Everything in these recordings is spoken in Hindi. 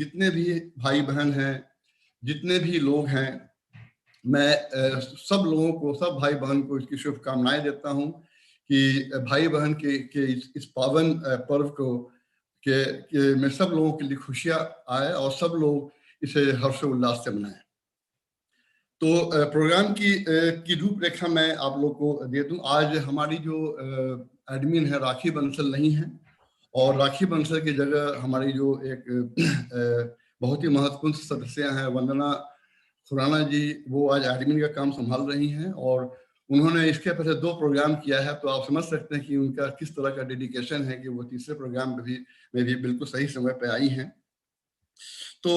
जितने भी भाई बहन हैं, जितने भी लोग हैं, मैं सब लोगों को, सब भाई बहन को इसकी शुभकामनाएं देता हूं कि भाई बहन के इस पावन पर्व के में सब लोगों के लिए खुशियां आए और सब लोग इसे हर्षोल्लास से मनाएं। तो प्रोग्राम की रूपरेखा मैं आप लोग को दे दूं। आज हमारी जो एडमिन है राखी बंसल नहीं है, और राखी बंसल की जगह हमारी जो एक बहुत ही महत्वपूर्ण सदस्य हैं वंदना खुराना जी, वो आज एडमिन का काम संभाल रही हैं, और उन्होंने इसके पहले 2 प्रोग्राम किया है, तो आप समझ सकते हैं कि उनका किस तरह का डेडिकेशन है कि वो तीसरे प्रोग्राम में भी बिल्कुल सही समय पे आई हैं। तो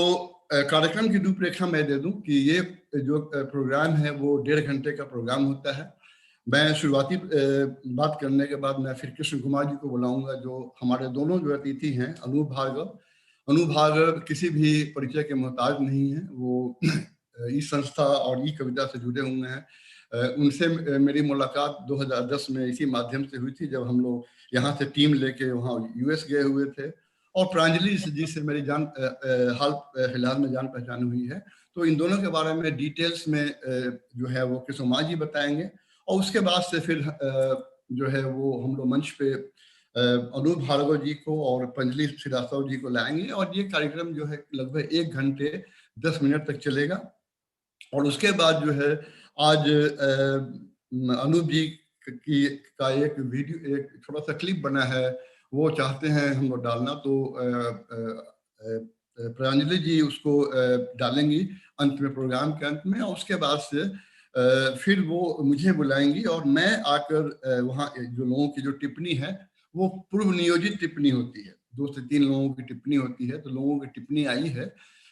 कार्यक्रम की रूपरेखा मैं दे दूं कि ये जो प्रोग्राम है वो 1.5 घंटे का प्रोग्राम होता है। मैं शुरुआती बात करने के बाद मैं फिर कृष्ण कुमार जी को बुलाऊंगा, जो हमारे दोनों जो अतिथि हैं। अनूप भार्गव किसी भी परिचय के मोहताज नहीं है, वो इस संस्था और ई कविता से जुड़े हुए हैं। उनसे मेरी मुलाकात 2010 में इसी माध्यम से हुई थी, जब हम लोग यहाँ से टीम लेके वहाँ यूएस गए हुए थे, और प्रांजलि जी से मेरी हाल फिलहाल में जान पहचान हुई है। तो इन दोनों के बारे में डिटेल्स में जो है वो कृष्ण जी बताएंगे, और उसके बाद से फिर जो है वो हम लोग मंच पे अनूप भार्गव जी को और पंजलि श्रीवास्तव जी को लाएंगे, और ये कार्यक्रम जो है लगभग 1 घंटे 10 मिनट तक चलेगा। और उसके बाद जो है आज अनूप जी का एक वीडियो, एक छोटा सा क्लिप बना है, वो चाहते हैं हम लोग डालना, तो प्रांजलि जी उसको डालेंगी अंत में, प्रोग्राम के अंत में। और उसके बाद से फिर वो मुझे बुलाएंगी, और मैं आकर वहाँ जो लोगों की जो टिप्पणी है वो पूर्व नियोजित टिप्पणी होती है, 2 से 3 लोगों की टिप्पणी होती है। तो लोगों की टिप्पणी आई है।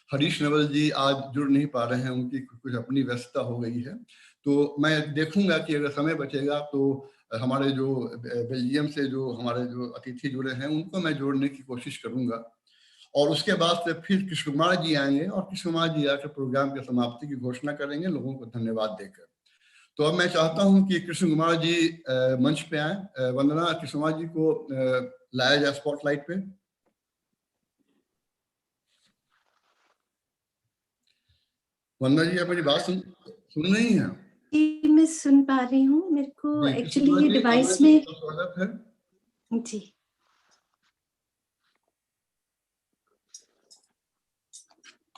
हरीश नवल जी आज जुड़ नहीं पा रहे हैं, उनकी कुछ अपनी व्यस्तता हो गई है। तो मैं देखूंगा कि अगर समय बचेगा तो हमारे जो बेल्जियम से जो हमारे जो अतिथि जुड़े हैं उनको मैं जोड़ने की कोशिश करूंगा। और उसके बाद से फिर कृष्ण कुमार जी आएंगे, और कृष्ण कुमार जी आकर प्रोग्राम की समाप्ति की घोषणा करेंगे लोगों को धन्यवाद देकर। तो अब मैं चाहता हूं कि कृष्ण कुमार जी मंच पे आए। वंदना, कृष्ण कुमार जी को लाया जाए स्पॉटलाइट पे। वंदना जी, आप मेरी बात सुन रही हैं? मैं सुन पा रही हूँ। मेरे को एक्चुअली ये डिवाइस में स्वागत है जी।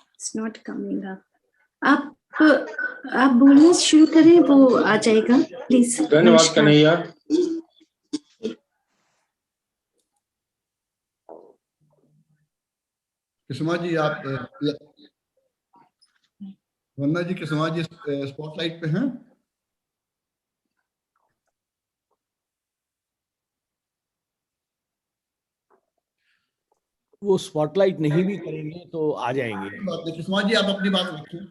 It's not coming up. आप बोलना शुरू करें, वो आ जाएगा प्लीज। धन्यवाद कन्हैया। कृष्णा जी, आप वंदना जी, कृष्णा जी स्पॉटलाइट पे हैं? वो स्पॉटलाइट नहीं भी करेंगे तो आ जाएंगे। कृष्णा जी, आप अपनी बात रखिए।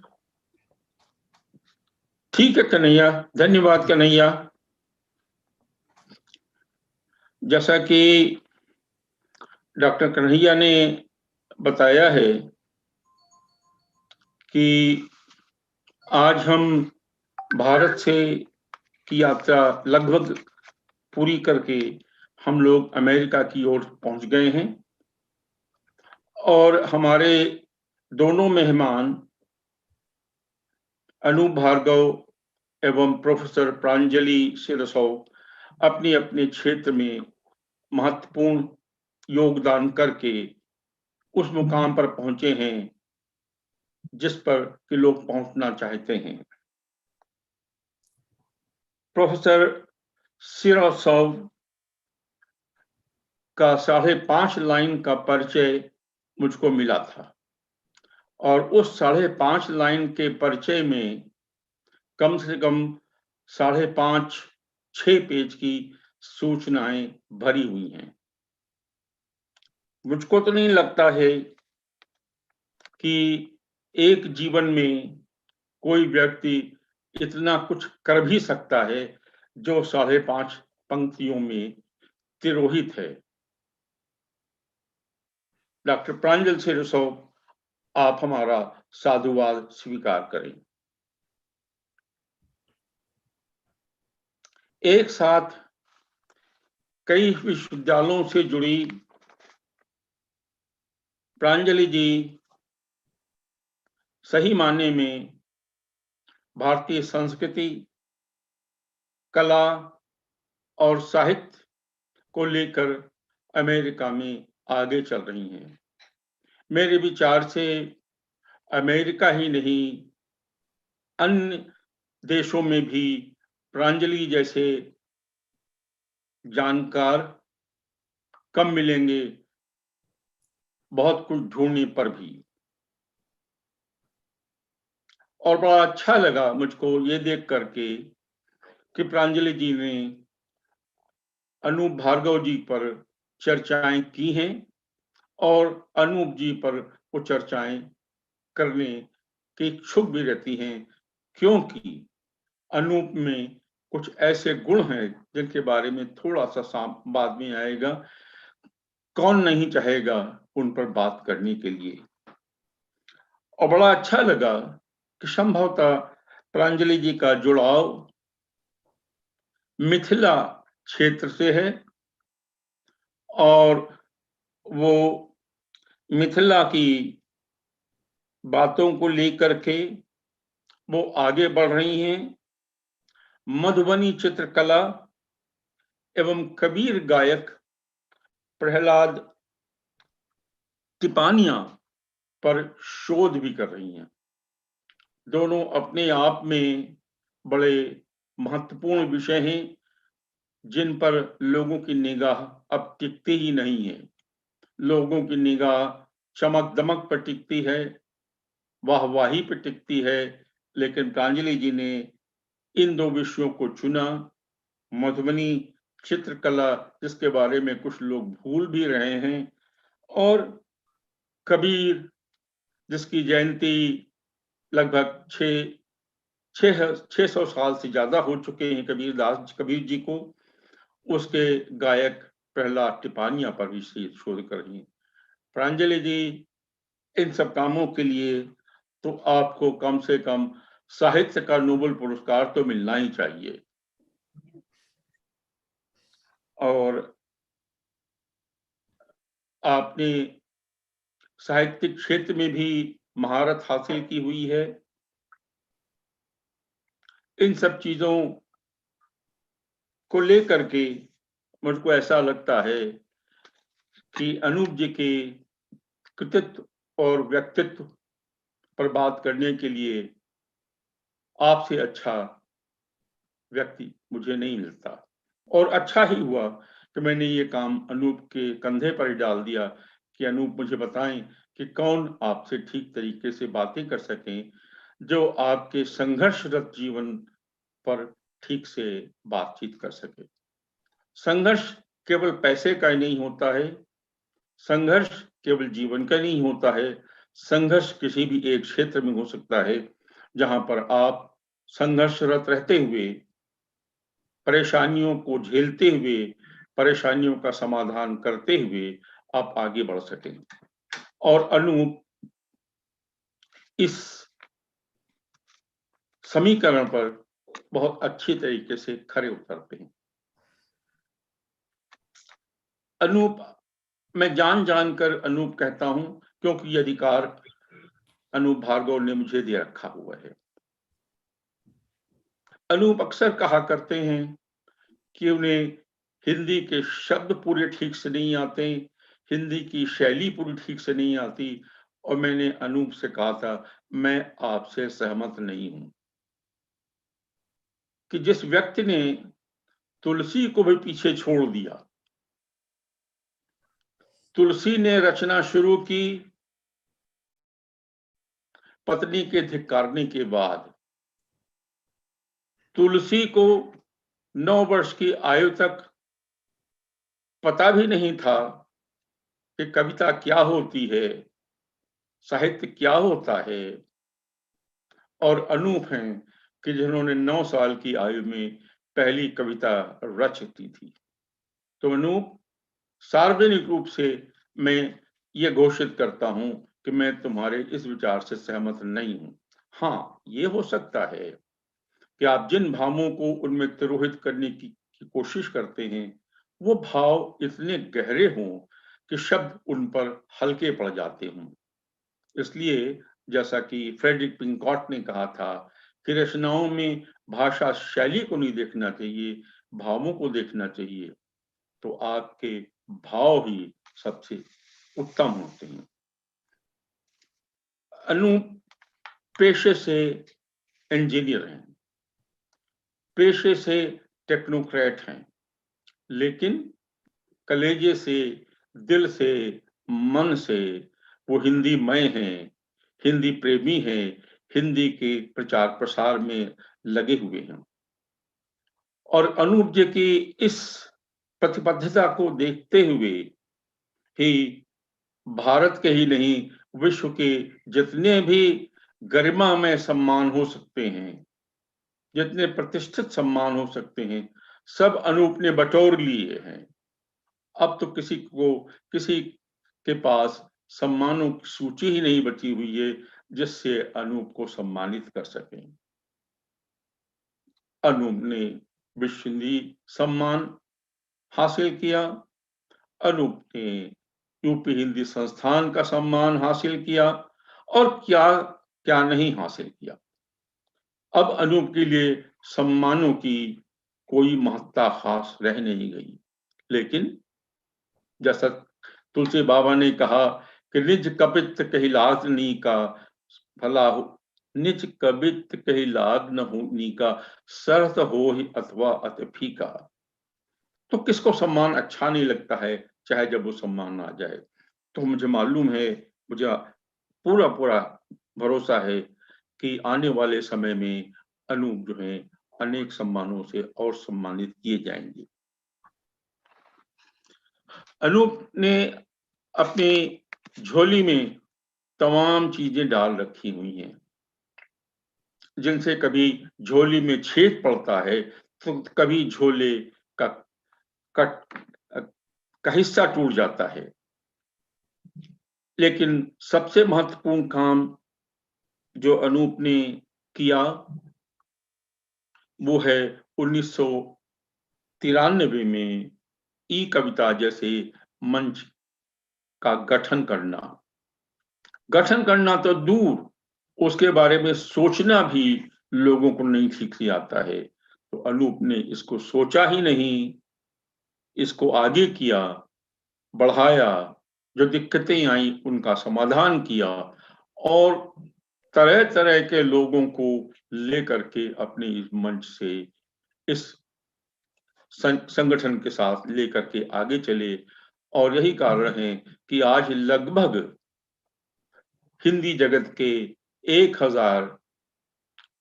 ठीक है कन्हैया, धन्यवाद कन्हैया। जैसा कि डॉक्टर कन्हैया ने बताया है कि आज हम भारत से की यात्रा लगभग पूरी करके हम लोग अमेरिका की ओर पहुंच गए हैं, और हमारे दोनों मेहमान अनूप भार्गव एवं प्रोफेसर प्रांजलि श्रीवास्तव अपने अपने क्षेत्र में महत्वपूर्ण योगदान करके उस मुकाम पर पहुंचे हैं जिस पर कि लोग पहुंचना चाहते हैं। प्रोफेसर श्रीवास्तव का 5.5 लाइन का परिचय मुझको मिला था, और उस 5.5 लाइन के परिचय में कम से कम 5.5-6 पेज की सूचनाएं भरी हुई हैं। मुझको तो नहीं लगता है कि एक जीवन में कोई व्यक्ति इतना कुछ कर भी सकता है जो 5.5 पंक्तियों में तिरोहित है। डॉक्टर प्रांजल श्रीवास्तव, आप हमारा साधुवाद स्वीकार करें। एक साथ कई विश्वविद्यालयों से जुड़ी प्रांजलि जी सही मायने में भारतीय संस्कृति, कला और साहित्य को लेकर अमेरिका में आगे चल रही हैं। मेरे विचार से अमेरिका ही नहीं, अन्य देशों में भी प्रांजलि जैसे जानकार कम मिलेंगे, बहुत कुछ ढूंढने पर भी। और बड़ा अच्छा लगा मुझको ये देख करके कि प्रांजलि जी ने अनूप भार्गव जी पर चर्चाएं की हैं और अनूप जी पर वो चर्चाएं करने के इच्छुक भी रहती हैं, क्योंकि अनूप में कुछ ऐसे गुण हैं जिनके बारे में थोड़ा सा बाद में आएगा। कौन नहीं चाहेगा उन पर बात करने के लिए। और बड़ा अच्छा लगा कि संभवतः प्रांजलि जी का जुड़ाव मिथिला क्षेत्र से है और वो मिथिला की बातों को लेकर के वो आगे बढ़ रही हैं। मधुबनी चित्रकला एवं कबीर गायक प्रहलाद टिपानिया पर शोध भी कर रही हैं। दोनों अपने आप में बड़े महत्वपूर्ण विषय हैं जिन पर लोगों की निगाह अब टिकती ही नहीं है। लोगों की निगाह चमक दमक पर टिकती है, वाहवाही पर टिकती है, लेकिन प्रांजलि जी ने इन दो विषयों को चुना। मधुबनी चित्रकला, जिसके बारे में कुछ लोग भूल भी रहे हैं, और कबीर, जिसकी जयंती लगभग 600 साल से ज्यादा हो चुके हैं कबीर जी को, उसके गायक प्रहलाद टिपानिया पर भी शोध कर रही हैं। प्रांजलि जी, इन सब कामों के लिए तो आपको कम से कम साहित्य का नोबेल पुरस्कार तो मिलना ही चाहिए। और आपने साहित्यिक क्षेत्र में भी महारत हासिल की हुई है। इन सब चीजों को लेकर के मुझको ऐसा लगता है कि अनूप जी के कृतित्व और व्यक्तित्व पर बात करने के लिए आपसे अच्छा व्यक्ति मुझे नहीं मिलता। और अच्छा ही हुआ कि मैंने ये काम अनूप के कंधे पर ही डाल दिया कि अनूप मुझे बताएं कि कौन आपसे ठीक तरीके से बातें कर सकें, जो आपके संघर्षरत जीवन पर ठीक से बातचीत कर सके। संघर्ष केवल पैसे का ही नहीं होता है, संघर्ष केवल जीवन का नहीं होता है, संघर्ष किसी भी एक क्षेत्र में हो सकता है जहां पर आप संघर्षरत रहते हुए, परेशानियों को झेलते हुए, परेशानियों का समाधान करते हुए आप आगे बढ़ सकें। और अनूप इस समीकरण पर बहुत अच्छी तरीके से खरे उतरते हैं। अनूप, मैं जान जानकर अनूप कहता हूं, क्योंकि ये अधिकार अनूप भार्गव ने मुझे दे रखा हुआ है। अनूप अक्सर कहा करते हैं कि उन्हें हिंदी के शब्द पूरे ठीक से नहीं आते, हिंदी की शैली पूरी ठीक से नहीं आती। और मैंने अनूप से कहा था, मैं आपसे सहमत नहीं हूं कि जिस व्यक्ति ने तुलसी को भी पीछे छोड़ दिया, तुलसी ने रचना शुरू की पत्नी के धिक्कारने के बाद, तुलसी को 9 वर्ष की आयु तक पता भी नहीं था कि कविता क्या होती है, साहित्य क्या होता है। और अनूप हैं कि जिन्होंने 9 साल की आयु में पहली कविता रच दी थी। तो अनूप, सार्वजनिक रूप से मैं ये घोषित करता हूं कि मैं तुम्हारे इस विचार से सहमत नहीं हूं। हाँ, ये हो सकता है कि आप जिन भावों को उनमें तिरोहित करने की कोशिश करते हैं, वो भाव इतने गहरे हों कि शब्द उन पर हल्के पड़ जाते हों। इसलिए जैसा कि फ्रेडरिक पिंकॉट ने कहा था कि रचनाओं में भाषा शैली को नहीं देखना चाहिए, भावों को देखना चाहिए, तो आपके भाव ही सबसे उत्तम होते हैं। अनूप पेशे से इंजीनियर हैं, पेशे से टेक्नोक्रेट हैं, लेकिन कलेजे से, दिल से, मन से वो हिंदी मय हैं, हिंदी प्रेमी हैं, हिंदी के प्रचार प्रसार में लगे हुए हैं। और अनूप जी की इस प्रतिबद्धता को देखते हुए ही भारत के ही नहीं, विश्व के जितने भी गरिमामय सम्मान हो सकते हैं, जितने प्रतिष्ठित सम्मान हो सकते हैं, सब अनूप ने बटोर लिए हैं। अब तो किसी के पास सम्मानों की सूची ही नहीं बची हुई है जिससे अनूप को सम्मानित कर सकें। अनूप ने विश्व हिंदी सम्मान हासिल किया, अनूप ने यूपी हिंदी संस्थान का सम्मान हासिल किया, और क्या क्या नहीं हासिल किया। अब अनूप के लिए सम्मानों की कोई महत्ता खास रह नहीं गई। लेकिन जैसा तुलसी बाबा ने कहा कि निज कबित कही लाग नी का भला हो, निज कबित कही लाग न हो नी का सरत हो ही अथवा अति फीका। तो किसको सम्मान अच्छा नहीं लगता है, चाहे जब वो सम्मान आ जाए। तो मुझे मालूम है, मुझे पूरा पूरा भरोसा है कि आने वाले समय में अनूप जो है अनेक सम्मानों से और सम्मानित किए जाएंगे। अनूप ने अपनी झोली में तमाम चीजें डाल रखी हुई हैं, जिनसे कभी झोली में छेद पड़ता है तो कभी झोले का हिस्सा टूट जाता है। लेकिन सबसे महत्वपूर्ण काम जो अनूप ने किया वो है 1993 में ई कविता जैसे मंच का गठन करना तो दूर, उसके बारे में सोचना भी लोगों को नहीं ठीक से आता है। तो अनूप ने इसको सोचा ही नहीं, इसको आगे किया, बढ़ाया, जो दिक्कतें आई उनका समाधान किया, और तरह तरह के लोगों को लेकर के अपने इस मंच से, इस संगठन के साथ लेकर के आगे चले। और यही कारण है कि आज लगभग हिंदी जगत के 1000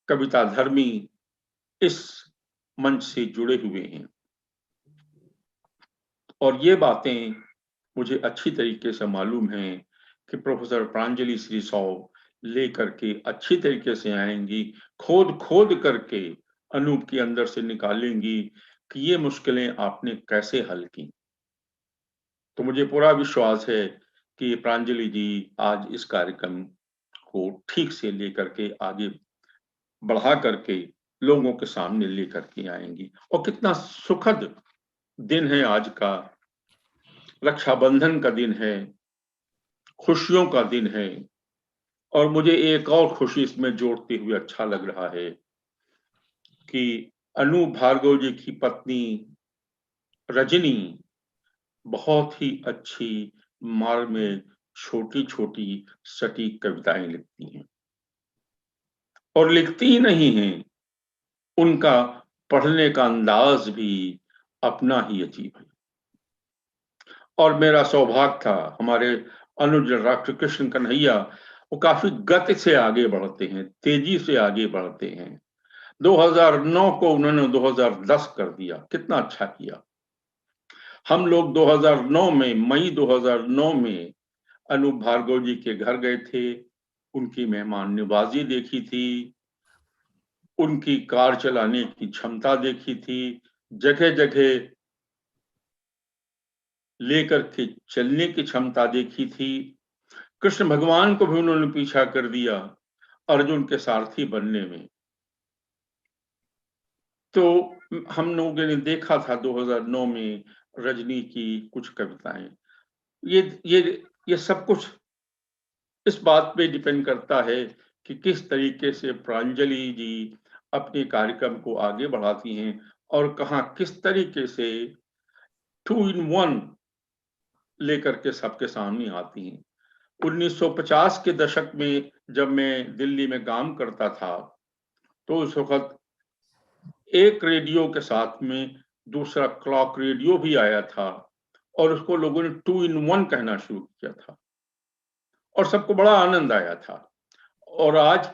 कविता धर्मी इस मंच से जुड़े हुए हैं। और ये बातें मुझे अच्छी तरीके से मालूम है कि प्रोफेसर प्रांजलि श्रीसौ लेकर के अच्छी तरीके से आएंगी, खोद करके अनूप के अंदर से निकालेंगी कि ये मुश्किलें आपने कैसे हल की। तो मुझे पूरा विश्वास है कि प्रांजलि जी आज इस कार्यक्रम को ठीक से लेकर के आगे बढ़ा करके लोगों के सामने लेकर के आएंगी। और कितना सुखद दिन है आज का, रक्षाबंधन का दिन है, खुशियों का दिन है। और मुझे एक और खुशी इसमें जोड़ते हुए अच्छा लग रहा है कि अनूप भार्गव जी की पत्नी रजनी बहुत ही अच्छी मार में छोटी छोटी सटीक कविताएं लिखती हैं, और लिखती ही नहीं हैं, उनका पढ़ने का अंदाज भी अपना ही अजीब है। और मेरा सौभाग्य था, हमारे अनुज डॉक्टर कृष्ण कन्हैया वो काफी गति से आगे बढ़ते हैं, तेजी से आगे बढ़ते हैं। 2009 को उन्होंने 2010 कर दिया, कितना अच्छा किया। हम लोग 2009 में, मई 2009 में अनूप भार्गव जी के घर गए थे, उनकी मेहमान नवाजी देखी थी, उनकी कार चलाने की क्षमता देखी थी, जगह जगह लेकर के चलने की क्षमता देखी थी। कृष्ण भगवान को भी उन्होंने पीछा कर दिया अर्जुन के सारथी बनने में। तो हम लोगों ने देखा था 2009 में रजनी की कुछ कविताएं। ये सब कुछ इस बात पे डिपेंड करता है कि किस तरीके से प्रांजलि जी अपने कार्यक्रम को आगे बढ़ाती हैं और कहाँ किस तरीके से 2 in 1 लेकर के सबके सामने आती हैं। 1950 के दशक में जब मैं दिल्ली में काम करता था, तो उस वक्त एक रेडियो के साथ में दूसरा क्लॉक रेडियो भी आया था और उसको लोगों ने 2 in 1 कहना शुरू किया था और सबको बड़ा आनंद आया था। और आज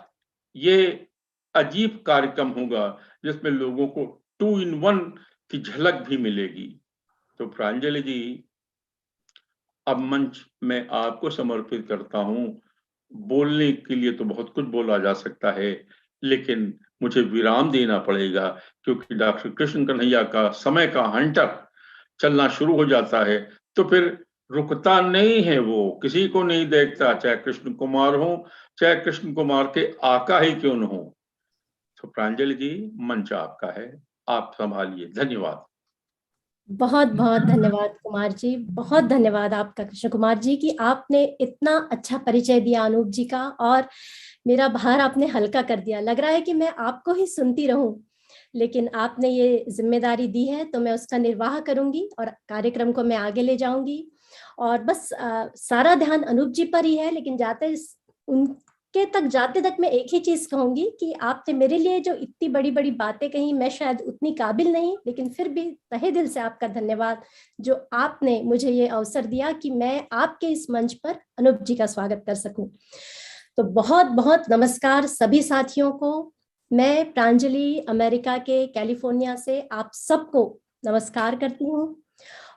ये अजीब कार्यक्रम होगा जिसमें लोगों को 2 in 1 की झलक भी मिलेगी। तो प्रांजलि जी, अब मंच मैं आपको समर्पित करता हूं। बोलने के लिए तो बहुत कुछ बोला जा सकता है, लेकिन मुझे विराम देना पड़ेगा क्योंकि डॉक्टर कृष्ण कन्हैया का समय का हंटर चलना शुरू हो जाता है, तो फिर रुकता नहीं है। वो किसी को नहीं देखता, चाहे कृष्ण कुमार हो, चाहे कृष्ण कुमार के आका ही क्यों न हो। तो प्रांजलि जी, मंच आपका है, आप संभालिए। धन्यवाद। बहुत बहुत धन्यवाद कुमार जी, बहुत धन्यवाद आपका कृष्ण कुमार जी कि आपने इतना अच्छा परिचय दिया अनूप जी का और मेरा भार आपने हल्का कर दिया। लग रहा है कि मैं आपको ही सुनती रहूं, लेकिन आपने ये जिम्मेदारी दी है तो मैं उसका निर्वाह करूंगी और कार्यक्रम को मैं आगे ले जाऊंगी। और बस सारा ध्यान अनूप जी पर ही है, लेकिन उनके तक जाते तक मैं एक ही चीज कहूंगी कि आपने मेरे लिए जो इतनी बड़ी बड़ी बातें कही, मैं शायद उतनी काबिल नहीं, लेकिन फिर भी तहे दिल से आपका धन्यवाद जो आपने मुझे ये अवसर दिया कि मैं आपके इस मंच पर अनूप जी का स्वागत कर सकूं। तो बहुत बहुत नमस्कार सभी साथियों को। मैं प्रांजलि अमेरिका के कैलिफोर्निया से आप सबको नमस्कार करती हूँ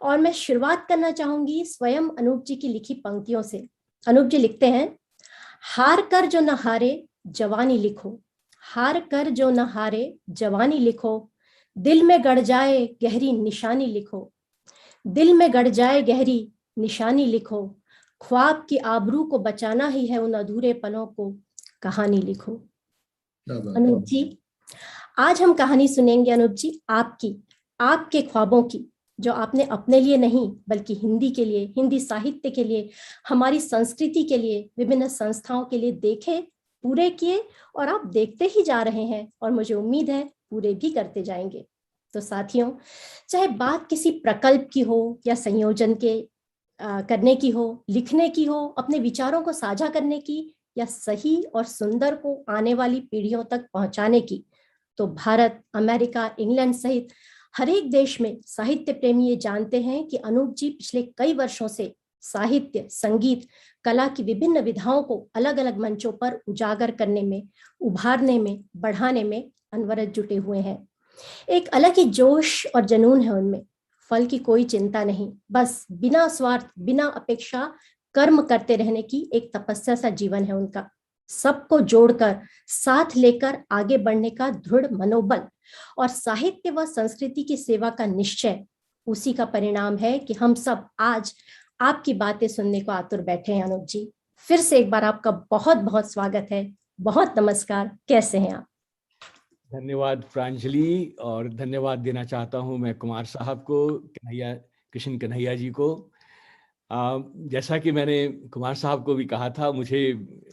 और मैं शुरुआत करना चाहूंगी स्वयं अनूप जी की लिखी पंक्तियों से। अनूप जी लिखते हैं, हार कर जो न हारे जवानी लिखो, हार कर जो न हारे जवानी लिखो, दिल में गड़ जाए गहरी निशानी लिखो, दिल में गड़ जाए गहरी निशानी लिखो, ख्वाब की आबरू को बचाना ही है उन अधूरे पलों को कहानी लिखो। अनूप जी, आज हम कहानी सुनेंगे अनूप जी आपके ख्वाबों की, जो आपने अपने लिए नहीं बल्कि हिंदी के लिए, हिंदी साहित्य के लिए, हमारी संस्कृति के लिए, विभिन्न संस्थाओं के लिए देखे, पूरे किए और आप देखते ही जा रहे हैं और मुझे उम्मीद है पूरे भी करते जाएंगे। तो साथियों, चाहे बात किसी प्रकल्प की हो या संयोजन के करने की हो, लिखने की हो, अपने विचारों को साझा करने की, या सही और सुंदर को आने वाली पीढ़ियों तक पहुंचाने की, तो भारत, अमेरिका, इंग्लैंड सहित हर एक देश में साहित्य प्रेमी ये जानते हैं कि अनूप जी पिछले कई वर्षों से साहित्य, संगीत, कला की विभिन्न विधाओं को अलग अलग मंचों पर उजागर करने में, उभारने में, बढ़ाने में अनवरत जुटे हुए हैं। एक अलग ही जोश और जुनून है उनमें, फल की कोई चिंता नहीं, बस बिना स्वार्थ, बिना अपेक्षा कर्म करते रहने की एक तपस्या सा जीवन है उनका। सबको जोड़कर, साथ लेकर आगे बढ़ने का दृढ़ मनोबल और साहित्य व संस्कृति की सेवा का निश्चय, उसी का परिणाम है कि हम सब आज आपकी बातें सुनने को आतुर बैठे हैं। अनूप जी, फिर से एक बार आपका बहुत बहुत स्वागत है, बहुत नमस्कार, कैसे हैं आप? धन्यवाद प्रांजलि, और धन्यवाद देना चाहता हूं मैं कुमार साहब को, कृष्ण कन्हैया जी को। जैसा कि मैंने कुमार साहब को भी कहा था, मुझे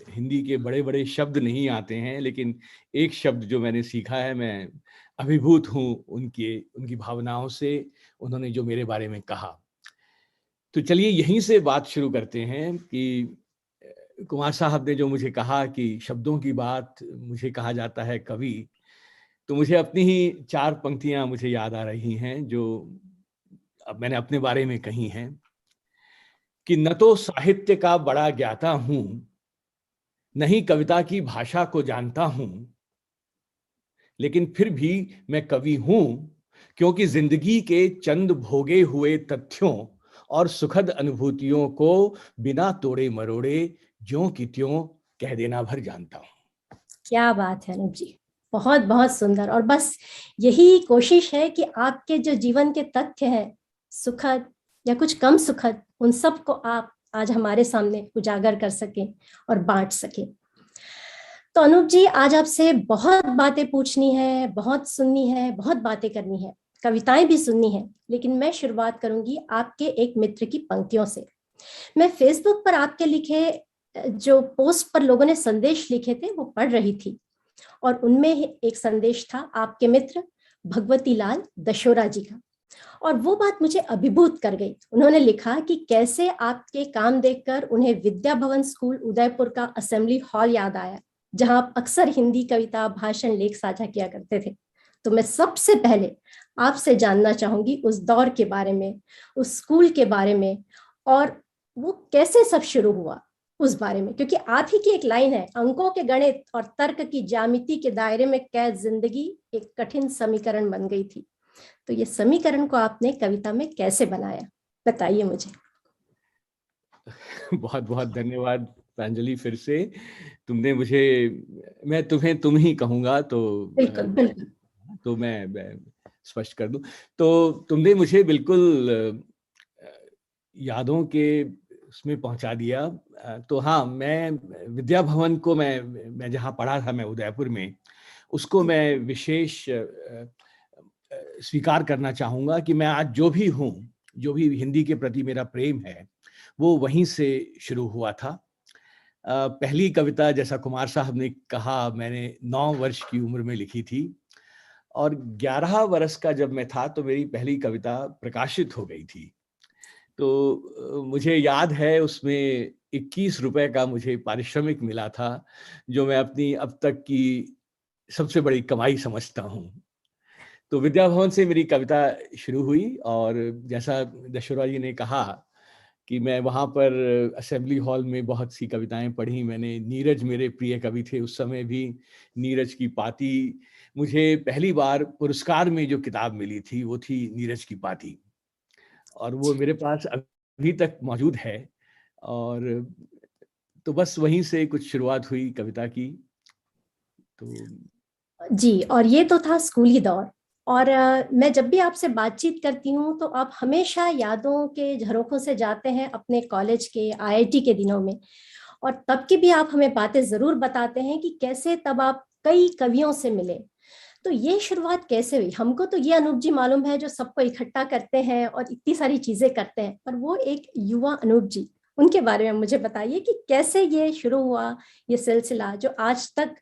हिंदी के बड़े बड़े शब्द नहीं आते हैं, लेकिन एक शब्द जो मैंने सीखा है, मैं अभिभूत हूँ उनकी भावनाओं से, उन्होंने जो मेरे बारे में कहा। तो चलिए यहीं से बात शुरू करते हैं कि कुमार साहब ने जो मुझे कहा कि शब्दों की बात मुझे कहा जाता है कवि, तो मुझे अपनी ही 4 पंक्तियां मुझे याद आ रही हैं जो अब मैंने अपने बारे में कही हैं कि न तो साहित्य का बड़ा ज्ञाता हूं, नहीं कविता की भाषा को जानता हूं, लेकिन फिर भी मैं कवि हूं, क्योंकि जिंदगी के चंद भोगे हुए तथ्यों और सुखद अनुभूतियों को बिना तोड़े मरोड़े ज्यों की त्यों कह देना भर जानता हूं। क्या बात है अनूप जी, बहुत बहुत सुंदर। और बस यही कोशिश है कि आपके जो जीवन के तथ्य हैं, सुखद या कुछ कम सुखद, उन सब को आप आज हमारे सामने उजागर कर सकें और बांट सकें। तो अनूप जी, आज आपसे बहुत बातें पूछनी है, बहुत सुननी है, बहुत बातें करनी है, कविताएं भी सुननी है, लेकिन मैं शुरुआत करूंगी आपके एक मित्र की पंक्तियों से। मैं फेसबुक पर आपके लिखे जो पोस्ट पर लोगों ने संदेश लिखे थे वो पढ़ रही थी, और उनमें एक संदेश था आपके मित्र भगवती लाल दशोरा जी का, और वो बात मुझे अभिभूत कर गई। उन्होंने लिखा कि कैसे आपके काम देखकर उन्हें विद्या भवन स्कूल उदयपुर का असेंबली हॉल याद आया, जहां आप अक्सर हिंदी कविता, भाषण, लेख साझा किया करते थे। तो मैं सबसे पहले आपसे जानना चाहूंगी उस दौर के बारे में, उस स्कूल के बारे में, और वो कैसे सब शुरू हुआ उस बारे में, क्योंकि आप ही की एक लाइन है, अंकों के गणित और तर्क की ज्यामिति के दायरे में कैद जिंदगी एक कठिन समीकरण बन गई थी। तो ये समीकरण को आपने कविता में कैसे बनाया, बताइए मुझे। बहुत बहुत धन्यवाद प्रांजलि। फिर से तुमने मुझे, मैं तुम्हें तुम ही कहूंगा, तो बिल्कुल बिल्कुल। तो मैं स्पष्ट कर दूं, तो तुमने मुझे बिल्कुल यादों के उसमें पहुंचा दिया। तो हाँ, मैं विद्या भवन को मैं जहाँ पढ़ा था, मैं उदयपुर में, उसको मैं विशेष स्वीकार करना चाहूँगा कि मैं आज जो भी हूँ, जो भी हिंदी के प्रति मेरा प्रेम है, वो वहीं से शुरू हुआ था। पहली कविता, जैसा कुमार साहब ने कहा, मैंने 9 वर्ष की उम्र में लिखी थी, और 11 वर्ष का जब मैं था तो मेरी पहली कविता प्रकाशित हो गई थी। तो मुझे याद है उसमें 21 रुपए का मुझे पारिश्रमिक मिला था, जो मैं अपनी अब तक की सबसे बड़ी कमाई समझता हूँ। तो विद्या भवन से मेरी कविता शुरू हुई, और जैसा दशोरा जी ने कहा कि मैं वहाँ पर असेंबली हॉल में बहुत सी कविताएं पढ़ी मैंने। नीरज मेरे प्रिय कवि थे उस समय भी, नीरज की पाती। मुझे पहली बार पुरस्कार में जो किताब मिली थी वो थी नीरज की पाती, और वो मेरे पास अभी तक मौजूद है। और तो बस वहीं से कुछ शुरुआत हुई कविता की। तो जी, और ये तो था स्कूली दौर। और मैं जब भी आपसे बातचीत करती हूँ तो आप हमेशा यादों के झरोखों से जाते हैं अपने कॉलेज के, आईआईटी के दिनों में, और तब की भी आप हमें बातें जरूर बताते हैं कि कैसे तब आप कई कवियों से मिले। तो ये शुरुआत कैसे हुई? हमको तो ये अनूप जी मालूम है जो सबको इकट्ठा करते हैं और इतनी सारी चीजें करते हैं, पर वो एक युवा अनूप जी, उनके बारे में मुझे बताइए कि कैसे ये शुरू हुआ, ये सिलसिला जो आज तक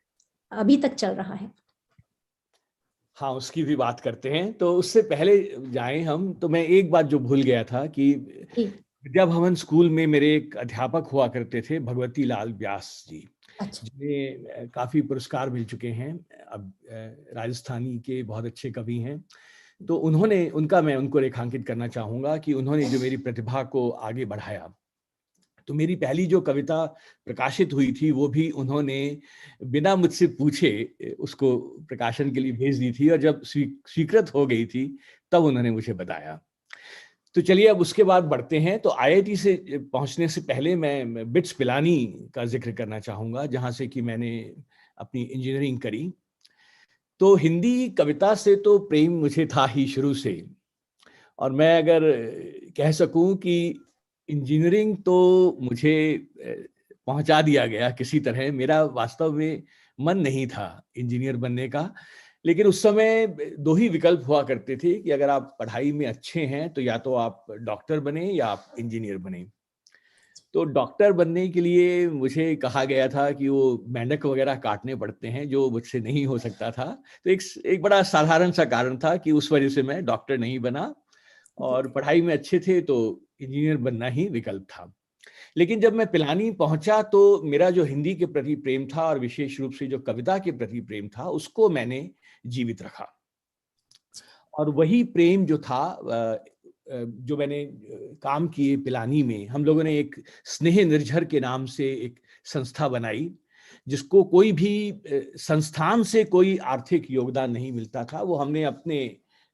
अभी तक चल रहा है। हाँ, उसकी भी बात करते हैं। तो उससे पहले जाएं हम, तो मैं एक बात जो भूल गया था कि विद्या भवन स्कूल में मेरे एक अध्यापक हुआ करते थे, भगवती लाल व्यास जी, जिन्हें काफी पुरस्कार मिल चुके हैं। अब राजस्थानी के बहुत अच्छे कवि हैं। तो उनका मैं उनको रेखांकित करना चाहूंगा कि उन्होंने जो मेरी प्रतिभा को आगे बढ़ाया। तो मेरी पहली जो कविता प्रकाशित हुई थी वो भी उन्होंने बिना मुझसे पूछे उसको प्रकाशन के लिए भेज दी थी, और जब स्वीकृत हो गई थी तब उन्होंने मुझे बताया। तो चलिए अब उसके बाद बढ़ते हैं। तो आईआईटी से पहुंचने से पहले मैं बिट्स पिलानी का जिक्र करना चाहूंगा, जहां से कि मैंने अपनी इंजीनियरिंग करी। तो हिंदी कविता से तो प्रेम मुझे था ही शुरू से, और मैं अगर कह सकूं कि इंजीनियरिंग तो मुझे पहुंचा दिया गया किसी तरह। मेरा वास्तव में मन नहीं था इंजीनियर बनने का, लेकिन उस समय 2 ही विकल्प हुआ करते थे कि अगर आप पढ़ाई में अच्छे हैं तो या तो आप डॉक्टर बने या आप इंजीनियर बने। तो डॉक्टर बनने के लिए मुझे कहा गया था कि वो मेंढक वगैरह काटने पड़ते हैं, जो मुझसे नहीं हो सकता था। तो एक बड़ा साधारण सा कारण था कि उस वजह से मैं डॉक्टर नहीं बना, और पढ़ाई में अच्छे थे तो इंजीनियर बनना ही विकल्प था। लेकिन जब मैं पिलानी पहुंचा तो मेरा जो हिंदी के प्रति प्रेम था, और विशेष रूप से जो कविता के प्रति प्रेम था, उसको मैंने जीवित रखा। और वही प्रेम जो था, जो मैंने काम किए पिलानी में, हम लोगों ने एक स्नेह निर्झर के नाम से एक संस्था बनाई, जिसको कोई भी संस्थान से कोई आर्थिक योगदान नहीं मिलता था। वो हमने अपने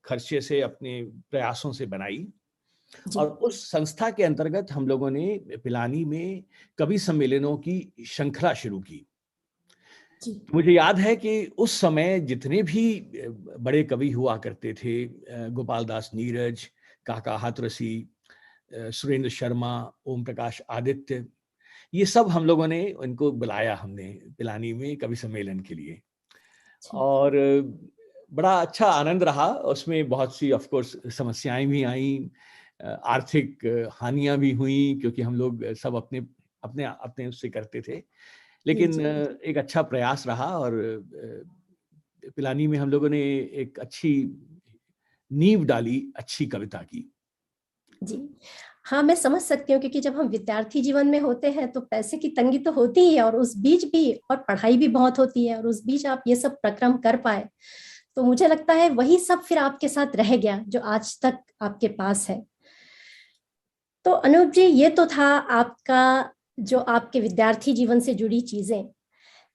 खर्चे से, अपने प्रयासों से बनाई। और उस संस्था के अंतर्गत हम लोगों ने पिलानी में कवि सम्मेलनों की श्रृंखला शुरू की। मुझे याद है कि उस समय जितने भी बड़े कवि हुआ करते थे, गोपाल दास नीरज, काका हाथरसी, सुरेंद्र शर्मा, ओम प्रकाश आदित्य, ये सब हम लोगों ने उनको बुलाया हमने पिलानी में कवि सम्मेलन के लिए। और बड़ा अच्छा आनंद रहा। उसमें बहुत सी ऑफ कोर्स समस्याएं भी आई, आर्थिक हानियां भी हुई, क्योंकि हम लोग सब अपने अपने अपने उससे करते थे, लेकिन एक अच्छा प्रयास रहा और पिलानी में हम लोगों ने एक अच्छी नींव डाली अच्छी कविता की। जी हाँ, मैं समझ सकती हूँ, क्योंकि जब हम विद्यार्थी जीवन में होते हैं तो पैसे की तंगी तो होती ही है, और उस बीच भी, और पढ़ाई भी बहुत होती है, और उस बीच आप ये सब प्रक्रम कर पाए, तो मुझे लगता है वही सब फिर आपके साथ रह गया जो आज तक आपके पास है। तो अनूप जी, ये तो था आपका जो आपके विद्यार्थी जीवन से जुड़ी चीजें,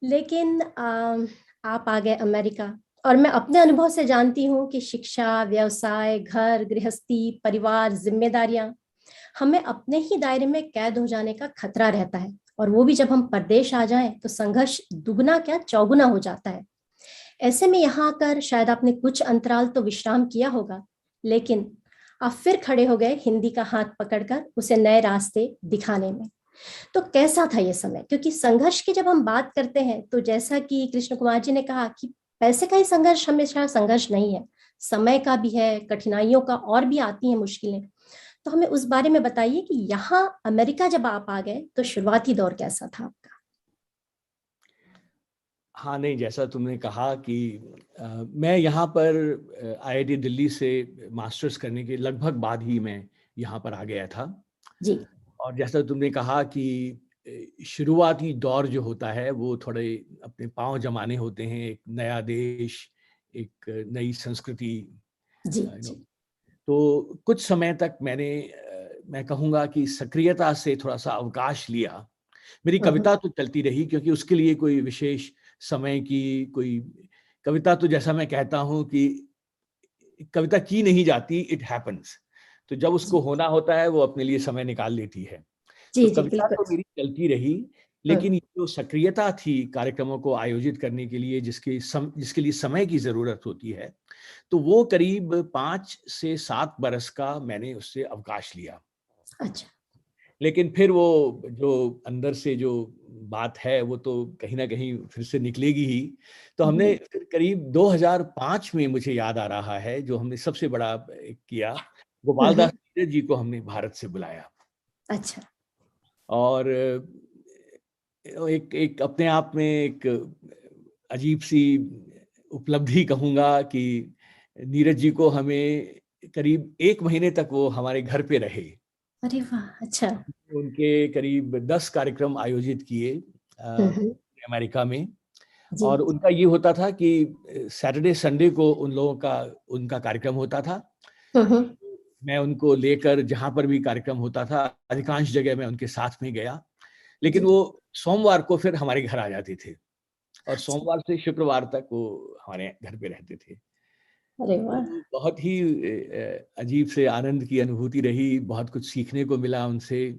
लेकिन आप आ गए अमेरिका, और मैं अपने अनुभव से जानती हूँ कि शिक्षा, व्यवसाय, घर गृहस्थी, परिवार, जिम्मेदारियां, हमें अपने ही दायरे में कैद हो जाने का खतरा रहता है, और वो भी जब हम परदेश आ जाएं तो संघर्ष दुगना क्या चौगुना हो जाता है। ऐसे में यहाँ आकर शायद आपने कुछ अंतराल तो विश्राम किया होगा, लेकिन आप फिर खड़े हो गए हिंदी का हाथ पकड़कर उसे नए रास्ते दिखाने में। तो कैसा था ये समय? क्योंकि संघर्ष की जब हम बात करते हैं तो जैसा कि कृष्ण कुमार जी ने कहा कि पैसे का ही संघर्ष हमेशा संघर्ष नहीं है, समय का भी है, कठिनाइयों का और भी आती हैं मुश्किलें। तो हमें उस बारे में बताइए कि यहाँ अमेरिका जब आप आ गए तो शुरुआती दौर कैसा था आपका? हाँ, नहीं, जैसा तुमने कहा कि मैं यहाँ पर IIT दिल्ली से मास्टर्स करने के लगभग बाद ही मैं यहाँ पर आ गया था जी। और जैसा तुमने कहा कि शुरुआती दौर जो होता है वो थोड़े अपने पांव जमाने होते हैं, एक नया देश, एक नई संस्कृति। जी, जी। तो कुछ समय तक मैं कहूँगा कि सक्रियता से थोड़ा सा अवकाश लिया। मेरी कविता तो चलती रही क्योंकि उसके लिए कोई विशेष समय की कोई कविता, तो जैसा मैं कहता हूँ कि कविता की नहीं जाती, इट हैपन्स। तो जब उसको होना होता है वो अपने लिए समय निकाल लेती है। जी, तो जी, कविता तो बिल्कुल। मेरी चलती रही, लेकिन ये जो सक्रियता थी कार्यक्रमों को आयोजित करने के लिए जिसके लिए समय की जरूरत होती है, तो वो करीब 5 से 7 बरस का मैंने उससे अवकाश लिया। अच्छा। लेकिन फिर वो जो अंदर से जो बात है वो तो कहीं ना कहीं फिर से निकलेगी ही। तो हमने फिर करीब 2005 में, मुझे याद आ रहा है, जो हमने सबसे बड़ा किया, गोपाल दास नीरज जी को हमने भारत से बुलाया। अच्छा। और एक एक अपने आप में एक अजीब सी उपलब्धि कहूँगा कि नीरज जी को हमें करीब 1 महीने तक वो हमारे घर पे रहे। अरे वाह! अच्छा। उनके करीब 10 कार्यक्रम आयोजित किए अमेरिका में। जी। और उनका ये होता था कि सैटरडे संडे को उनका कार्यक्रम होता था। मैं उनको लेकर जहाँ पर भी कार्यक्रम होता था, अधिकांश जगह मैं उनके साथ में गया। लेकिन जी। वो सोमवार को फिर हमारे घर आ जाते थे और अच्छा। सोमवार से शुक्रवार तक वो हमारे घर पे रहते थे। अरे तो वाह! बहुत ही अजीब से आनंद की अनुभूति रही, बहुत कुछ सीखने को मिला उनसे।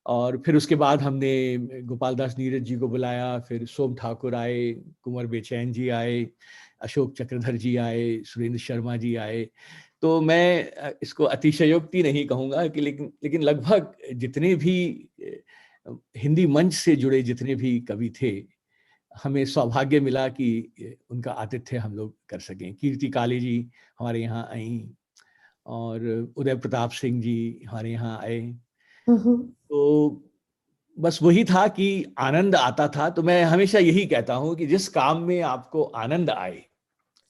और फिर उसके बाद हमने गोपाल दास नीरज जी को बुलाया, फिर सोम ठाकुर आए, कुंवर बेचैन जी आए, अशोक चक्रधर जी आए, सुरेंद्र शर्मा जी आए। तो मैं इसको अतिशयोक्ति नहीं कहूँगा कि लेकिन लगभग जितने भी हिंदी मंच से जुड़े जितने भी कवि थे, हमें सौभाग्य मिला कि उनका आतिथ्य हम लोग कर सकें। कीर्ति काले जी हमारे यहाँ आईं और उदय प्रताप सिंह जी हमारे यहाँ आए। तो बस वही था कि आनंद आता था। तो मैं हमेशा यही कहता हूँ कि जिस काम में आपको आनंद आए,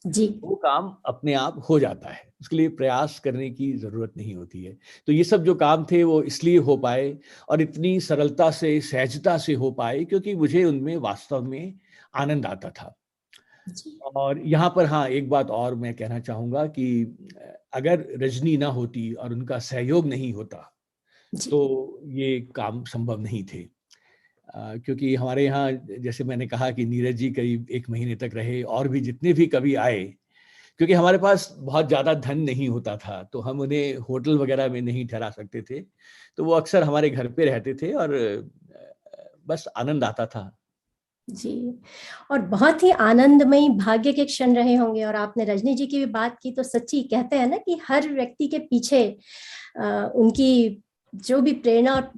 जी। वो काम अपने आप हो जाता है, उसके लिए प्रयास करने की जरूरत नहीं होती है। तो ये सब जो काम थे वो इसलिए हो पाए और इतनी सरलता से, सहजता से हो पाए क्योंकि मुझे उनमें वास्तव में आनंद आता था। जी। और यहाँ पर हाँ, एक बात और मैं कहना चाहूँगा कि अगर रजनी ना होती और उनका सहयोग नहीं होता जी। तो ये काम संभव नहीं थे। क्योंकि हमारे यहाँ, जैसे मैंने कहा कि नीरज जी करीब 1 महीने तक रहे और भी जितने भी कवि आए, क्योंकि हमारे पास बहुत ज़्यादा धन नहीं होता था तो हम उन्हें होटल वगैरह में नहीं ठहरा सकते थे। तो वो अक्सर हमारे घर पे रहते थे और बस आनंद आता था। जी। और बहुत ही आनंदमयी भाग्य के क्षण रहे होंगे। और आपने रजनी जी की भी बात की, तो सच्ची कहते हैं ना कि हर व्यक्ति के पीछे उनकी जो भी प्रेरणा और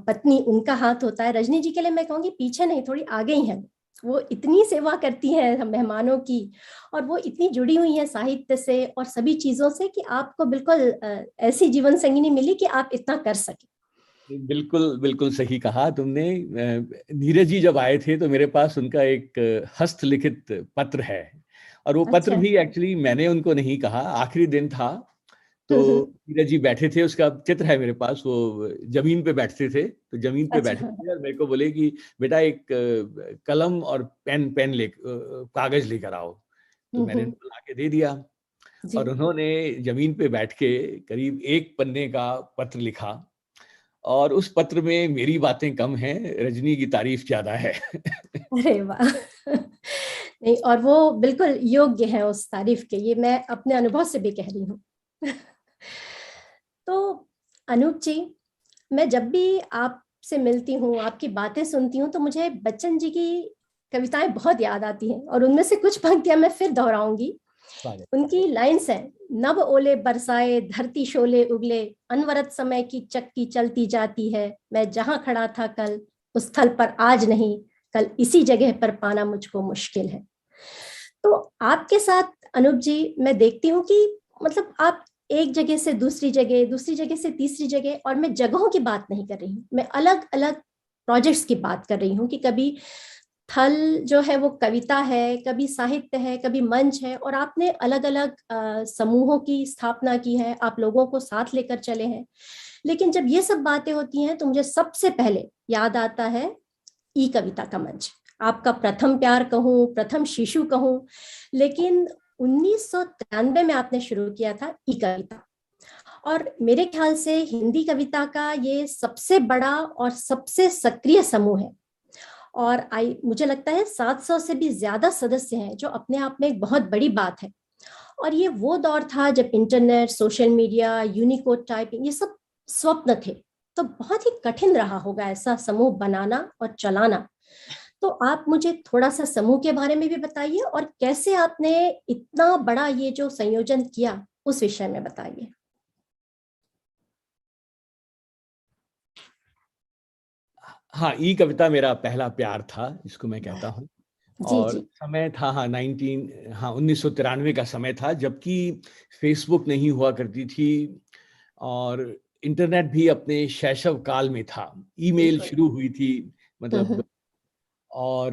पत्नी, उनका हाथ होता है। रजनी जी के लिए मैं कहूँगी पीछे नहीं, थोड़ी आगे ही है। वो इतनी सेवा करती हैं मेहमानों की, और वो इतनी जुड़ी हुई है साहित्य से और सभी चीजों से कि आपको बिल्कुल ऐसी जीवन संगिनी मिली कि आप इतना कर सके। बिल्कुल बिल्कुल सही कहा तुमने। नीरज जी जब आए थे तो मेरे पास उनका एक हस्तलिखित पत्र है, और वो पत्र अच्छा। भी एक्चुअली मैंने उनको नहीं कहा, आखिरी दिन था तो नीरज जी बैठे थे, उसका चित्र है मेरे पास, वो जमीन पे बैठते थे, तो जमीन पे बैठे अच्छा। थे और मेरे को बोले कि बेटा एक कलम और पेन कागज लेकर आओ। तो मैंने उनको ला के दे दिया, जी। और उन्होंने जमीन पे बैठ के करीब 1 पन्ने का पत्र लिखा, और उस पत्र में मेरी बातें कम हैं, रजनी की तारीफ ज्यादा है। अरे वाह! नहीं, और वो बिल्कुल योग्य है उस तारीफ के, ये मैं अपने अनुभव से भी कह रही हूँ। तो अनूप जी, मैं जब भी आपसे मिलती हूँ, आपकी बातें सुनती हूँ, तो मुझे बच्चन जी की कविताएं बहुत याद आती हैं, और उनमें से कुछ पंक्तियां मैं फिर दोहराऊंगी। उनकी लाइन्स हैं, नभ ओले बरसाए धरती शोले उगले, अनवरत समय की चक्की चलती जाती है, मैं जहां खड़ा था कल उस स्थल पर आज नहीं, कल इसी जगह पर पाना मुझको मुश्किल है। तो आपके साथ अनूप जी मैं देखती हूँ कि मतलब आप एक जगह से दूसरी जगह, दूसरी जगह से तीसरी जगह, और मैं जगहों की बात नहीं कर रही हूँ, मैं अलग अलग प्रोजेक्ट्स की बात कर रही हूँ कि कभी थल जो है वो कविता है, कभी साहित्य है, कभी मंच है, और आपने अलग अलग समूहों की स्थापना की है, आप लोगों को साथ लेकर चले हैं। लेकिन जब ये सब बातें होती हैं तो मुझे सबसे पहले याद आता है ई कविता का मंच। आपका प्रथम प्यार कहूँ, प्रथम शिशु कहूँ, लेकिन 1993 में आपने शुरू किया था ई कविता, और मेरे ख्याल से हिंदी कविता का ये सबसे बड़ा और सबसे सक्रिय समूह है, और मुझे लगता है 700 से भी ज्यादा सदस्य हैं, जो अपने आप में एक बहुत बड़ी बात है। और ये वो दौर था जब internet, social media, Unicode typing ये सब स्वप्न थे, तो बहुत ही कठिन रहा होगा ऐसा समूह बनाना और चलाना। तो आप मुझे थोड़ा सा समूह के बारे में भी बताइए, और कैसे आपने इतना बड़ा ये जो संयोजन किया उस विषय में बताइए। हाँ, ई कविता मेरा पहला प्यार था, जिसको मैं कहता हूँ। जी और जी। समय था 1993 का समय था, जबकि फेसबुक नहीं हुआ करती थी, और इंटरनेट भी अपने शैशव काल में था, ईमेल शुरू हुई थी, मतलब, और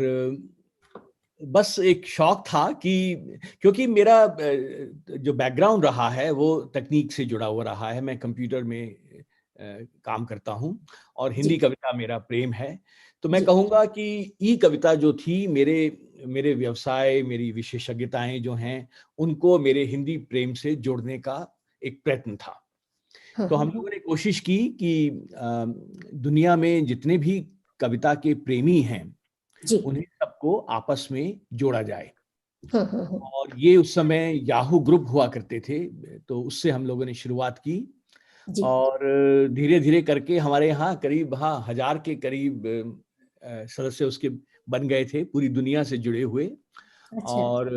बस एक शौक था कि क्योंकि मेरा जो बैकग्राउंड रहा है वो तकनीक से जुड़ा हुआ रहा है, मैं कंप्यूटर में काम करता हूँ, और हिंदी कविता मेरा प्रेम है। तो मैं कहूँगा कि ई कविता जो थी, मेरे व्यवसाय, मेरी विशेषज्ञताएं जो हैं, उनको मेरे हिंदी प्रेम से जोड़ने का एक प्रयत्न था। तो हम लोगों ने कोशिश की कि दुनिया में जितने भी कविता के प्रेमी हैं उन्हें सबको आपस में जोड़ा जाए। और ये उस समय याहू ग्रुप हुआ करते थे, तो उससे हम लोगों ने शुरुआत की, और धीरे धीरे करके हमारे यहाँ करीब 1000 के करीब सदस्य उसके बन गए थे, पूरी दुनिया से जुड़े हुए। और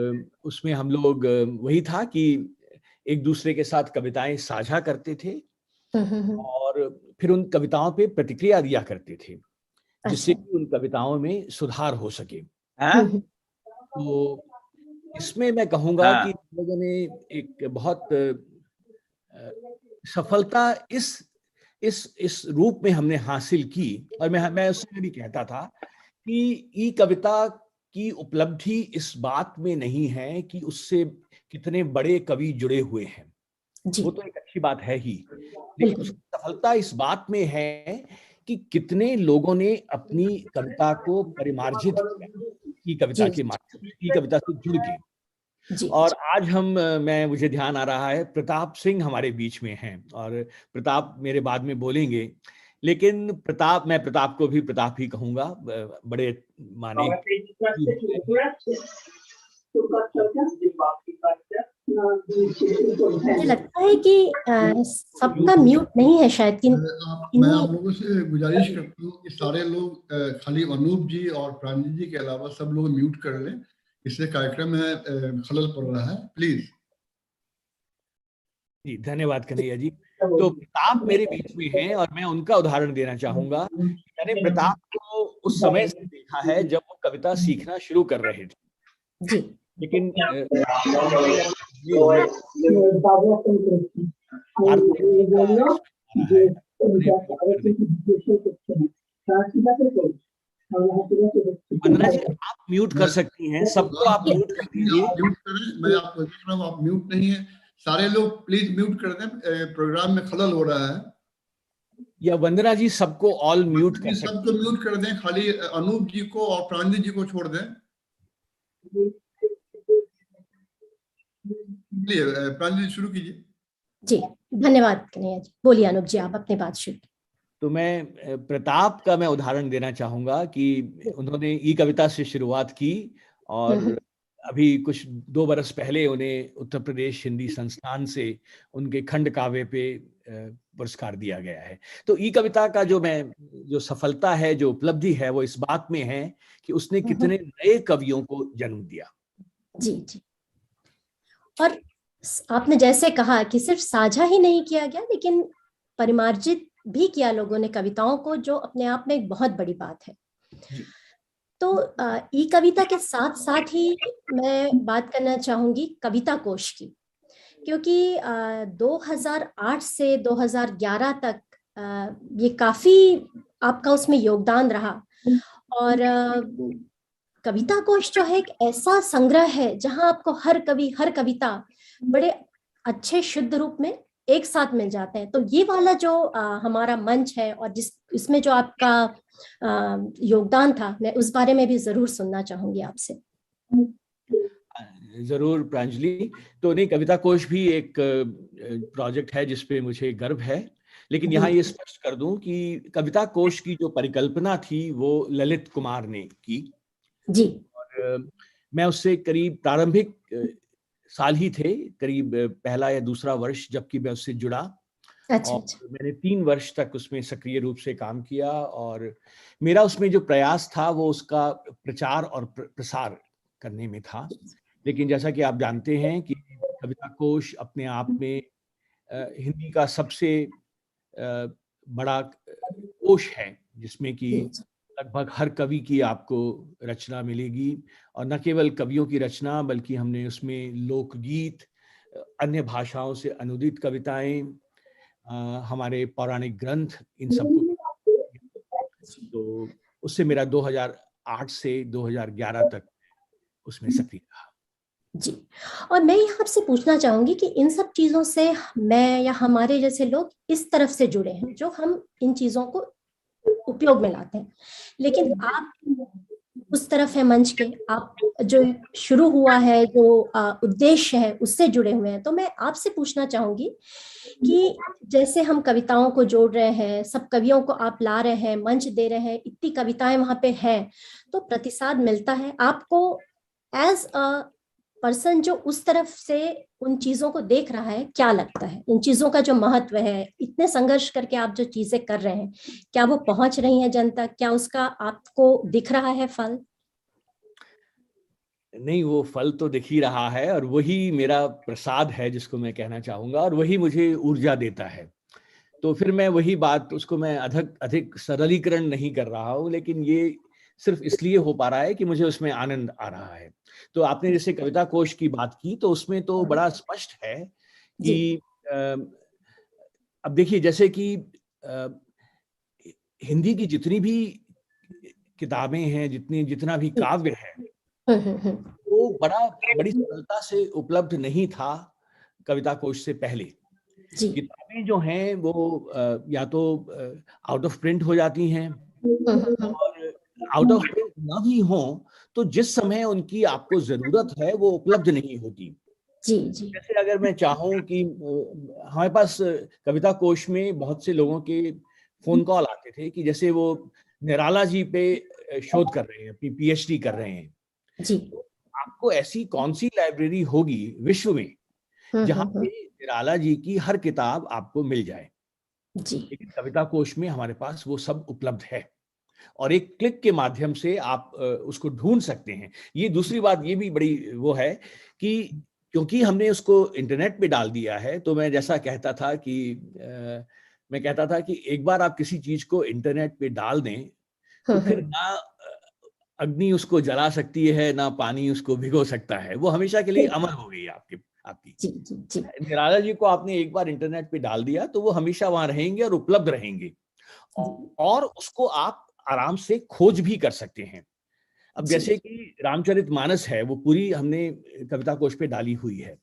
उसमें हम लोग वही था कि एक दूसरे के साथ कविताएं साझा करते थे, और फिर उन कविताओं पे प्रतिक्रिया दिया करते थे, जिससे कि उन कविताओं में सुधार हो सके। तो इसमें मैं कहूँगा कि लोगों ने एक बहुत सफलता इस रूप में हमने हासिल की, और मैं उसमें भी कहता था कि ई कविता की उपलब्धि इस बात में नहीं है कि उससे कितने बड़े कवि जुड़े हुए हैं, वो तो एक अच्छी बात है ही, लेकिन उसकी सफलता इस बात में है कि कितने लोगों ने अपनी कविता को परिमार्जित किया ई कविता के माध्यम से, ई कविता से जुड़ के। और आज मुझे ध्यान आ रहा है प्रताप सिंह हमारे बीच में हैं, और प्रताप मेरे बाद में बोलेंगे, लेकिन मैं प्रताप को भी प्रताप ही कहूंगा, बड़े माने। मुझे लगता है कि सबका म्यूट नहीं है शायद कि मैं आप लोगों से गुजारिश करता हूँ कि सारे लोग खाली अनूप जी और प्रांजलि जी के अलावा सब लोग म्यूट कर लें, इससे कार्यक्रम में खलल पड़ रहा है, प्लीज। जी, धन्यवाद कन्हैया जी। तो प्रताप मेरे बीच में हैं, और मैं उनका उदाहरण देना चाहूंगा। मैंने प्रताप को उस समय से देखा है जब वो कविता सीखना शुरू कर रहे थे, लेकिन वंदना जी आप म्यूट कर सकती हैं, सबको आप म्यूट कर दीजिए। आप म्यूट करें, मैं आपको देख रहा हूँ आप म्यूट नहीं है, सारे लोग प्लीज म्यूट कर दें, प्रोग्राम में खलल हो रहा है। या वंदना जी सबको ऑल म्यूट कर सकती सबको म्यूट कर दें, खाली अनूप जी को और प्रांजलि जी को छोड़ दें। प्रांजलि शुरू कीजिए। जी धन्यवाद कन्हैया जी, बोलिए अनूप जी आप अपनी बात शुरू। तो मैं प्रताप का मैं उदाहरण देना चाहूंगा कि उन्होंने ई कविता से शुरुआत की और अभी कुछ 2 बरस पहले उन्हें उत्तर प्रदेश हिंदी संस्थान से उनके खंड काव्य पे पुरस्कार दिया गया है। तो ई कविता का जो सफलता है, जो उपलब्धि है, वो इस बात में है कि उसने कितने नए कवियों को जन्म दिया। जी जी, और आपने जैसे कहा कि सिर्फ साझा ही नहीं किया गया लेकिन परिमार्जित भी किया लोगों ने कविताओं को, जो अपने आप में एक बहुत बड़ी बात है। तो ई कविता के साथ साथ ही मैं बात करना चाहूंगी कविता कोश की, क्योंकि 2008 से 2011 तक ये काफी आपका उसमें योगदान रहा। और कविता कोश जो है एक ऐसा संग्रह है जहां आपको हर कवि हर कविता बड़े अच्छे शुद्ध रूप में एक साथ मिल जाते हैं। तो ये वाला जो हमारा मंच है और इसमें जो आपका योगदान था, मैं उस बारे में भी जरूर सुनना चाहूंगी आपसे। जरूर प्रांजलि। तो नहीं, कविता कोश भी एक प्रोजेक्ट है जिसपे मुझे गर्व है, लेकिन यहाँ ये स्पष्ट कर दूं कि कविता कोश की जो परिकल्पना थी वो ललित कुमार ने की जी। और मैं उससे करीब प्रारंभिक साल ही थे, करीब पहला या दूसरा वर्ष जबकि मैं उससे जुड़ा। अच्छा, और मैंने 3 वर्ष तक उसमें सक्रिय रूप से काम किया और मेरा उसमें जो प्रयास था वो उसका प्रचार और प्रसार करने में था। लेकिन जैसा कि आप जानते हैं कि कविता कोश अपने आप में हिंदी का सबसे बड़ा कोश है जिसमें कि लगभग हर कवि की आपको रचना मिलेगी, और न केवल कवियों की रचना बल्कि हमने उसमें लोकगीत, अन्य भाषाओं से अनुदित कविताएं, हमारे पौराणिक ग्रंथ, इन सबको। तो उससे मेरा 2008 से 2011 तक उसमें सक्रिय रहा। जी, और मैं यहाँ आपसे पूछना चाहूंगी कि इन सब चीजों से मैं या हमारे जैसे लोग इस तरफ से जुड़े हैं जो हम इन चीजों को उपयोग में लाते हैं, लेकिन आप उस तरफ है मंच के, आप जो शुरू हुआ है, जो उद्देश्य है उससे जुड़े हुए हैं। तो मैं आपसे पूछना चाहूंगी कि जैसे हम कविताओं को जोड़ रहे हैं, सब कवियों को आप ला रहे हैं, मंच दे रहे हैं, इतनी कविताएं वहां पे हैं, तो प्रतिसाद मिलता है आपको एज अ पर्सन जो उस तरफ से उन चीजों को देख रहा है, क्या लगता है इन चीजों का जो महत्व है? इतने संघर्ष करके आप जो चीजें कर रहे हैं, क्या वो पहुंच रही हैं जन तक? क्या उसका आपको दिख रहा है फल? नहीं, वो फल तो दिख ही रहा है और वही मेरा प्रसाद है जिसको मैं कहना चाहूंगा, और वही मुझे ऊर्जा देता है। तो फिर मैं वही बात, उसको मैं अधिक सरलीकरण नहीं कर रहा हूँ, लेकिन ये सिर्फ इसलिए हो पा रहा है कि मुझे उसमें आनंद आ रहा है। तो आपने जैसे कविता कोश की बात की, तो उसमें तो बड़ा स्पष्ट है कि अब देखिए, जैसे कि हिंदी की जितनी भी किताबें हैं, जितना भी काव्य है, वो बड़ी सरलता से उपलब्ध नहीं था कविता कोश से पहले। किताबें जो हैं वो या तो आउट ऑफ प्रिंट हो जाती हैं, और आउट ऑफ प्रिंट ना भी हो तो जिस समय उनकी आपको जरूरत है वो उपलब्ध नहीं होती। जी जी। जैसे अगर मैं चाहूं कि हमारे पास कविता कोश में बहुत से लोगों के फोन कॉल आते थे कि जैसे वो निराला जी पे शोध कर रहे हैं, पीएचडी कर रहे हैं जी, तो आपको ऐसी कौन सी लाइब्रेरी होगी विश्व में जहां पे निराला जी की हर किताब आपको मिल जाए? जी। लेकिन कविता कोश में हमारे पास वो सब उपलब्ध है और एक क्लिक के माध्यम से आप उसको ढूंढ सकते हैं। ये दूसरी बात ये भी बड़ी वो है कि क्योंकि हमने उसको इंटरनेट पे डाल दिया है, तो मैं जैसा कहता था कि मैं कहता था कि एक बार आप किसी चीज को इंटरनेट पे डाल दें तो फिर ना अग्नि उसको जला सकती है, ना पानी उसको भिगो सकता है, वो हमेशा के लिए अमर हो गई आपकी। जी जी जी। निराला जी को आपने एक बार इंटरनेट पे डाल दिया तो वो हमेशा वहां रहेंगे और उपलब्ध रहेंगे, और उसको आप आराम से खोज भी कर सकते हैं। अब जैसे कि रामचरितमानस है, वो पूरी हमने कविता कोश पे डाली हुई है,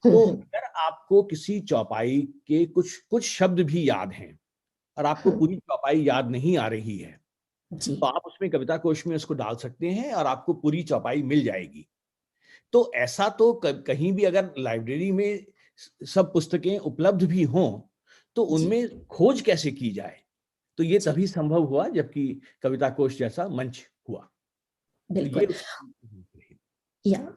तो अगर आपको किसी चौपाई के कुछ कुछ शब्द भी याद हैं और आपको पूरी चौपाई याद नहीं आ रही है, तो आप उसमें कविता कोश में उसको डाल सकते हैं और आपको पूरी चौपाई मिल जाएगी। तो ऐसा तो कहीं भी अगर लाइब्रेरी में सब पुस्तकें उपलब्ध भी हों, तो उनमें खोज कैसे की जाए? तो ये तभी संभव हुआ जबकि कविता कोश जैसा मंच हुआ। बिल्कुल।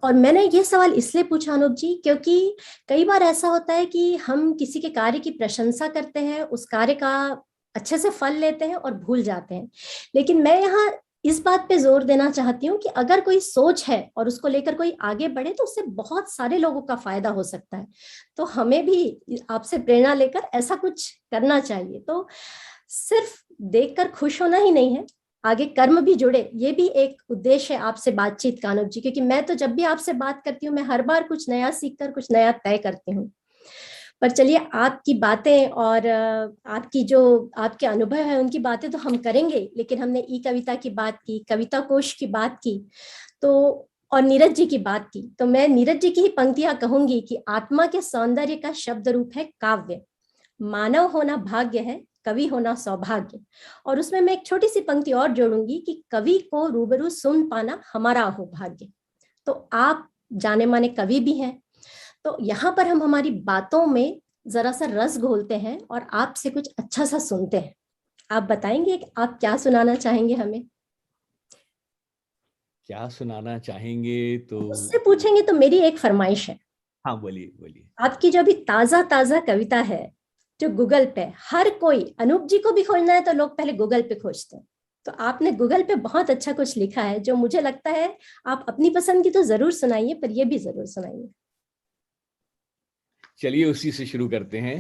और मैंने ये सवाल इसलिए पूछा अनूप जी, क्योंकि कई बार ऐसा होता है कि हम किसी के कार्य की प्रशंसा करते हैं, उस कार्य का अच्छे से फल लेते हैं और भूल जाते हैं। लेकिन मैं यहाँ इस बात पे जोर देना चाहती हूँ कि अगर कोई सोच है और उसको लेकर कोई आगे बढ़े तो उससे बहुत सारे लोगों का फायदा हो सकता है। तो हमें भी आपसे प्रेरणा लेकर ऐसा कुछ करना चाहिए। तो सिर्फ देखकर खुश होना ही नहीं है, आगे कर्म भी जुड़े, ये भी एक उद्देश्य है आपसे बातचीत का अनूप जी। क्योंकि मैं तो जब भी आपसे बात करती हूँ, मैं हर बार कुछ नया सीखकर कुछ नया तय करती हूँ। पर चलिए, आपकी बातें और आपकी जो आपके अनुभव है उनकी बातें तो हम करेंगे, लेकिन हमने ई कविता की बात की, कविता कोश की बात की, तो और नीरज जी की बात की, तो मैं नीरज जी की ही पंक्तियां कहूंगी कि आत्मा के सौंदर्य का शब्द रूप है काव्य, मानव होना भाग्य है, कवि होना सौभाग्य। और उसमें मैं एक छोटी सी पंक्ति और जोड़ूंगी कि कवि को रूबरू सुन पाना हमारा हो भाग्य। तो आप जाने माने कवि भी हैं, तो यहाँ पर हम हमारी बातों में जरा सा रस घोलते हैं और आपसे कुछ अच्छा सा सुनते हैं। आप बताएंगे कि आप क्या सुनाना चाहेंगे हमें? क्या सुनाना चाहेंगे? तो उससे पूछेंगे तो मेरी एक फरमाइश है। हाँ, बोलिए बोलिए। आपकी जो अभी ताजा ताजा कविता है, जो गूगल पे हर कोई, अनूप जी को भी खोजना है तो लोग पहले गूगल पे खोजते हैं, तो आपने गूगल पे बहुत अच्छा कुछ लिखा है जो मुझे लगता है आप अपनी पसंद की तो जरूर सुनाइए, पर ये भी जरूर सुनाइए। चलिए उसी से शुरू करते हैं।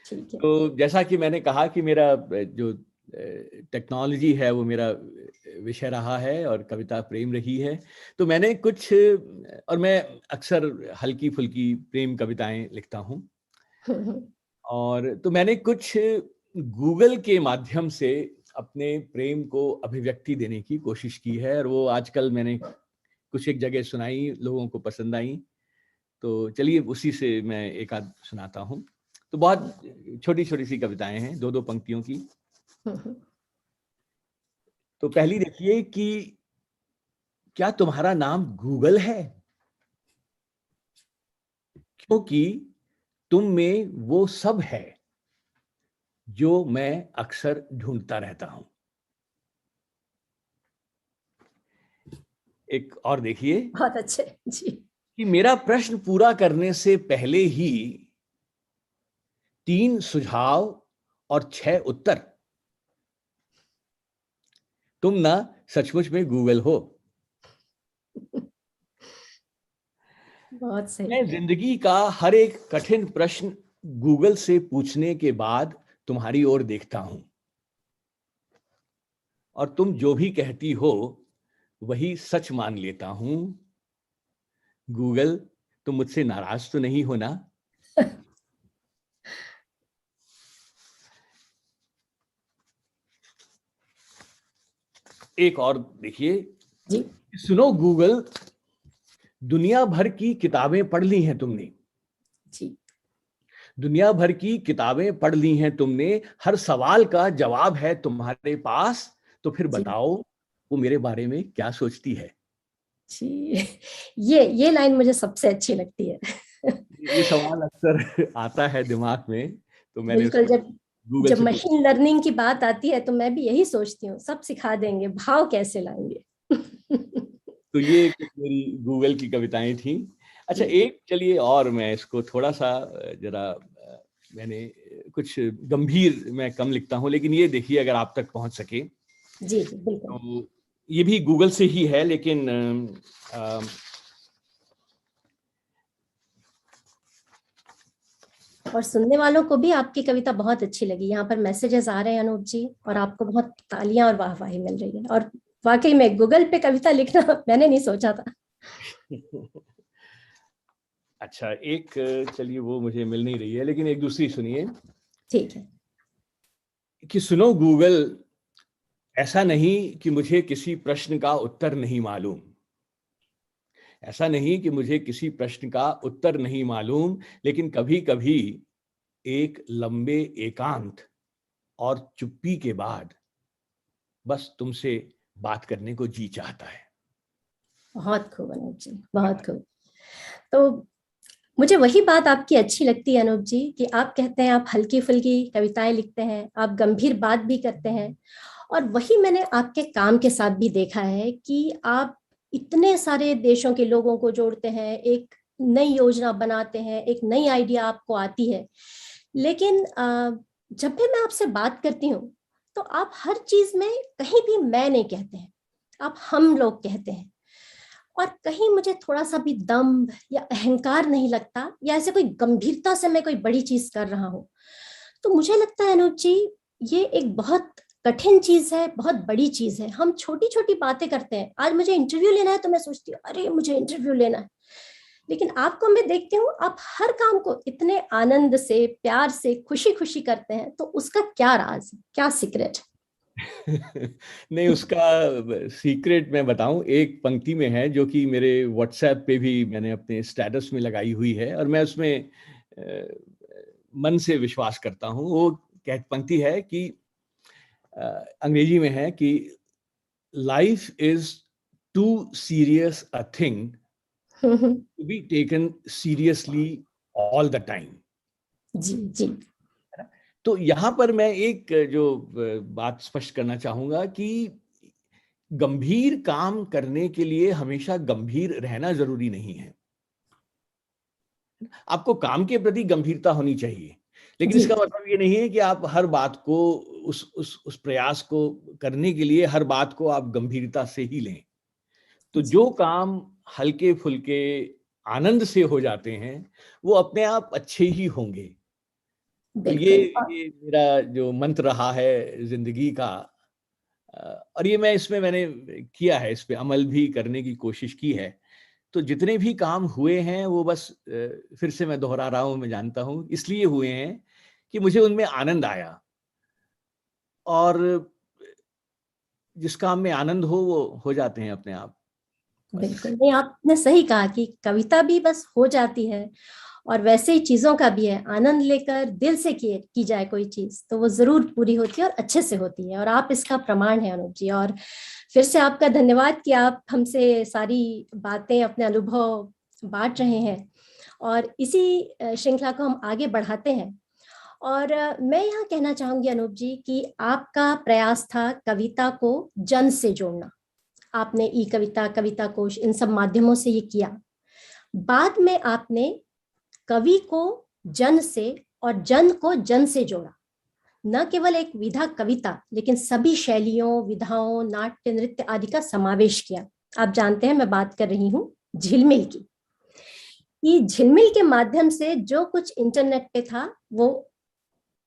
ठीक है। तो जैसा कि मैंने कहा कि मेरा जो टेक्नोलॉजी है वो मेरा विषय रहा है और कविता प्रेम रही है, तो मैंने कुछ, और मैं अक्सर हल्की फुल्की प्रेम कविताएं लिखता हूँ, और तो मैंने कुछ गूगल के माध्यम से अपने प्रेम को अभिव्यक्ति देने की कोशिश की है, और वो आजकल मैंने कुछ एक जगह सुनाई, लोगों को पसंद आई। तो चलिए उसी से मैं एक आध सुनाता हूँ। तो बहुत छोटी छोटी सी कविताएं हैं, दो दो पंक्तियों की। तो पहली देखिए कि क्या तुम्हारा नाम गूगल है? क्योंकि तुम में वो सब है जो मैं अक्सर ढूंढता रहता हूं। एक और देखिए, बहुत अच्छे जी। कि मेरा प्रश्न पूरा करने से पहले ही 3 सुझाव और 6 उत्तर। तुम ना सचमुच में गूगल हो। बहुत सही। मैं जिंदगी का हर एक कठिन प्रश्न गूगल से पूछने के बाद तुम्हारी ओर देखता हूं, और तुम जो भी कहती हो वही सच मान लेता हूं। गूगल, तुम मुझसे नाराज तो नहीं हो ना? एक और देखिए जी। सुनो गूगल, दुनिया भर की किताबें पढ़ ली हैं तुमने। जी। दुनिया भर की किताबें पढ़ ली हैं तुमने, हर सवाल का जवाब है तुम्हारे पास। तो फिर बताओ वो मेरे बारे में क्या सोचती है? जी, ये लाइन मुझे सबसे अच्छी लगती है। ये सवाल अक्सर आता है दिमाग में, तो मैंने बिल्कुल, उसको जब गूगल जब से पूछा। मशीन लर्निंग की बात आती है तो मैं भी यही सोचती हूँ, सब सिखा देंगे, भाव कैसे लाएंगे। तो ये कुछ मेरी गूगल की कविताएं थी। अच्छा, एक चलिए और मैं इसको थोड़ा सा जरा, मैंने कुछ गंभीर मैं कम लिखता हूँ, लेकिन ये देखिए अगर आप तक पहुंच सके। जी जी बिल्कुल। तो ये भी गूगल से ही है, लेकिन और सुनने वालों को भी आपकी कविता बहुत अच्छी लगी। यहाँ पर मैसेजेस आ रहे हैं अनूप जी, और आपको बहुत तालियां और वाहवाही मिल रही है, और वाकई में गूगल पे कविता लिखना मैंने नहीं सोचा था। अच्छा, एक चलिए वो मुझे मिल नहीं रही है, लेकिन एक दूसरी सुनिए ठीक है। कि सुनो गूगल, ऐसा नहीं कि मुझे किसी प्रश्न का उत्तर नहीं मालूम, ऐसा नहीं कि मुझे किसी प्रश्न का उत्तर नहीं मालूम, लेकिन कभी कभी एक लंबे एकांत और चुप्पी के बाद बस तुमसे बात करने को जी चाहता है। बहुत खूब अनूप जी, बहुत खूब। तो मुझे वही बात आपकी अच्छी लगती है अनूप जी, कि आप कहते हैं आप हल्की फुल्की कविताएं लिखते हैं, आप गंभीर बात भी करते हैं, और वही मैंने आपके काम के साथ भी देखा है कि आप इतने सारे देशों के लोगों को जोड़ते हैं, एक नई योजना बनाते हैं, एक नई आइडिया आपको आती है, लेकिन जब भी मैं आपसे बात करती हूँ तो आप हर चीज में कहीं भी मैं नहीं कहते हैं, आप हम लोग कहते हैं, और कहीं मुझे थोड़ा सा भी दम्भ या अहंकार नहीं लगता, या ऐसे कोई गंभीरता से मैं कोई बड़ी चीज कर रहा हूं। तो मुझे लगता है अनूप जी, ये एक बहुत कठिन चीज है, बहुत बड़ी चीज है। हम छोटी छोटी बातें करते हैं, आज मुझे इंटरव्यू लेना है तो मैं सोचती हूँ अरे मुझे इंटरव्यू लेना है, लेकिन आपको मैं देखती हूँ आप हर काम को इतने आनंद से, प्यार से, खुशी खुशी करते हैं। तो उसका क्या राज है, क्या सीक्रेट? नहीं, उसका सीक्रेट मैं बताऊं, एक पंक्ति में है जो कि मेरे व्हाट्सएप पे भी मैंने अपने स्टेटस में लगाई हुई है, और मैं उसमें मन से विश्वास करता हूं। वो पंक्ति है कि अंग्रेजी में है कि life is too serious a thing to be taken seriously all the time. जी जी। तो यहां पर मैं एक जो बात स्पष्ट करना चाहूंगा कि गंभीर काम करने के लिए हमेशा गंभीर रहना जरूरी नहीं है। आपको काम के प्रति गंभीरता होनी चाहिए, लेकिन जी इसका मतलब ये नहीं है कि आप हर बात को उस प्रयास को करने के लिए हर बात को आप गंभीरता से ही लें। तो जी, जो काम हल्के फुल्के आनंद से हो जाते हैं वो अपने आप अच्छे ही होंगे। तो ये बिल्कुल। ये मेरा जो मंत्र रहा है जिंदगी का, और ये मैं इसमें मैंने किया है, इस पे अमल भी करने की कोशिश की है। तो जितने भी काम हुए हैं वो बस फिर से मैं दोहरा रहा हूँ, मैं जानता हूँ इसलिए हुए हैं कि मुझे उनमें आनंद आया, और जिस काम में आनंद हो वो हो जाते हैं अपने आप। बस। बिल्कुल नहीं, आपने सही कहा कि कविता भी बस हो जाती है, और वैसे ही चीजों का भी है, आनंद लेकर दिल से की जाए कोई चीज तो वो जरूर पूरी होती है और अच्छे से होती है, और आप इसका प्रमाण है अनूप जी। और फिर से आपका धन्यवाद कि आप हमसे सारी बातें, अपने अनुभव बांट रहे हैं, और इसी श्रृंखला को हम आगे बढ़ाते हैं। और मैं यहाँ कहना चाहूंगी अनूप जी कि आपका प्रयास था कविता को जन से जोड़ना। आपने ई कविता, कविता कोश, इन सब माध्यमों से ये किया। बाद में आपने कवि को जन से और जन को जन से जोड़ा। न केवल एक विधा कविता, लेकिन सभी शैलियों, विधाओं, नाट्य, नृत्य आदि का समावेश किया। आप जानते हैं मैं बात कर रही हूँ झिलमिल की। ये झिलमिल के माध्यम से जो कुछ इंटरनेट पे था वो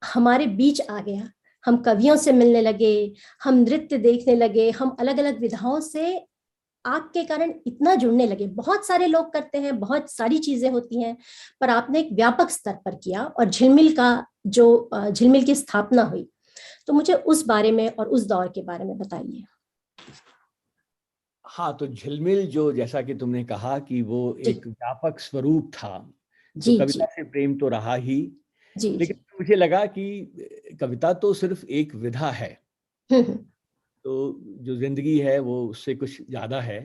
हमारे बीच आ गया। हम कवियों से मिलने लगे, हम नृत्य देखने लगे, हम अलग अलग विधाओं से आपके कारण इतना जुड़ने लगे। बहुत सारे लोग करते हैं, बहुत सारी चीजें होती हैं, पर आपने एक व्यापक स्तर पर किया, और झिलमिल का जो झिलमिल की स्थापना हुई। तो मुझे उस बारे में और उस दौर के बारे में बताइए। हाँ, तो झिलमिल जो, जैसा कि तुमने कहा कि वो जी एक व्यापक स्वरूप था, तो जी कविता जी से प्रेम तो रहा ही, जी लेकिन जी। मुझे लगा कि कविता तो सिर्फ एक विधा है, हम्म। तो जो जिंदगी है वो उससे कुछ ज्यादा है।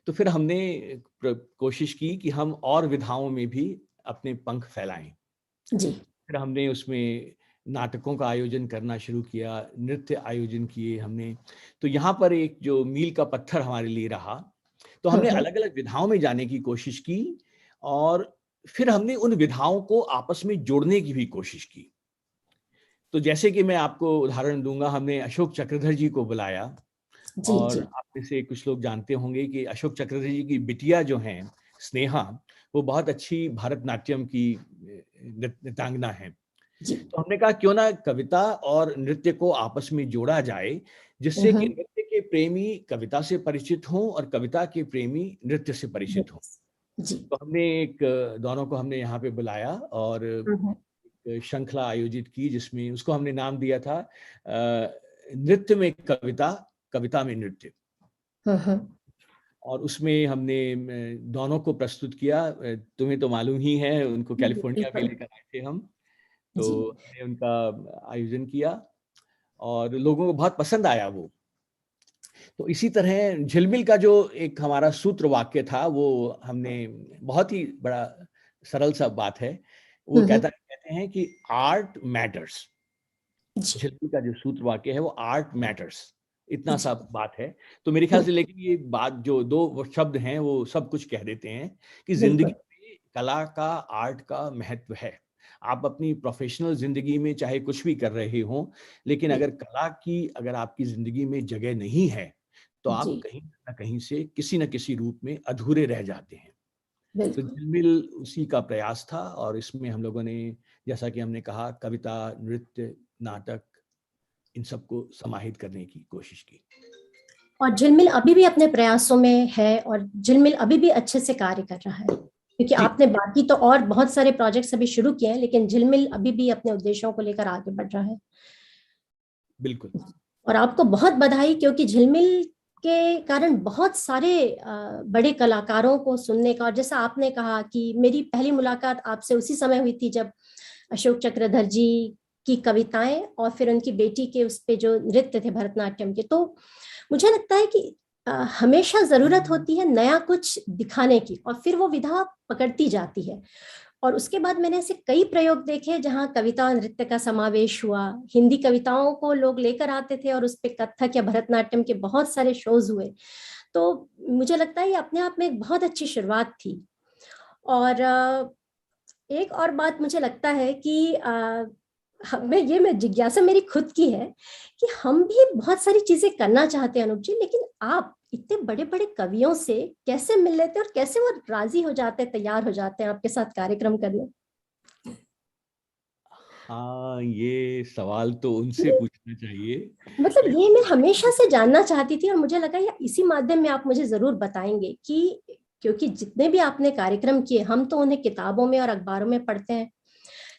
तो फिर हमने कोशिश की कि हम और विधाओं में भी अपने पंख फैलाएं। जी। फिर हमने उसमें नाटकों का आयोजन करना शुरू किया, नृत्य आयोजन किए हमने। तो यहाँ पर एक जो मील का पत्थर हमारे लिए रहा, तो हमने हम्म। अलग अलग विधाओं में जाने की कोशिश की, और फिर हमने उन विधाओं को आपस में जोड़ने की भी कोशिश की। तो जैसे कि मैं आपको उदाहरण दूंगा, हमने अशोक चक्रधर जी को बुलाया, जी और जी। आप में से कुछ लोग जानते होंगे कि अशोक चक्रधर जी की बिटिया जो हैं स्नेहा, वो बहुत अच्छी भरतनाट्यम की नृत्यांगना है। जी। तो हमने कहा क्यों ना कविता और नृत्य को आपस में जोड़ा जाए, जिससे कि हम्म। नृत्य के प्रेमी कविता से परिचित हों और कविता के प्रेमी नृत्य से परिचित हों। जी। तो हमने दोनों को हमने यहाँ पे बुलाया और एक श्रृंखला आयोजित की, जिसमें उसको हमने नाम दिया था नृत्य में कविता, कविता में नृत्य। और उसमें हमने दोनों को प्रस्तुत किया। तुम्हें तो मालूम ही है, उनको कैलिफोर्निया भी लेकर आए थे हम, तो हमने उनका आयोजन किया और लोगों को बहुत पसंद आया वो। तो इसी तरह झिलमिल का जो एक हमारा सूत्र वाक्य था, वो हमने बहुत ही बड़ा सरल सा बात है, वो कहते हैं कि आर्ट मैटर्स। झिलमिल का जो सूत्र वाक्य है वो आर्ट मैटर्स, इतना सा बात है। तो मेरे ख्याल से लेकिन ये बात जो दो शब्द हैं वो सब कुछ कह देते हैं कि जिंदगी में कला का, आर्ट का महत्व है। आप अपनी प्रोफेशनल जिंदगी में चाहे कुछ भी कर रहे हो, लेकिन अगर कला की अगर आपकी जिंदगी में जगह नहीं है तो आप कहीं ना कहीं से किसी न किसी रूप में अधूरे रह जाते हैं। तो झिलमिल उसी का प्रयास था और इसमें हम लोगों ने, जैसा कि हमने कहा, कविता, नृत्य, नाटक, इन सबको समाहित करने की कोशिश की। और झिलमिल अभी भी अपने प्रयासों में है और झिलमिल अभी भी अच्छे से कार्य कर रहा है, क्योंकि आपने बाकी तो और बहुत सारे प्रोजेक्ट्स अभी शुरू किए हैं, लेकिन झिलमिल अभी भी अपने उद्देश्यों को लेकर आगे बढ़ रहा है। बिल्कुल। और आपको बहुत बधाई, क्योंकि झिलमिल के कारण बहुत सारे बड़े कलाकारों को सुनने का, और जैसा आपने कहा कि मेरी पहली मुलाकात आपसे उसी समय हुई थी जब अशोक चक्रधर जी की कविताएं और फिर उनकी बेटी के उस पे जो नृत्य थे भरतनाट्यम के। तो मुझे लगता है कि हमेशा जरूरत होती है नया कुछ दिखाने की, और फिर वो विधा पकड़ती जाती है। और उसके बाद मैंने ऐसे कई प्रयोग देखे जहां कविता और नृत्य का समावेश हुआ। हिंदी कविताओं को लोग लेकर आते थे और उस पे कथक या भरतनाट्यम के बहुत सारे शोज हुए। तो मुझे लगता है ये अपने आप में एक बहुत अच्छी शुरुआत थी। और एक और बात मुझे लगता है कि मैं जिज्ञासा मेरी खुद की है कि हम भी बहुत सारी चीजें करना चाहते हैं अनूप जी, लेकिन आप इतने बड़े बड़े कवियों से कैसे मिल लेते हैं और कैसे वो राजी हो जाते हैं, तैयार हो जाते हैं आपके साथ कार्यक्रम करने? हाँ, ये सवाल तो उनसे पूछना चाहिए। मतलब ये मैं हमेशा से जानना चाहती थी और मुझे लगा या इसी माध्यम में आप मुझे जरूर बताएंगे कि, क्योंकि जितने भी आपने कार्यक्रम किए हम तो उन्हें किताबों में और अखबारों में पढ़ते हैं,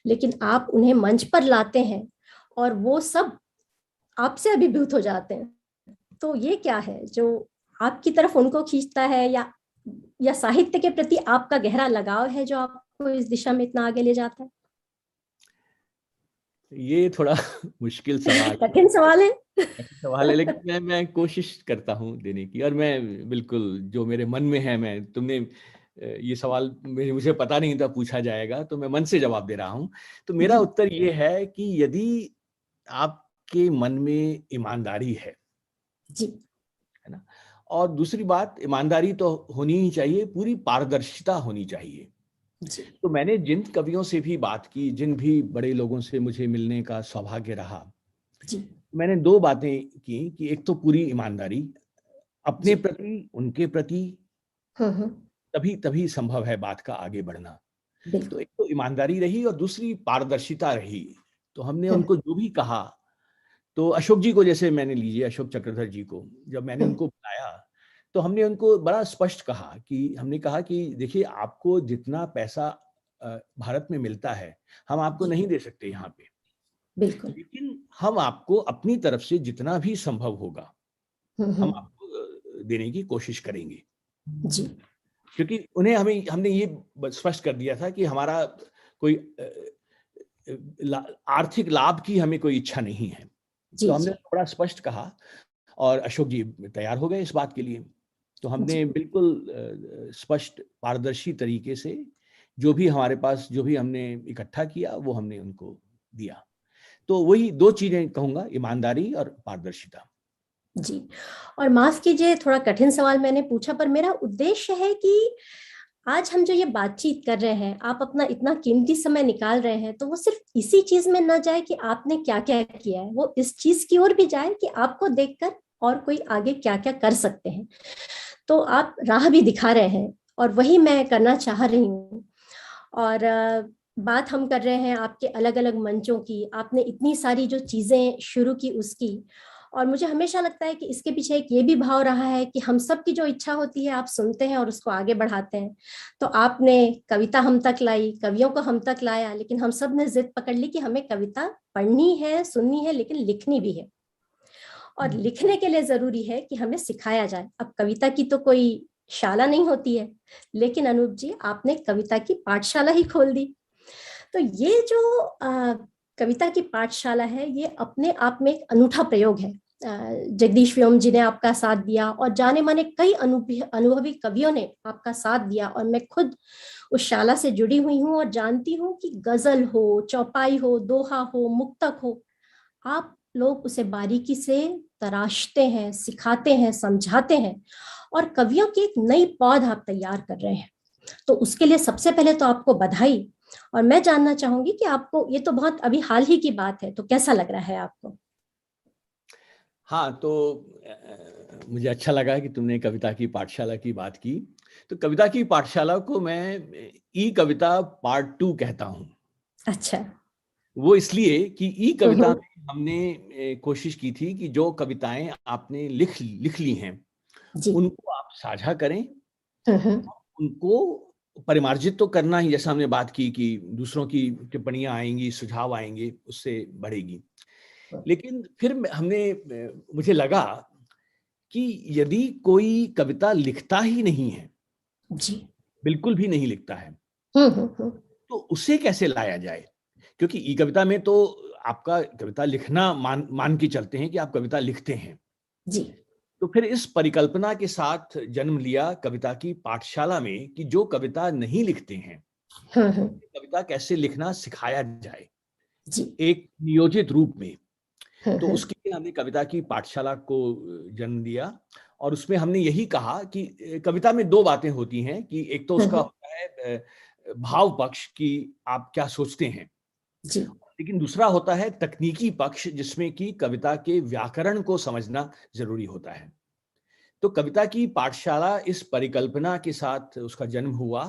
लेकिन आप उन्हें मंच पर लाते हैं और वो सब आपसे अभिभूत हो जाते हैं। तो ये क्या है जो आपकी तरफ उनको खींचता है, या साहित्य के प्रति आपका गहरा लगाव है जो आपको इस दिशा में इतना आगे ले जाता है? ये थोड़ा मुश्किल सवाल, कठिन सवाल है। कठिन सवाल है, लेकिन मैं कोशिश करता हूँ देने की। और मैं बिल्कुल जो मेरे मन में है, तुमने ये सवाल मुझे पता नहीं था पूछा जाएगा, तो मैं मन से जवाब दे रहा हूँ। तो मेरा उत्तर ये है कि यदि आपके मन में ईमानदारी है जी, है ना, और दूसरी बात, ईमानदारी तो होनी ही चाहिए, पूरी पारदर्शिता होनी चाहिए। तो मैंने जिन कवियों से भी बात की, जिन भी बड़े लोगों से मुझे मिलने का सौभाग्य रहा, मैंने दो बातें की कि एक तो पूरी ईमानदारी अपने प्रति, उनके प्रति, तभी संभव है बात का आगे बढ़ना। तो एक तो ईमानदारी रही और दूसरी पारदर्शिता रही। तो हमने उनको जो भी कहा, तो अशोक जी को जैसे मैंने लीजिए, अशोक चक्रधर जी को जब मैंने उनको बुलाया तो हमने उनको बड़ा स्पष्ट कहा कि, हमने कहा कि देखिए, आपको जितना पैसा भारत में मिलता है हम आपको नहीं दे सकते यहाँ पे, बिल्कुल, लेकिन हम आपको अपनी तरफ से जितना भी संभव होगा हम आपको देने की कोशिश करेंगे। जी, क्योंकि उन्हें हमने ये स्पष्ट कर दिया था कि हमारा कोई आर्थिक लाभ की हमें कोई इच्छा नहीं है। तो हमने बड़ा स्पष्ट कहा और अशोक जी तैयार हो गए इस बात के लिए। तो हमने बिल्कुल स्पष्ट, पारदर्शी तरीके से जो भी हमारे पास, जो भी हमने इकट्ठा किया वो हमने उनको दिया। तो वही दो चीजें कहूंगा, ईमानदारी और पारदर्शिता। जी, और माफ कीजिए थोड़ा कठिन सवाल मैंने पूछा, पर मेरा उद्देश्य है कि आज हम जो ये बातचीत कर रहे हैं, आप अपना इतना कीमती समय निकाल रहे हैं, तो वो सिर्फ इसी चीज में ना जाए कि आपने क्या क्या किया है, वो इस चीज की ओर भी जाए कि आपको देखकर और कोई आगे क्या क्या कर सकते हैं। तो आप राह भी दिखा रहे हैं और वही मैं करना चाह रही हूँ। और बात हम कर रहे हैं आपके अलग अलग मंचों की, आपने इतनी सारी जो चीजें शुरू की उसकी, और मुझे हमेशा लगता है कि इसके पीछे एक ये भी भाव रहा है कि हम सब की जो इच्छा होती है आप सुनते हैं और उसको आगे बढ़ाते हैं। तो आपने कविता हम तक लाई, कवियों को हम तक लाया, लेकिन हम सब ने जिद पकड़ ली कि हमें कविता पढ़नी है, सुननी है, लेकिन लिखनी भी है। और लिखने के लिए जरूरी है कि हमें सिखाया जाए। अब कविता की तो कोई शाला नहीं होती है, लेकिन अनूप जी आपने कविता की पाठशाला ही खोल दी। तो ये जो कविता की पाठशाला है, ये अपने आप में एक अनूठा प्रयोग है। जगदीश व्योम जी ने आपका साथ दिया और जाने माने कई अनुभवी कवियों ने आपका साथ दिया, और मैं खुद उस शाला से जुड़ी हुई हूँ और जानती हूँ कि गजल हो, चौपाई हो, दोहा हो, मुक्तक हो, आप लोग उसे बारीकी से तराशते हैं, सिखाते हैं, समझाते हैं, और कवियों की एक नई पौध आप तैयार कर रहे हैं। तो उसके लिए सबसे पहले तो आपको बधाई। और मैं जानना चाहूंगी कि आपको, ये तो बहुत अभी हाल ही की बात है, तो कैसा लग रहा है आपको? हाँ, तो मुझे अच्छा लगा कि तुमने कविता की पाठशाला की बात की। तो कविता की पाठशाला को मैं ई कविता पार्ट 2 कहता हूँ। अच्छा। वो इसलिए कि ई कविता में हमने कोशिश की थी कि जो कविताएं आपने लिख ली हैं उनको आप साझा करें, उनको परिमार्जित तो करना ही, जैसा हमने बात की कि दूसरों की टिप्पणियां आएंगी, सुझाव आएंगे, उससे बढ़ेगी। लेकिन फिर मुझे लगा कि यदि कोई कविता लिखता ही नहीं है, जी, बिल्कुल भी नहीं लिखता है, तो उसे कैसे लाया जाए? क्योंकि ई कविता में तो आपका कविता लिखना मान के चलते हैं कि आप कविता लिखते हैं जी। तो फिर इस परिकल्पना के साथ जन्म लिया कविता की पाठशाला में कि जो कविता नहीं लिखते हैं, कविता कैसे लिखना सिखाया जाए जी। एक नियोजित रूप में। तो उसके लिए हमने कविता की पाठशाला को जन्म दिया, और उसमें हमने यही कहा कि कविता में दो बातें होती हैं कि एक तो उसका होता है भाव पक्ष कि आप क्या सोचते हैं, लेकिन दूसरा होता है तकनीकी पक्ष जिसमें कि कविता के व्याकरण को समझना जरूरी होता है। तो कविता की पाठशाला इस परिकल्पना के साथ उसका जन्म हुआ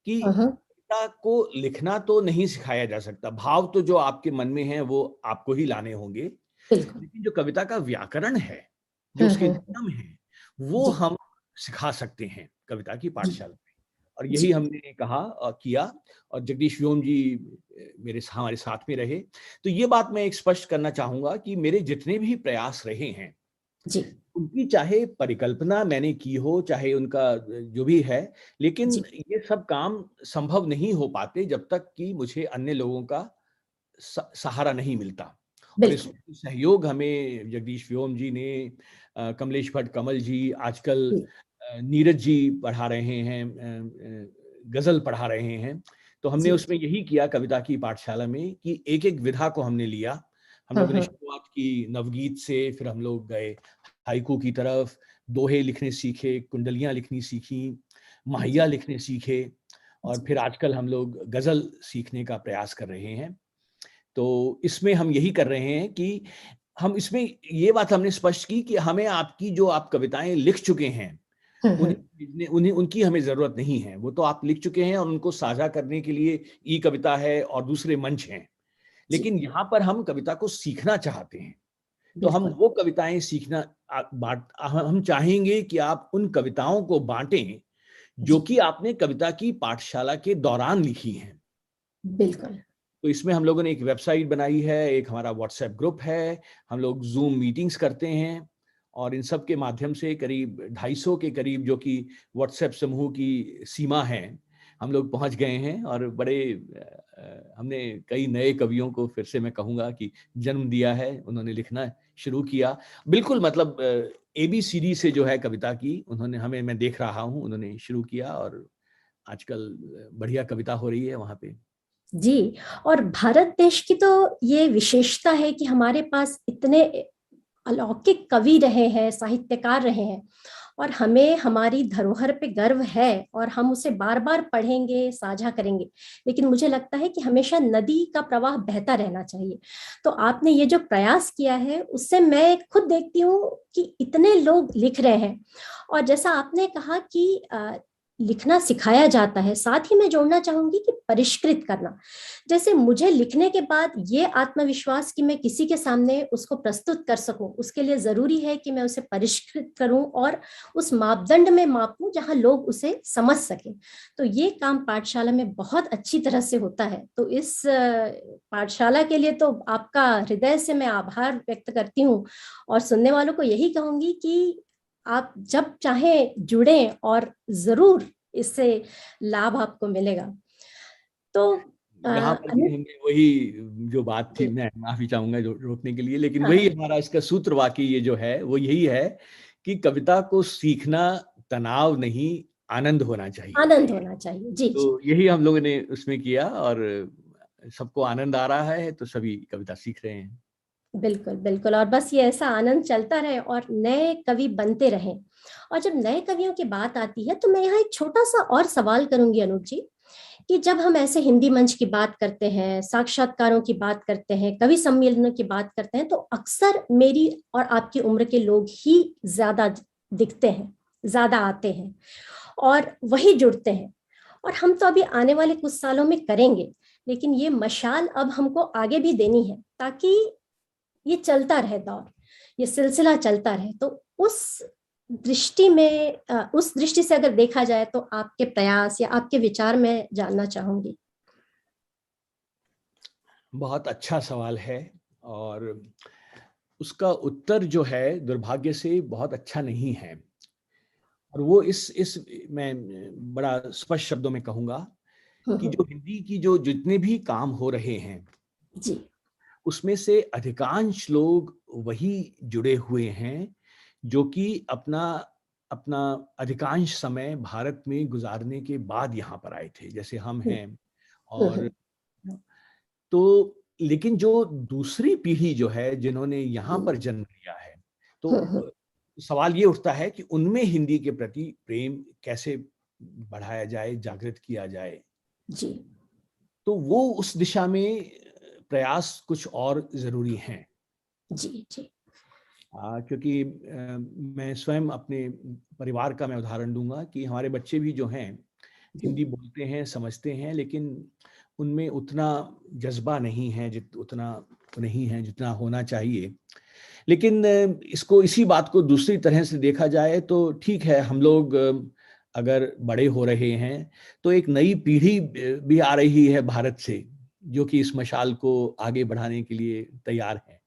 कि कविता को लिखना तो नहीं सिखाया जा सकता, भाव तो जो आपके मन में है वो आपको ही लाने होंगे, लेकिन जो कविता का व्याकरण है, जो उसके नियम है, वो हम सिखा सकते हैं कविता की पाठशाला में। और यही हमने कहा और किया, और जगदीश व्योम जी हमारे साथ में रहे। तो ये बात मैं एक स्पष्ट करना चाहूंगा कि मेरे जितने भी प्रयास रहे हैं उनकी चाहे परिकल्पना मैंने की हो, चाहे उनका जो भी है, लेकिन ये सब काम संभव नहीं हो पाते जब तक कि मुझे अन्य लोगों का सहारा नहीं मिलता। और इस सहयोग हमें जगदीश व्योम जी ने, कमलेश भट्ट कमल जी, आजकल नीरज जी पढ़ा रहे हैं, गजल पढ़ा रहे हैं। तो हमने उसमें यही किया कविता की पाठशाला में कि एक एक विधा को हमने लिया। हम लोगों ने शुरुआत की नवगीत से, फिर हम लोग गए हाइकू की तरफ, दोहे लिखने सीखे, कुंडलियां लिखनी सीखी, माहिया लिखने सीखे, और फिर आजकल हम लोग गजल सीखने का प्रयास कर रहे हैं। तो इसमें हम यही कर रहे हैं कि हम इसमें ये बात हमने स्पष्ट की कि हमें आपकी जो आप कविताएं लिख चुके हैं उनकी हमें जरूरत नहीं है, वो तो आप लिख चुके हैं और उनको साझा करने के लिए ई कविता है और दूसरे मंच हैं। लेकिन यहाँ पर हम कविता को सीखना चाहते हैं, तो हम वो कविताएं सीखना हम चाहेंगे कि आप उन कविताओं को बांटें जो कि आपने कविता की पाठशाला के दौरान लिखी हैं। बिल्कुल। तो इसमें हम लोगों ने एक वेबसाइट बनाई है, एक हमारा व्हाट्सएप ग्रुप है, हम लोग जूम मीटिंग्स करते हैं, और इन सब के माध्यम से करीब 250 के करीब जो कि व्हाट्सएप समूह की सीमा है, हम लोग पहुंच गए हैं। और बड़े हमने कई नए कवियों को, फिर से मैं कहूँगा कि जन्म दिया है, उन्होंने लिखना शुरू किया। बिल्कुल मतलब ABCD से जो है कविता की उन्होंने मैं देख रहा हूँ, उन्होंने शुरू किया, और आजकल बढ़िया कविता हो रही है वहाँ पे। जी, और भारत देश की तो ये विशेषता है कि हमारे पास इतने अलौकिक कवि रहे हैं, साहित्यकार रहे हैं, और हमें हमारी धरोहर पे गर्व है और हम उसे बार बार पढ़ेंगे, साझा करेंगे। लेकिन मुझे लगता है कि हमेशा नदी का प्रवाह बहता रहना चाहिए। तो आपने ये जो प्रयास किया है उससे मैं खुद देखती हूँ कि इतने लोग लिख रहे हैं, और जैसा आपने कहा कि लिखना सिखाया जाता है। साथ ही मैं जोड़ना चाहूंगी कि परिष्कृत करना, जैसे मुझे लिखने के बाद ये आत्मविश्वास कि मैं किसी के सामने उसको प्रस्तुत कर सकूं, उसके लिए जरूरी है कि मैं उसे परिष्कृत करूं और उस मापदंड में मापूं जहां लोग उसे समझ सकें। तो ये काम पाठशाला में बहुत अच्छी तरह से होता है। तो इस पाठशाला के लिए तो आपका हृदय से मैं आभार व्यक्त करती हूँ, और सुनने वालों को यही कहूंगी कि आप जब चाहें जुड़ें और जरूर इससे लाभ आपको मिलेगा। तो यहाँ पर भी हमने वही जो बात थी, मैं माफी चाहूंगा रोकने के लिए, लेकिन वही हमारा इसका सूत्र वाकई ये जो है वो यही है कि कविता को सीखना तनाव नहीं, आनंद होना चाहिए, आनंद होना चाहिए। जी तो यही हम लोगों ने उसमें किया और सबको आनंद आ रहा है, तो सभी कविता सीख रहे हैं। बिल्कुल बिल्कुल, और बस ये ऐसा आनंद चलता रहे और नए कवि बनते रहें। और जब नए कवियों की बात आती है तो मैं यहाँ एक छोटा सा और सवाल करूंगी अनूप जी, कि जब हम ऐसे हिंदी मंच की बात करते हैं, साक्षात्कारों की बात करते हैं, कवि सम्मेलनों की बात करते हैं, तो अक्सर मेरी और आपकी उम्र के लोग ही ज्यादा दिखते हैं, ज्यादा आते हैं और वही जुड़ते हैं। और हम तो अभी आने वाले कुछ सालों में करेंगे, लेकिन ये मशाल अब हमको आगे भी देनी है ताकि ये चलता रहे, दौर, ये सिलसिला चलता रहे। तो उस दृष्टि में, उस दृष्टि से अगर देखा जाए तो आपके प्रयास या आपके विचार में जानना चाहूंगी। बहुत अच्छा सवाल है और उसका उत्तर जो है दुर्भाग्य से बहुत अच्छा नहीं है, और वो इस मैं बड़ा स्पष्ट शब्दों में कहूंगा कि जो हिंदी की जो जितने भी काम हो रहे हैं जी, उसमें से अधिकांश लोग वही जुड़े हुए हैं जो कि अपना अपना अधिकांश समय भारत में गुजारने के बाद यहाँ पर आए थे, जैसे हम हैं। और तो लेकिन जो दूसरी पीढ़ी जो है जिन्होंने यहाँ पर जन्म लिया है, तो सवाल ये उठता है कि उनमें हिंदी के प्रति प्रेम कैसे बढ़ाया जाए, जागृत किया जाए। जी, तो वो उस दिशा में प्रयास कुछ और जरूरी हैं। जी, जी, क्योंकि मैं स्वयं अपने परिवार का मैं उदाहरण दूंगा कि हमारे बच्चे भी जो हैं हिंदी बोलते हैं, समझते हैं, लेकिन उनमें उतना जज्बा नहीं है, उतना नहीं है जितना होना चाहिए। लेकिन इसी बात को दूसरी तरह से देखा जाए तो ठीक है, हम लोग अगर बड़े हो रहे हैं तो एक नई पीढ़ी भी आ रही है भारत से, जो कि इस मशाल को आगे बढ़ाने के लिए तैयार है।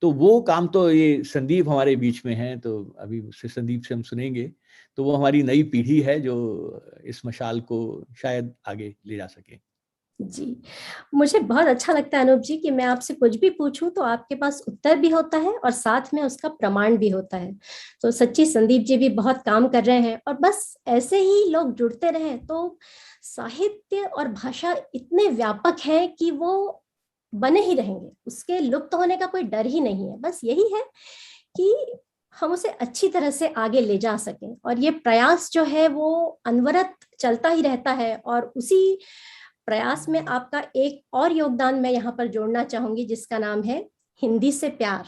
तो वो काम तो ये संदीप हमारे बीच में हैं, तो अभी उससे संदीप से हम सुनेंगे। तो वो हमारी नई पीढ़ी है जो इस मशाल को शायद आगे ले जा सके। जी, मुझे बहुत अच्छा लगता है अनूप जी कि मैं आपसे कुछ भी पूछूं तो आपके पास उत्तर भी होता है और साथ में उसका प्रमाण भी होता है। तो सच्ची संदीप जी भी बहुत काम कर रहे हैं, और बस ऐसे ही लोग जुड़ते रहें तो साहित्य और भाषा इतने व्यापक है कि वो बने ही रहेंगे, उसके लुप्त होने का कोई डर ही नहीं है। बस यही है कि हम उसे अच्छी तरह से आगे ले जा सकें, और ये प्रयास जो है वो अनवरत चलता ही रहता है। और उसी प्रयास में आपका एक और योगदान मैं यहाँ पर जोड़ना चाहूंगी, जिसका नाम है हिंदी से प्यार,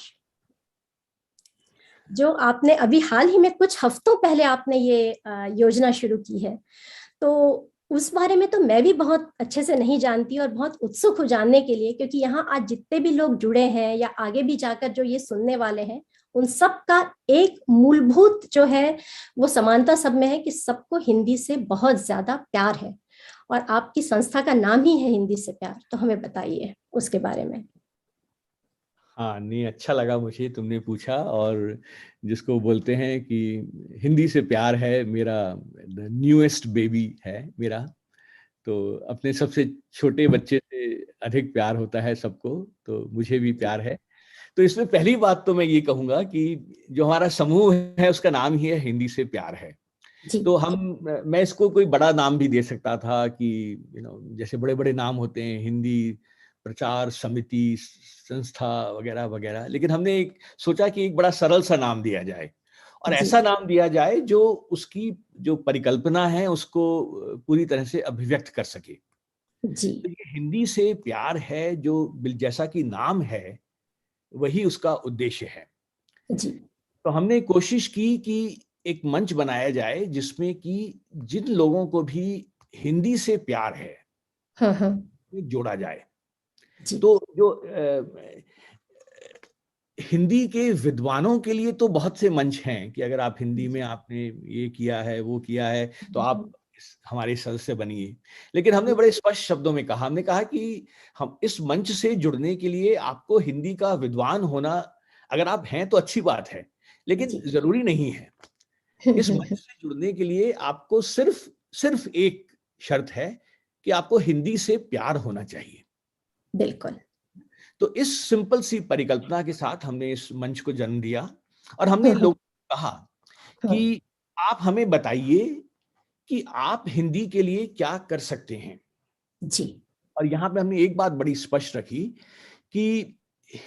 जो आपने अभी हाल ही में कुछ हफ्तों पहले आपने ये योजना शुरू की है। तो उस बारे में तो मैं भी बहुत अच्छे से नहीं जानती और बहुत उत्सुक हूँ जानने के लिए, क्योंकि यहाँ आज जितने भी लोग जुड़े हैं या आगे भी जाकर जो ये सुनने वाले हैं, उन सब का एक मूलभूत जो है वो समानता सब में है कि सबको हिंदी से बहुत ज्यादा प्यार है। और आपकी संस्था का नाम ही है हिंदी से प्यार, तो हमें बताइए उसके बारे में। हाँ, नहीं, अच्छा लगा मुझे तुमने पूछा। और जिसको बोलते हैं कि हिंदी से प्यार है, मेरा न्यूएस्ट बेबी है मेरा, तो अपने सबसे छोटे बच्चे से अधिक प्यार होता है सबको, तो मुझे भी प्यार है। तो इसमें पहली बात तो मैं ये कहूँगा कि जो हमारा समूह है उसका नाम ही है हिंदी से प्यार है। तो मैं इसको कोई बड़ा नाम भी दे सकता था कि जैसे बड़े बड़े नाम होते हैं, हिंदी प्रचार समिति, संस्था वगैरह वगैरह, लेकिन हमने एक सोचा कि एक बड़ा सरल सा नाम दिया जाए, और ऐसा नाम दिया जाए जो उसकी जो परिकल्पना है उसको पूरी तरह से अभिव्यक्त कर सके। जी, तो ये हिंदी से प्यार है, जो जैसा कि नाम है वही उसका उद्देश्य है। जी, तो हमने कोशिश की कि एक मंच बनाया जाए जिसमें कि जिन लोगों को भी हिंदी से प्यार है जोड़ा जाए। तो जो हिंदी के विद्वानों के लिए तो बहुत से मंच हैं कि अगर आप हिंदी में आपने ये किया है वो किया है तो आप हमारे सदस्य बनिए, लेकिन हमने बड़े स्पष्ट शब्दों में कहा, हमने कहा कि हम इस मंच से जुड़ने के लिए आपको हिंदी का विद्वान होना, अगर आप हैं तो अच्छी बात है, लेकिन जरूरी नहीं है। इस मंच से जुड़ने के लिए आपको सिर्फ एक शर्त है कि आपको हिंदी से प्यार होना चाहिए। बिल्कुल। तो इस सिंपल सी परिकल्पना के साथ हमने इस मंच को जन्म दिया और हमने लोगों को कहा कि आप हमें बताइए कि आप हिंदी के लिए क्या कर सकते हैं जी। और यहाँ पे हमने एक बात बड़ी स्पष्ट रखी कि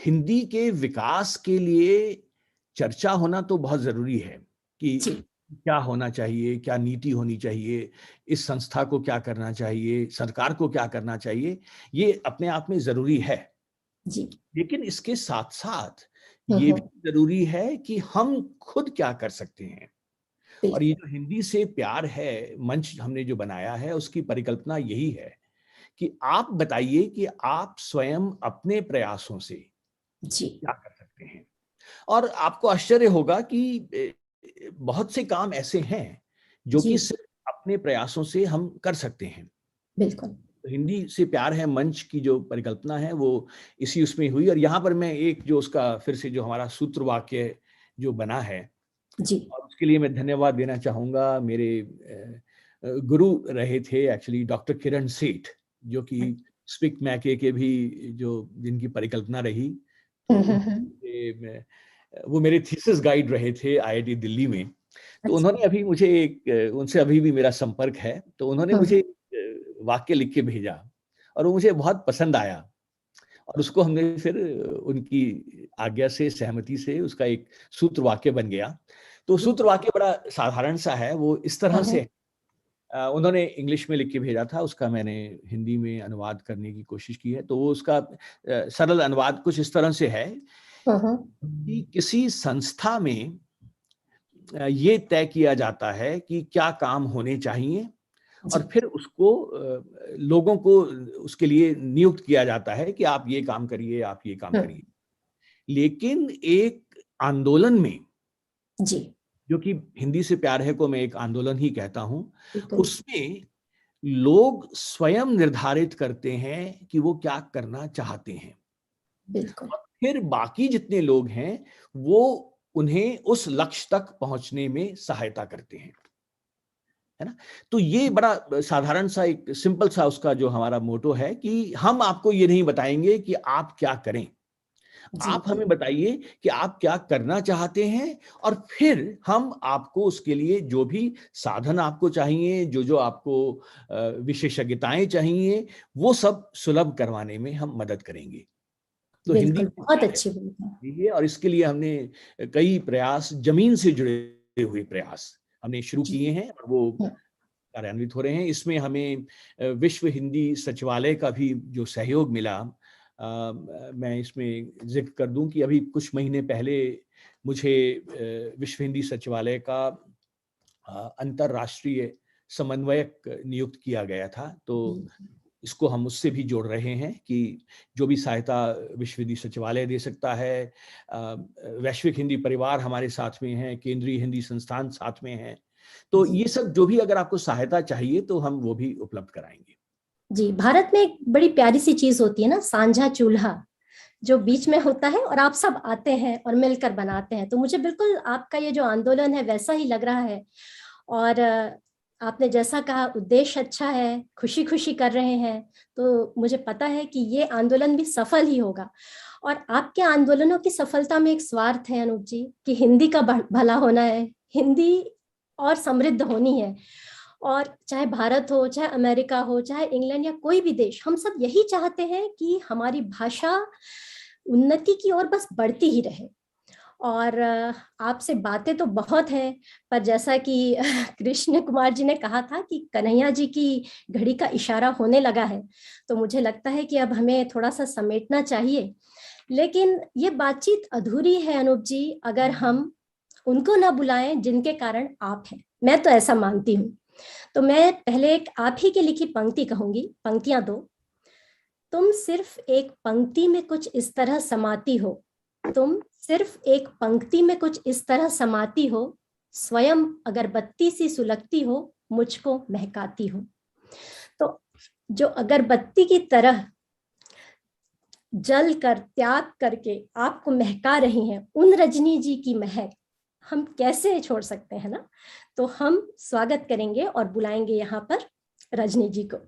हिंदी के विकास के लिए चर्चा होना तो बहुत जरूरी है कि क्या होना चाहिए, क्या नीति होनी चाहिए, इस संस्था को क्या करना चाहिए, सरकार को क्या करना चाहिए, ये अपने आप में जरूरी है जी। लेकिन इसके साथ साथ ये भी जरूरी है कि हम खुद क्या कर सकते हैं। और ये जो हिंदी से प्यार है मंच हमने जो बनाया है उसकी परिकल्पना यही है कि आप बताइए कि आप स्वयं अपने प्रयासों से क्या कर सकते हैं। और आपको आश्चर्य होगा कि बहुत से काम ऐसे हैं जो कि सिर्फ अपने प्रयासों से हम कर सकते हैं। बिल्कुल। तो हिंदी से प्यार है मंच की जो परिकल्पना है वो इसी उसमें हुई। और यहाँ पर मैं एक जो उसका फिर से जो हमारा सूत्र वाक्य जो बना है और उसके लिए मैं धन्यवाद देना चाहूंगा। मेरे गुरु रहे थे एक्चुअली डॉक्टर किरण सेठ, जो कि स्पीक मैके के भी जो जिनकी परिकल्पना रही, तो वो मेरे थीसिस गाइड रहे थे आईआईटी दिल्ली में। तो उन्होंने अभी मुझे उनसे अभी भी मेरा संपर्क है, तो उन्होंने मुझे वाक्य लिख के भेजा और वो मुझे बहुत पसंद आया और उसको हमने फिर उनकी आज्ञा से सहमति से उसका एक सूत्र वाक्य बन गया। तो सूत्र वाक्य बड़ा साधारण सा है, वो इस तरह से उन्होंने इंग्लिश में लिख के भेजा था, उसका मैंने हिंदी में अनुवाद करने की कोशिश की है। तो वो उसका सरल अनुवाद कुछ इस तरह से है कि किसी संस्था में ये तय किया जाता है कि क्या काम होने चाहिए और फिर उसको लोगों को उसके लिए नियुक्त किया जाता है कि आप ये काम करिए, आप ये काम करिए। लेकिन एक आंदोलन में जो कि हिंदी से प्यार है को मैं एक आंदोलन ही कहता हूं, उसमें लोग स्वयं निर्धारित करते हैं कि वो क्या करना चाहते हैं। बिल्कुल। फिर बाकी जितने लोग हैं वो उन्हें उस लक्ष्य तक पहुंचने में सहायता करते हैं, है ना। तो ये बड़ा साधारण सा एक सिंपल सा उसका जो हमारा मोटो है कि हम आपको ये नहीं बताएंगे कि आप क्या करें, आप हमें बताइए कि आप क्या करना चाहते हैं और फिर हम आपको उसके लिए जो भी साधन आपको चाहिए, जो आपको विशेषज्ञताएं चाहिए, वो सब सुलभ करवाने में हम मदद करेंगे। तो हिंदी बहुत अच्छी बात है और इसके लिए हमने कई प्रयास, जमीन से जुड़े हुए प्रयास हमने शुरू किए हैं और वो कार्यान्वित हो रहे हैं। इसमें हमें विश्व हिंदी सचिवालय का भी जो सहयोग मिला, मैं इसमें जिक्र कर दूं कि अभी कुछ महीने पहले मुझे विश्व हिंदी सचिवालय का अंतरराष्ट्रीय समन्वयक नियुक्त किया गया था। तो इसको हम उससे भी जोड़ रहे हैं कि जो भी सहायता विश्व हिंदी सचिवालय दे सकता है, वैश्विक हिंदी परिवार हमारे साथ में है, केंद्रीय हिंदी संस्थान साथ में है, तो ये सब जो भी अगर आपको सहायता चाहिए तो हम वो भी उपलब्ध कराएंगे। जी, भारत में एक बड़ी प्यारी सी चीज होती है ना, साझा चूल्हा जो बीच में होता है और आप सब आते हैं और मिलकर बनाते हैं। तो मुझे बिल्कुल आपका ये जो आंदोलन है वैसा ही लग रहा है और आपने जैसा कहा उद्देश्य अच्छा है, खुशी खुशी कर रहे हैं, तो मुझे पता है कि ये आंदोलन भी सफल ही होगा। और आपके आंदोलनों की सफलता में एक स्वार्थ है अनूप जी कि हिंदी का भला होना है, हिंदी और समृद्ध होनी है। और चाहे भारत हो, चाहे अमेरिका हो, चाहे इंग्लैंड या कोई भी देश, हम सब यही चाहते हैं कि हमारी भाषा उन्नति की ओर बस बढ़ती ही रहे। और आपसे बातें तो बहुत हैं, पर जैसा कि कृष्ण कुमार जी ने कहा था कि कन्हैया जी की घड़ी का इशारा होने लगा है, तो मुझे लगता है कि अब हमें थोड़ा सा समेटना चाहिए। लेकिन ये बातचीत अधूरी है अनूप जी अगर हम उनको ना बुलाएं जिनके कारण आप हैं। मैं तो ऐसा मानती हूँ। तो मैं पहले एक आप ही की लिखी पंक्ति कहूंगी, पंक्तियां दो। तुम सिर्फ एक पंक्ति में कुछ इस तरह समाती हो, तुम सिर्फ एक पंक्ति में कुछ इस तरह समाती हो, स्वयं अगरबत्ती सी सुलगती हो, मुझको महकाती हो। तो जो अगरबत्ती की तरह जल कर त्याग करके आपको महका रही हैं, उन रजनी जी की महक हम कैसे छोड़ सकते हैं ना। तो हम स्वागत करेंगे और बुलाएंगे यहाँ पर रजनी जी को।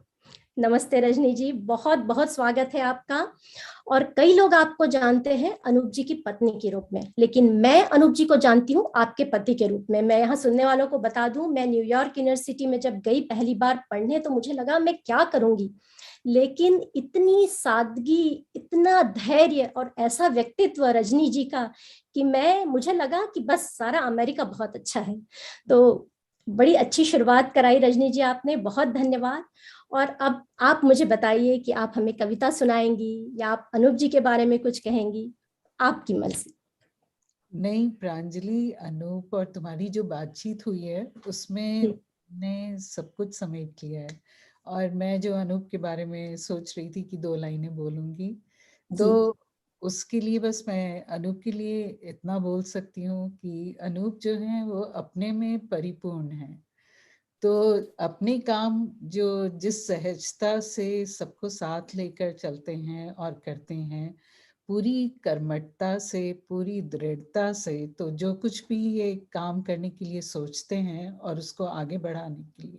नमस्ते रजनी जी, बहुत बहुत स्वागत है आपका। और कई लोग आपको जानते हैं अनूप जी की पत्नी के रूप में, लेकिन मैं अनूप जी को जानती हूँ आपके पति के रूप में। मैं यहाँ सुनने वालों को बता दूं, मैं न्यूयॉर्क यूनिवर्सिटी में जब गई पहली बार पढ़ने तो मुझे लगा मैं क्या करूंगी, लेकिन इतनी सादगी, इतना धैर्य और ऐसा व्यक्तित्व रजनी जी का कि मुझे लगा कि बस सारा अमेरिका बहुत अच्छा है। तो बड़ी अच्छी शुरुआत कराई रजनी जी आपने, बहुत धन्यवाद। और अब आप मुझे बताइए कि आप हमें कविता सुनाएंगी या आप अनूप जी के बारे में कुछ कहेंगी, आपकी मर्जी। नहीं प्रांजलि, अनूप और तुम्हारी जो बातचीत हुई है उसमें ने सब कुछ समेट लिया है। और मैं जो अनूप के बारे में सोच रही थी कि 2 लाइनें बोलूंगी, तो उसके लिए बस मैं अनूप के लिए इतना बोल सकती हूँ कि अनूप जो है वो अपने में परिपूर्ण है। तो अपने काम जो जिस सहजता से सबको साथ लेकर चलते हैं और करते हैं, पूरी कर्मठता से, पूरी दृढ़ता से, तो जो कुछ भी ये काम करने के लिए सोचते हैं और उसको आगे बढ़ाने के लिए,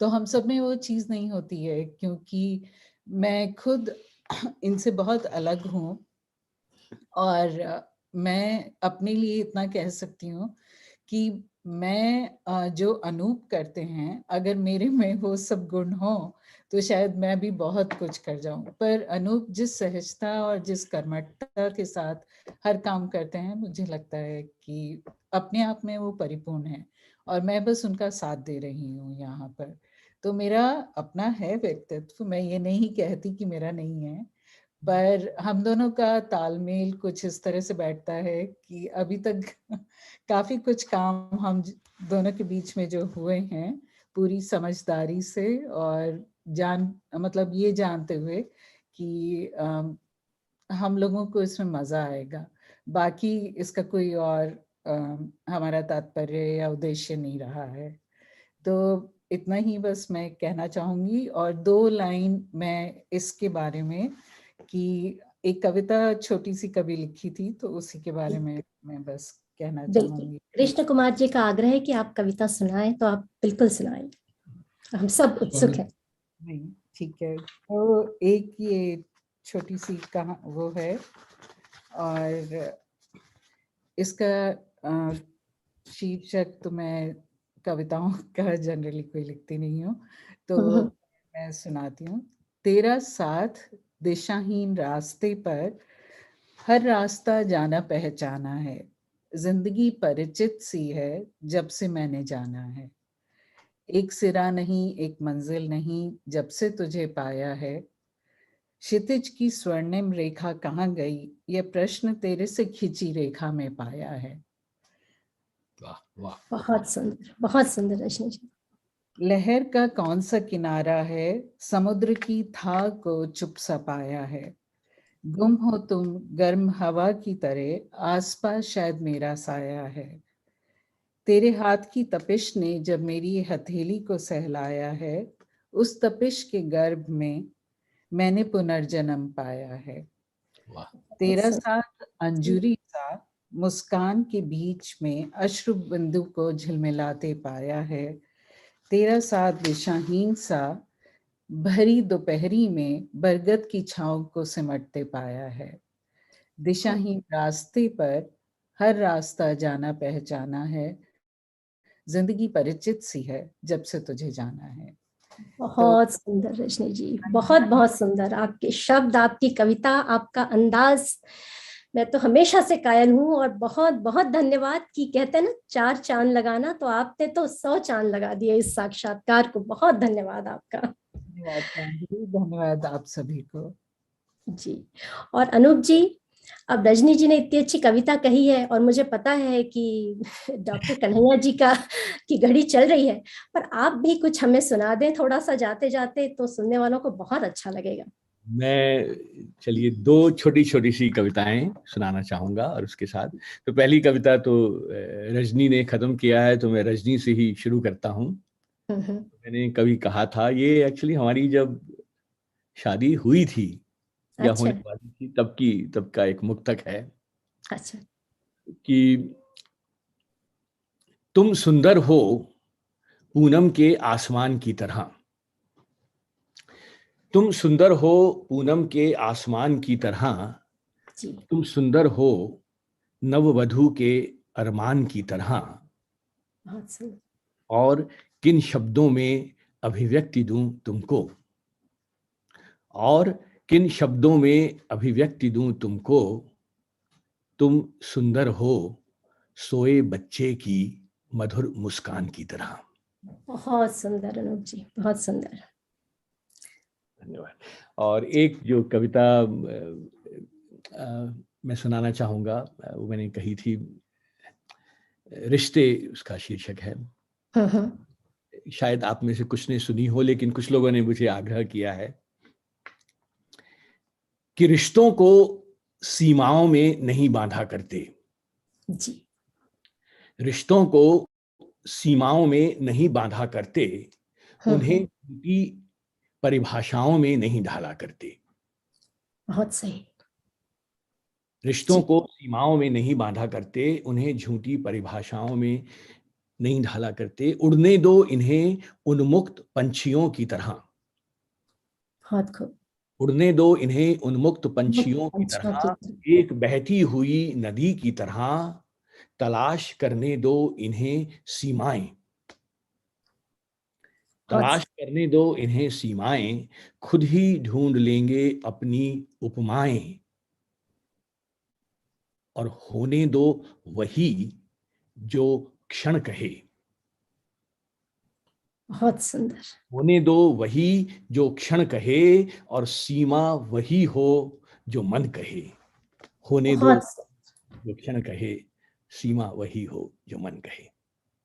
तो हम सब में वो चीज़ नहीं होती है। क्योंकि मैं खुद इनसे बहुत अलग हूँ और मैं अपने लिए इतना कह सकती हूँ कि मैं जो अनूप करते हैं, अगर मेरे में वो सब गुण हो तो शायद मैं भी बहुत कुछ कर जाऊं। पर अनूप जिस सहजता और जिस कर्मठता के साथ हर काम करते हैं, मुझे लगता है कि अपने आप में वो परिपूर्ण है और मैं बस उनका साथ दे रही हूँ यहाँ पर। तो मेरा अपना है व्यक्तित्व, मैं ये नहीं कहती कि मेरा नहीं है, पर हम दोनों का तालमेल कुछ इस तरह से बैठता है कि अभी तक काफी कुछ काम हम दोनों के बीच में जो हुए हैं, पूरी समझदारी से और मतलब ये जानते हुए कि हम लोगों को इसमें मजा आएगा। बाकी इसका कोई और हमारा तात्पर्य या उद्देश्य नहीं रहा है। तो इतना ही बस मैं कहना चाहूंगी। और 2 लाइन मैं इसके बारे में कि एक कविता छोटी सी कभी लिखी थी, तो उसी के बारे में मैं बस कहना चाहूंगी। कृष्ण कुमार जी का आग्रह है कि आप कविता सुनाएं, तो आप बिल्कुल सुनाएं, हम सब उत्सुक हैं। नहीं, ठीक है। तो एक ये छोटी सी वो है और इसका शीर्षक तो मैं कविताओं का जनरली कोई लिखती नहीं हूँ, तो मैं सुनाती हूँ। तेरा साथ दिशाहीन रास्ते पर, हर रास्ता जाना पहचाना है, जिंदगी परिचित सी है जब से मैंने जाना है। एक सिरा नहीं, एक मंजिल नहीं, जब से तुझे पाया है। क्षितिज की स्वर्णिम रेखा कहाँ गई, यह प्रश्न तेरे से खिंची रेखा में पाया है। वाह वाह, बहुत सुंदर, बहुत सुंदर रजनी जी। लहर का कौन सा किनारा है, समुद्र की था को चुप सा पाया है। गुम हो तुम गर्म हवा की तरह, आसपास शायद मेरा साया है। तेरे हाथ की तपिश ने जब मेरी हथेली को सहलाया है, उस तपिश के गर्भ में मैंने पुनर्जन्म पाया है। तेरा साथ अंजुरी सा मुस्कान के बीच में अश्रु बिंदु को झिलमिलाते पाया है। तेरा साथ दिशाहीन सा भरी दोपहरी में बरगद की छांव को सिमटते पाया है। दिशाहीन रास्ते पर, हर रास्ता जाना पहचाना है, जिंदगी परिचित सी है जब से तुझे जाना है। बहुत सुंदर रजनी जी, बहुत बहुत सुंदर। आपके शब्द, आपकी कविता, आपका अंदाज, मैं तो हमेशा से कायल हूँ। और बहुत बहुत धन्यवाद। कि कहते हैं ना 4 चांद लगाना, तो आपने तो 100 चांद लगा दिए इस साक्षात्कार को। बहुत धन्यवाद आपका। धन्यवाद, धन्यवाद आप सभी को। जी। और अनूप जी, अब रजनी जी ने इतनी अच्छी कविता कही है और मुझे पता है कि डॉक्टर कन्हैया जी की घड़ी चल रही है, पर आप भी कुछ हमें सुना दें थोड़ा सा जाते जाते, तो सुनने वालों को बहुत अच्छा लगेगा। मैं चलिए 2 छोटी छोटी सी कविताएं सुनाना चाहूंगा और उसके साथ, तो पहली कविता तो रजनी ने खत्म किया है, तो मैं रजनी से ही शुरू करता हूँ। मैंने कभी कहा था, ये एक्चुअली हमारी जब शादी हुई थी या अच्छा। होने वाली थी तब का एक मुक्तक है अच्छा। कि तुम सुंदर हो पूनम के आसमान की तरह, तुम सुंदर हो पूनम के आसमान की तरह, जी। तुम सुंदर हो नववधू के अरमान की तरह, बहुत सुंदर। और किन शब्दों में अभिव्यक्ति दूं तुमको, और किन शब्दों में अभिव्यक्ति दूं तुमको, तुम सुंदर हो सोए बच्चे की मधुर मुस्कान की तरह। बहुत सुंदर अनूप जी, बहुत सुंदर। धन्यवाद। और एक जो कविता मैं सुनाना चाहूंगा, वो मैंने कही थी, रिश्ते उसका शीर्षक है। शायद आप में से कुछ ने सुनी हो, लेकिन कुछ लोगों ने मुझे आग्रह किया है कि रिश्तों को सीमाओं में नहीं बांधा करते, जी। रिश्तों को सीमाओं में नहीं बांधा करते, उन्हें उनकी परिभाषाओं में नहीं ढाला करते। बहुत सही। रिश्तों को सीमाओं में नहीं बांधा करते, उन्हें झूठी परिभाषाओं में नहीं ढाला करते, उड़ने दो इन्हें उन्मुक्त पंछियों की तरह, बहुत खूब। उड़ने दो इन्हें उन्मुक्त पंछियों की पंछियों की तरह, तरह। एक बहती हुई नदी की तरह, तलाश करने दो इन्हें सीमाएं, तलाश करने दो इन्हें सीमाएं, खुद ही ढूंढ लेंगे अपनी उपमाएं, और होने दो वही जो क्षण कहे, बहुत सुंदर। होने दो वही जो क्षण कहे, और सीमा वही हो जो मन कहे, होने दो बहुत जो क्षण कहे, सीमा वही हो जो मन कहे।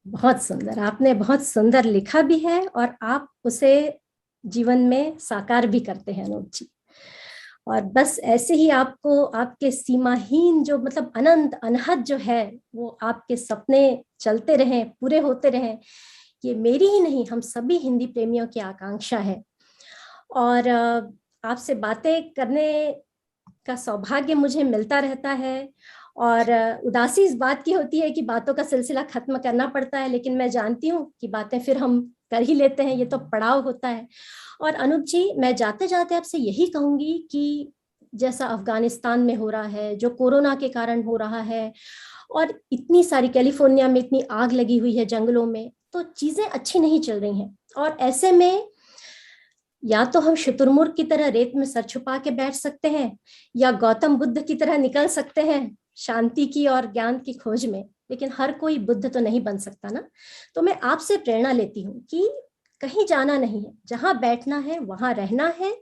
बहुत सुंदर, आपने बहुत सुंदर लिखा भी है और आप उसे जीवन में साकार भी करते हैं अनूप जी। और बस ऐसे ही आपको आपके सीमाहीन जो मतलब अनंत अनहद जो है, वो आपके सपने चलते रहें, पूरे होते रहें, ये मेरी ही नहीं हम सभी हिंदी प्रेमियों की आकांक्षा है। और आपसे बातें करने का सौभाग्य मुझे मिलता रहता है, और उदासी इस बात की होती है कि बातों का सिलसिला खत्म करना पड़ता है, लेकिन मैं जानती हूँ कि बातें फिर हम कर ही लेते हैं, ये तो पड़ाव होता है। और अनूप जी, मैं जाते जाते आपसे यही कहूंगी कि जैसा अफगानिस्तान में हो रहा है, जो कोरोना के कारण हो रहा है, और इतनी सारी कैलिफोर्निया में इतनी आग लगी हुई है जंगलों में, तो चीजें अच्छी नहीं चल रही हैं। और ऐसे में या तो हम शुतुरमुर्ग की तरह रेत में सर छुपा के बैठ सकते हैं, या गौतम बुद्ध की तरह निकल सकते हैं शांति की और ज्ञान की खोज में, लेकिन हर कोई बुद्ध तो नहीं बन सकता ना। तो मैं आपसे प्रेरणा लेती हूँ कि कहीं जाना नहीं है, जहां बैठना है वहां रहना है,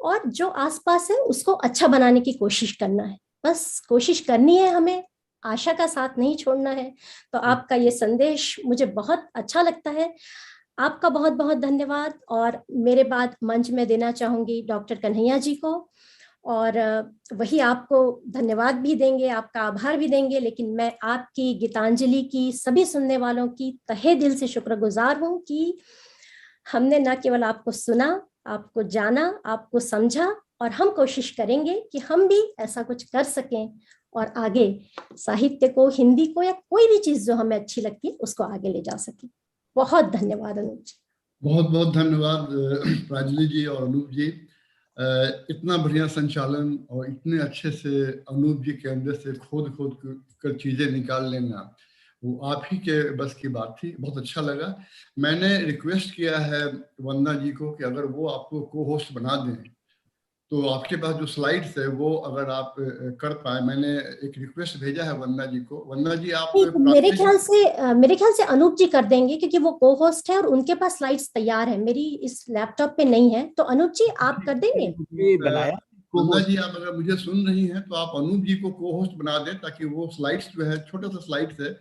और जो आसपास है उसको अच्छा बनाने की कोशिश करना है। बस कोशिश करनी है हमें, आशा का साथ नहीं छोड़ना है। तो आपका ये संदेश मुझे बहुत अच्छा लगता है। आपका बहुत बहुत धन्यवाद। और मेरे बाद मंच में देना चाहूंगी डॉक्टर कन्हैया जी को, और वही आपको धन्यवाद भी देंगे, आपका आभार भी देंगे, लेकिन मैं आपकी गीतांजलि की सभी सुनने वालों की तहे दिल से शुक्रगुजार हूं कि हमने न केवल आपको सुना, आपको जाना, आपको समझा, और हम कोशिश करेंगे कि हम भी ऐसा कुछ कर सकें और आगे साहित्य को, हिंदी को, या कोई भी चीज जो हमें अच्छी लगती है उसको आगे ले जा सकें। बहुत धन्यवाद अनूप जी। बहुत बहुत धन्यवाद प्रांजलि जी और अनूप जी। इतना बढ़िया संचालन और इतने अच्छे से अनूप जी के अंदर से खोद खोद कर चीजें निकाल लेना, वो आप ही के बस की बात थी। बहुत अच्छा लगा। मैंने रिक्वेस्ट किया है वंदना जी को कि अगर वो आपको को होस्ट बना दें, तो आपके पास जो स्लाइड्स है वो अगर आप कर पाए। मैंने एक रिक्वेस्ट भेजा है वंदना जी को। वंदना जी आप मेरे ख्याल से अनूप जी कर देंगे, क्योंकि वो को होस्ट है और उनके पास स्लाइड्स तैयार है, मेरी इस लैपटॉप पे नहीं है। तो अनूप जी आप कर देंगे? बनाया वंदना जी, आप अगर मुझे सुन रही हैं तो आप अनूप जी को को होस्ट बना दें, ताकि वो स्लाइड्स जो है, छोटा सा स्लाइड्स है,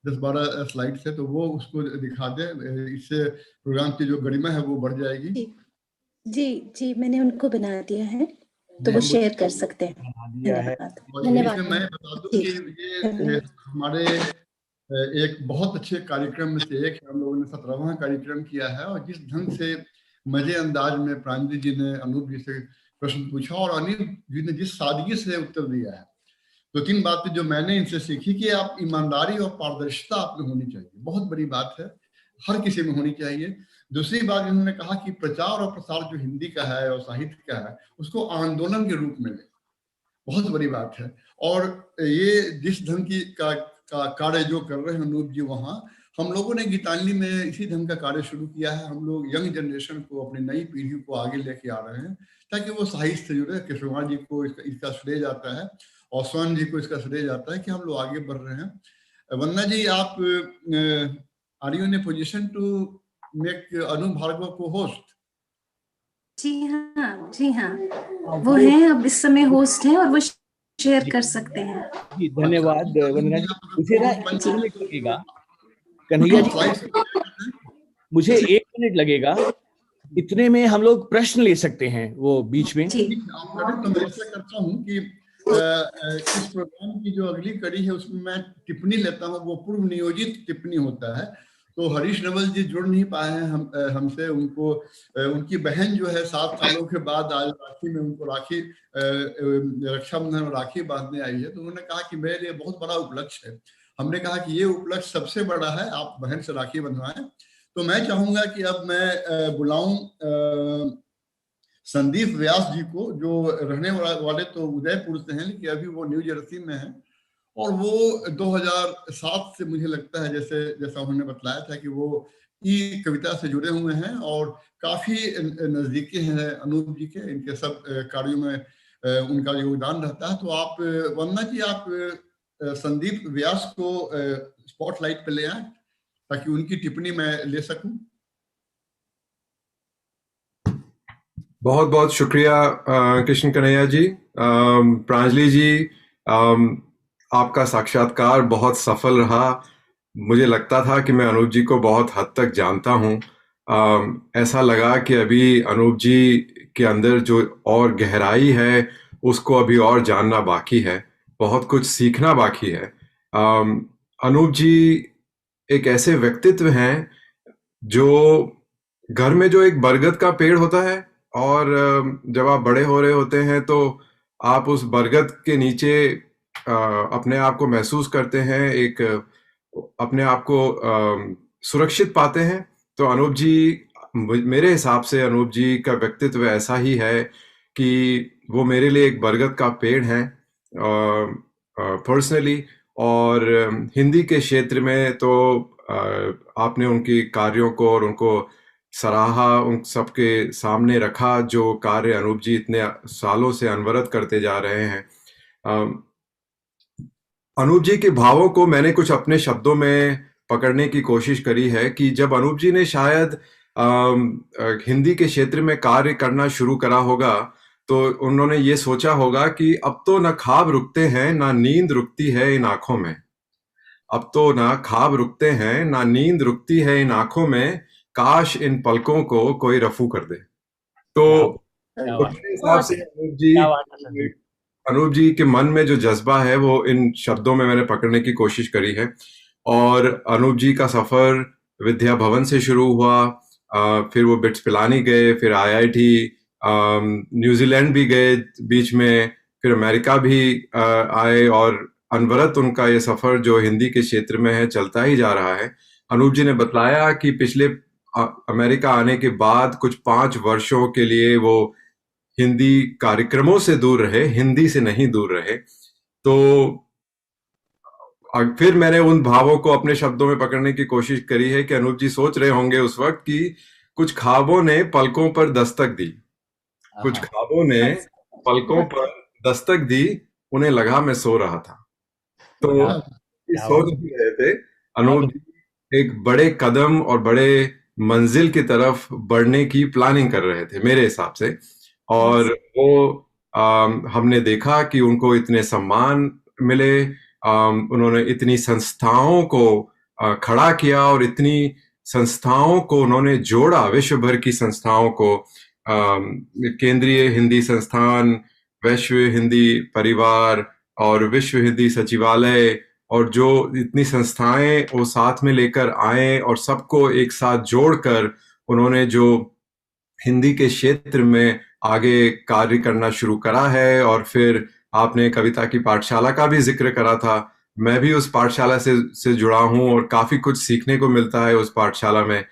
10-12 स्लाइड्स है, तो वो उसको दिखा दें। इससे प्रोग्राम की जो गरिमा है वो बढ़ जाएगी। जी मैंने उनको बना दिया है, तो वो शेयर कर सकते हैं। बना दिया है। धन्यवाद। मैं बता दूं कि ये हमारे एक बहुत अच्छे कार्यक्रम में से एक, हम लोगों ने 17वां कार्यक्रम किया है, और जिस ढंग से मजे अंदाज में प्रांजलि जी ने अनूप जी से प्रश्न पूछा और अनिल जी ने जिस सादगी से उत्तर दिया है, 2-3 बातें जो मैंने इनसे सीखी कि आप ईमानदारी और पारदर्शिता आप में होनी चाहिए, बहुत बड़ी बात है, हर किसी में होनी चाहिए। दूसरी बात, इन्होंने कहा कि प्रचार और प्रसार जो हिंदी का है और साहित्य का है, उसको आंदोलन के रूप में ले, बहुत बड़ी बात है। और ये जिस ढंग की का कार्य जो कर रहे हैं अनूप जी, वहाँ हम लोगों ने गीतांजलि में इसी ढंग का कार्य शुरू किया है। हम लोग यंग जनरेशन को, अपनी नई पीढ़ी को आगे लेके आ रहे हैं, ताकि वो साहित्य से जुड़े। किशोर कुमार जी को इसका श्रेय जाता है, और स्वर्ण जी को इसका श्रेय जाता है कि हम लोग आगे बढ़ रहे हैं। वंदना जी, आप are you in a position to make Anoop Bhargava को होस्ट? जी हाँ, वो हैं, अब इस समय होस्ट हैं और वो शेयर कर सकते हैं। जी धन्यवाद वंदना जी। मुझे ना 1 मिनट लगेगा कन्हैया जी, मुझे 1 मिनट लगेगा, इतने में हम लोग प्रश्न ले सकते हैं वो बीच में। जी, तो मैं ऐसा करता हूँ कि इस प्रोग्राम की जो अगली कड़ी है उसमें मैं टिप्पणी लेता हूँ, वो पूर्व नियोजित टिप्पणी होता है। तो हरीश नवल जी जुड़ नहीं पाए हैं हमसे, उनको उनकी बहन जो है 7 सालों के बाद आज राखी में उनको राखी रक्षाबंधन राखी बांधने आई है, तो उन्होंने कहा कि मेरे लिए बहुत बड़ा उपलक्ष्य है। हमने कहा कि ये उपलक्ष्य सबसे बड़ा है, आप बहन से राखी बंधवाएं। तो मैं चाहूंगा कि अब मैं बुलाऊं संदीप व्यास जी को, जो रहने वाले तो उदयपुर से हैं, लेकिन अभी वो न्यू जर्सी में हैं, और वो 2007 से मुझे लगता है, जैसा उन्होंने बताया था, कि वो ई कविता से जुड़े हुए हैं और काफी नजदीकी हैं अनूप जी के, इनके सब कार्यों में उनका योगदान रहता है। तो आप वंदना जी, आप संदीप व्यास को स्पॉटलाइट पे ले आए, ताकि उनकी टिप्पणी मैं ले सकूं। बहुत बहुत शुक्रिया कृष्ण कन्हैया जी। प्रांजलि जी, आपका साक्षात्कार बहुत सफल रहा। मुझे लगता था कि मैं अनूप जी को बहुत हद तक जानता हूं। ऐसा लगा कि अभी अनूप जी के अंदर जो और गहराई है उसको अभी और जानना बाकी है, बहुत कुछ सीखना बाकी है। अनूप जी एक ऐसे व्यक्तित्व हैं जो घर में जो एक बरगद का पेड़ होता है, और जब आप बड़े हो रहे होते हैं तो आप उस बरगद के नीचे अपने आप को महसूस करते हैं, एक अपने आप को सुरक्षित पाते हैं। तो अनूप जी, मेरे हिसाब से अनूप जी का व्यक्तित्व ऐसा ही है कि वो मेरे लिए एक बरगद का पेड़ है पर्सनली। और हिंदी के क्षेत्र में तो आपने उनके कार्यों को और उनको सराहा, उन सबके सामने रखा जो कार्य अनूप जी इतने सालों से अनवरत करते जा रहे हैं। अनूप जी के भावों को मैंने कुछ अपने शब्दों में पकड़ने की कोशिश करी है कि जब अनूप जी ने शायद हिंदी के क्षेत्र में कार्य करना शुरू करा होगा, तो उन्होंने ये सोचा होगा कि अब तो न ख्वाब रुकते हैं ना नींद रुकती है इन आंखों में, अब तो ना ख्वाब रुकते हैं ना नींद रुकती है इन आंखों में, काश इन पलकों को कोई रफू कर दे। तो मेरे हिसाब से अनूप जी के मन में जो जज्बा है वो इन शब्दों में मैंने पकड़ने की कोशिश करी है। और अनूप जी का सफर विद्या भवन से शुरू हुआ, फिर वो बिट्स पिलानी गए, फिर IIT, न्यूजीलैंड भी गए बीच में, फिर अमेरिका भी आए, और अनवरत उनका ये सफर जो हिंदी के क्षेत्र में है चलता ही जा रहा है। अनूप जी ने बताया कि पिछले अमेरिका आने के बाद कुछ 5 वर्षों के लिए वो हिंदी कार्यक्रमों से दूर रहे, हिंदी से नहीं दूर रहे। तो फिर मैंने उन भावों को अपने शब्दों में पकड़ने की कोशिश करी है कि अनूप जी सोच रहे होंगे उस वक्त कि कुछ ख्वाबों ने पलकों पर दस्तक दी, कुछ ख्वाबों ने पलकों पर दस्तक दी, उन्हें लगा मैं सो रहा था। तो सोच भी रहे थे अनूप जी, एक बड़े कदम और बड़े मंजिल की तरफ बढ़ने की प्लानिंग कर रहे थे मेरे हिसाब से। और वो हमने देखा कि उनको इतने सम्मान मिले, उन्होंने इतनी संस्थाओं को खड़ा किया और इतनी संस्थाओं को उन्होंने जोड़ा, विश्व भर की संस्थाओं को, केंद्रीय हिंदी संस्थान, विश्व हिंदी परिवार और विश्व हिंदी सचिवालय, और जो इतनी संस्थाएं वो साथ में लेकर आए और सबको एक साथ जोड़कर उन्होंने जो हिंदी के क्षेत्र में आगे कार्य करना शुरू करा है। और फिर आपने कविता की पाठशाला का भी जिक्र करा था, मैं भी उस पाठशाला से जुड़ा हूं और काफी कुछ सीखने को मिलता है उस पाठशाला में।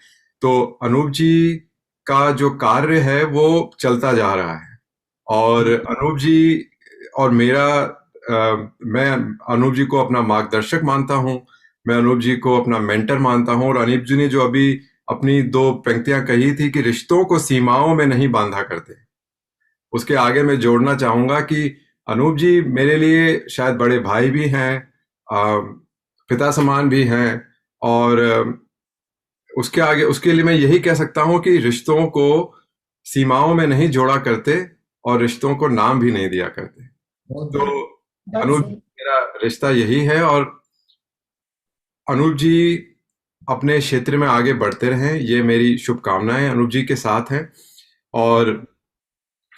तो अनूप जी का जो कार्य है वो चलता जा रहा है, और अनूप जी और मैं अनूप जी को अपना मार्गदर्शक मानता हूं, मैं अनूप जी को अपना मेंटर मानता हूं। और अनूप जी ने जो अभी अपनी 2 पंक्तियां कही थी कि रिश्तों को सीमाओं में नहीं बांधा करते, उसके आगे मैं जोड़ना चाहूंगा कि अनूप जी मेरे लिए शायद बड़े भाई भी हैं, पिता समान भी हैं, और उसके आगे उसके लिए मैं यही कह सकता हूं कि रिश्तों को सीमाओं में नहीं जोड़ा करते और रिश्तों को नाम भी नहीं दिया करते। तो अनूप मेरा रिश्ता यही है, और अनूप जी अपने क्षेत्र में आगे बढ़ते रहें, ये मेरी शुभकामनाएं अनूप जी के साथ हैं। और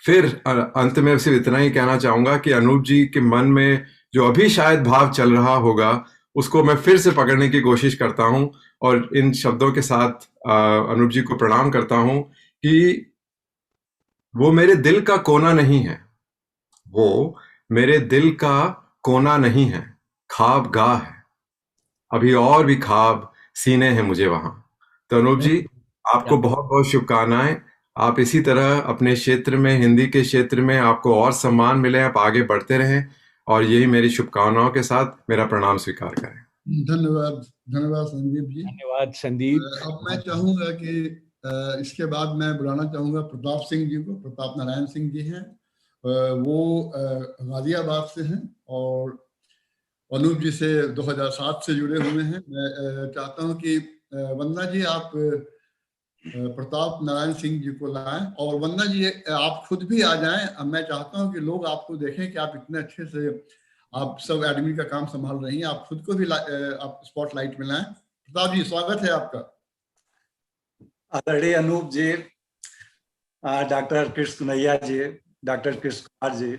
फिर अंत में सिर्फ इतना ही कहना चाहूंगा कि अनूप जी के मन में जो अभी शायद भाव चल रहा होगा उसको मैं फिर से पकड़ने की कोशिश करता हूं, और इन शब्दों के साथ अनूप जी को प्रणाम करता हूं कि वो मेरे दिल का कोना नहीं है, वो मेरे दिल का कोना नहीं है, ख्वाब गाह है, अभी और भी ख्वाब सीने हैं मुझे वहां। तो अनूप जी आपको बहुत बहुत शुभकामनाएं, आप इसी तरह अपने क्षेत्र में, हिंदी के क्षेत्र में आपको और सम्मान मिले, आप आगे बढ़ते रहें, और यही मेरी शुभकामनाओं के साथ मेरा प्रणाम स्वीकार करें। धन्यवाद, धन्यवाद संदीप जी। धन्यवाद संदीप। अब मैं चाहूंगा कि इसके बाद मैं बुलाना चाहूंगा प्रताप सिंह जी को। प्रताप नारायण सिंह जी हैं, वो गाजियाबाद से हैं और अनूप जी से 2007 से जुड़े हुए हैं। मैं चाहता हूं कि वंदना जी आप प्रताप नारायण सिंह जी को लाएं, और वंदना जी आप खुद भी आ जाएं। मैं चाहता हूं कि लोग आपको देखें कि आप इतने अच्छे से आप सब एडमिन का काम संभाल रही हैं, आप खुद को भी आप स्पॉटलाइट में लाएं। प्रताप जी स्वागत है आपका। आदरणीय अनूप जी, डॉक्टर कृष्ण कन्हैया जी, डॉक्टर कृष्ण कुमार जी,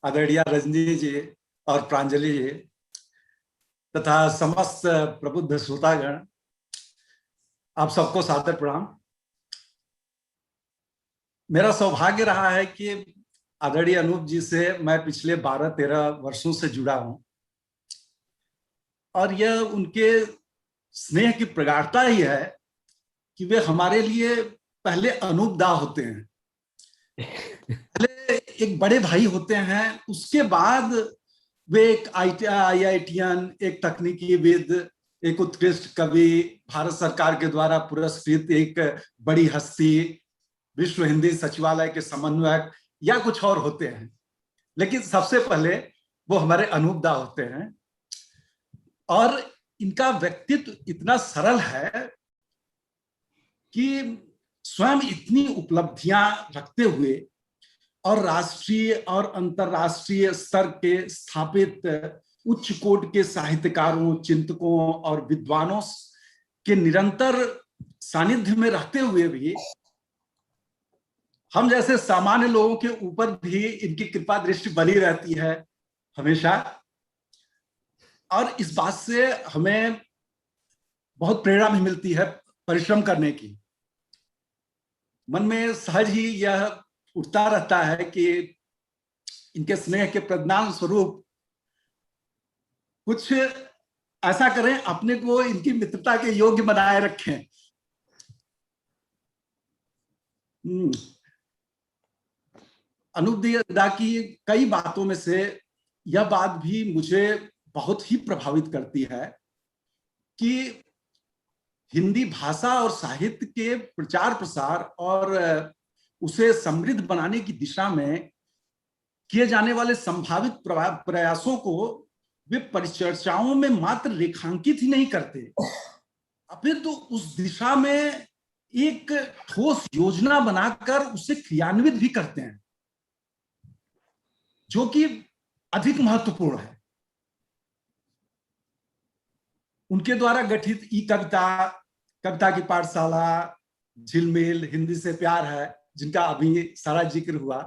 आदरणीय रजनी जी और प्रांजलि जी तथा समस्त प्रबुद्ध श्रोतागण, आप सबको सादर प्रणाम। मेरा सौभाग्य रहा है कि आदरणीय अनूप जी से मैं पिछले 12-13 वर्षों से जुड़ा हूं, और यह उनके स्नेह की प्रगाढ़ता ही है कि वे हमारे लिए पहले अनूप दा होते हैं, पहले एक बड़े भाई होते हैं, उसके बाद वे एक IITian, एक तकनीकी विद, एक उत्कृष्ट कवि, भारत सरकार के द्वारा पुरस्कृत एक बड़ी हस्ती, विश्व हिंदी सचिवालय के समन्वयक या कुछ और होते हैं, लेकिन सबसे पहले वो हमारे अनूप दा होते हैं। और इनका व्यक्तित्व इतना सरल है कि स्वयं इतनी उपलब्धियां रखते हुए और राष्ट्रीय और अंतरराष्ट्रीय स्तर के स्थापित उच्च कोटि के साहित्यकारों, चिंतकों और विद्वानों के निरंतर सानिध्य में रहते हुए भी हम जैसे सामान्य लोगों के ऊपर भी इनकी कृपा दृष्टि बनी रहती है हमेशा, और इस बात से हमें बहुत प्रेरणा भी मिलती है परिश्रम करने की। मन में सहज ही यह उठता रहता है कि इनके स्नेह के प्रदान स्वरूप कुछ ऐसा करें, अपने को इनकी मित्रता के योग्य बनाए रखें। अनूप दा की कई बातों में से यह बात भी मुझे बहुत ही प्रभावित करती है कि हिंदी भाषा और साहित्य के प्रचार प्रसार और उसे समृद्ध बनाने की दिशा में किए जाने वाले संभावित प्रयासों को वे परिचर्चाओं में मात्र रेखांकित ही नहीं करते, फिर तो उस दिशा में एक ठोस योजना बनाकर उसे क्रियान्वित भी करते हैं। जो कि अधिक महत्वपूर्ण है। उनके द्वारा गठित ई कविता, कविता की पाठशाला, झिलमिल, हिंदी से प्यार है, जिनका अभी सारा जिक्र हुआ,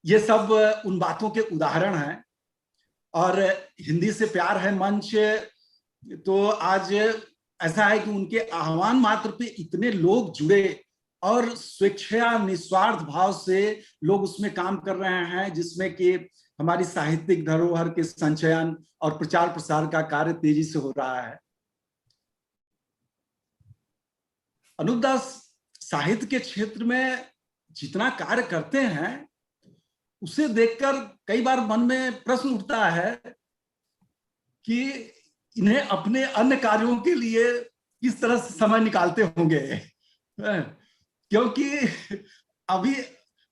ये सब उन बातों के उदाहरण हैं। और हिंदी से प्यार है मंच तो आज ऐसा है कि उनके आह्वान मात्र पे इतने लोग जुड़े और स्वेच्छा निस्वार्थ भाव से लोग उसमें काम कर रहे हैं, जिसमें कि हमारी साहित्यिक धरोहर के संचयन और प्रचार प्रसार का कार्य तेजी से हो रहा है। अनूप दास साहित्य के क्षेत्र में जितना कार्य करते हैं उसे देखकर कई बार मन में प्रश्न उठता है कि इन्हें अपने अन्य कार्यों के लिए किस तरह से समय निकालते होंगे, क्योंकि अभी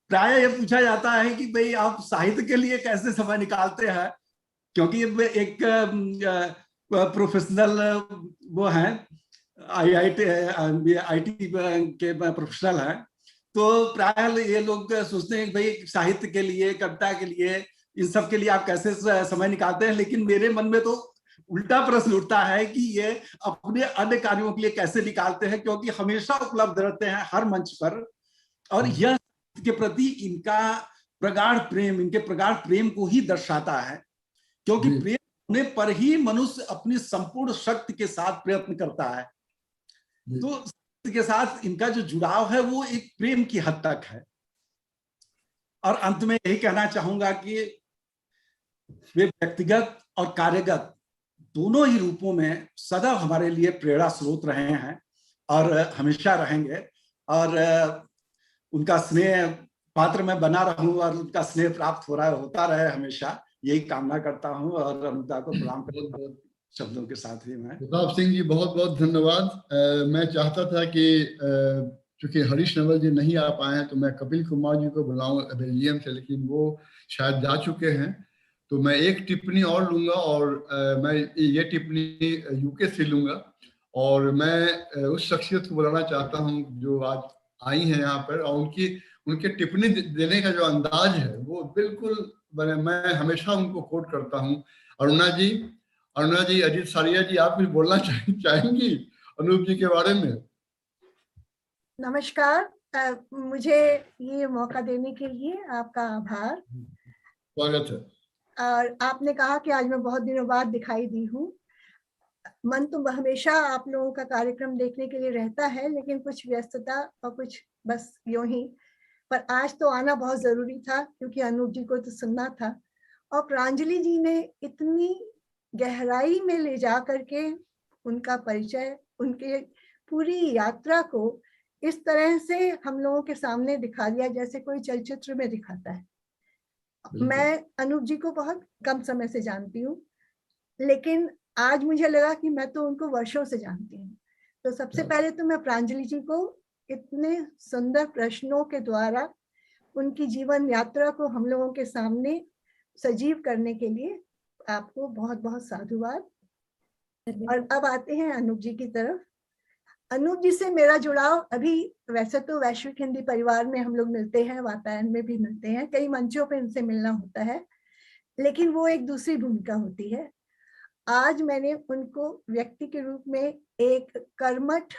प्राय ये पूछा जाता है कि भाई आप साहित्य के लिए कैसे समय निकालते हैं, क्योंकि एक प्रोफेशनल वो हैं, आईटी के प्रोफेशनल हैं, तो प्राय ये लोग सोचते हैं कि भाई साहित्य के लिए, कविता के लिए, इन सब के लिए आप कैसे समय निकालते हैं। लेकिन मेरे मन में तो उल्टा प्रश्न उठता है कि ये अपने अन्य कार्यों के लिए कैसे निकालते हैं, क्योंकि हमेशा उपलब्ध रहते हैं हर मंच पर। और यह के प्रति इनका प्रगाढ़ प्रेम, इनके प्रगाढ़ प्रेम को ही दर्शाता है, क्योंकि प्रेम होने पर ही मनुष्य अपनी संपूर्ण शक्ति के साथ प्रयत्न करता है। तो के साथ इनका जो जुड़ाव है वो एक प्रेम की हद तक है। और अंत में यही कहना चाहूंगा कि वे व्यक्तिगत और कार्यगत दोनों ही रूपों में सदा हमारे लिए प्रेरणा स्रोत रहे हैं और हमेशा रहेंगे। और उनका स्नेह पात्र में बना रहूं और उनका स्नेह प्राप्त होता रहे हमेशा, यही कामना करता हूं। और अनुदा को प्रणाम करता हूं शब्दों के साथ ही मैं। प्रताप सिंह जी बहुत बहुत धन्यवाद। मैं चाहता था कि चूंकि हरीश नवल जी नहीं आ पाए हैं तो मैं कपिल कुमार जी को बुलाऊं बेल्जियम से, लेकिन वो शायद जा चुके हैं। तो मैं एक टिप्पणी और लूंगा और मैं ये टिप्पणी यूके से लूंगा। और मैं उस शख्सियत को बुलाना चाहता हूं जो आज आई हैं यहाँ पर, और उनके टिप्पणी देने का जो अंदाज है वो बिल्कुल, मैं हमेशा उनको कोट करता हूँ। अरुणा जी, अजीत सारिया जी, आप कुछ बोलना चाहेंगी अनूप जी के बारे में? नमस्कार, मुझे ये मौका देने के लिए आपका आभार। स्वागत है। और आपने कहा कि आज मैं बहुत दिनों बाद दिखाई दी हूँ। मन तो हमेशा आप लोगों का कार्यक्रम देखने के लिए रहता है, लेकिन कुछ व्यस्तता और कुछ बस यूं ही। पर आज तो आना बहुत जरूरी था, क्योंकि अनूप जी को तो सुनना था। और प्रांजलि जी ने इतनी गहराई में ले जा करके उनका परिचय, उनके पूरी यात्रा को इस तरह से हम लोगों के सामने दिखा दिया जैसे कोई चलचित्र में दिखाता है। मैं अनूप जी को बहुत कम समय से जानती हूँ, लेकिन आज मुझे लगा कि मैं तो उनको वर्षों से जानती हूँ। तो सबसे पहले तो मैं प्रांजलि जी को इतने सुंदर प्रश्नों के द्वारा उनकी जीवन यात्रा को हम लोगों के सामने सजीव करने के लिए आपको बहुत बहुत साधुवाद। और अब आते हैं अनूप जी की तरफ। अनूप जी से मेरा जुड़ाव अभी, वैसे तो वैश्विक हिंदी परिवार में हम लोग मिलते हैं, वातायन में भी मिलते हैं, कई मंचों पे इनसे मिलना होता है, लेकिन वो एक दूसरी भूमिका होती है। आज मैंने उनको व्यक्ति के रूप में एक कर्मठ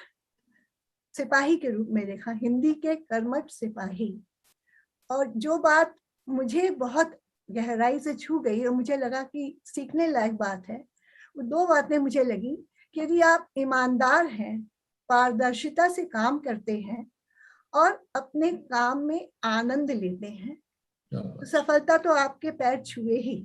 सिपाही के रूप में देखा, हिंदी के कर्मठ सिपाही। और जो बात मुझे बहुत गहराई से छू गई और मुझे लगा कि सीखने लायक बात है, वो दो बातें मुझे लगी कि यदि आप ईमानदार हैं, पारदर्शिता से काम करते हैं और अपने काम में आनंद लेते हैं, तो सफलता तो आपके पैर छुए ही।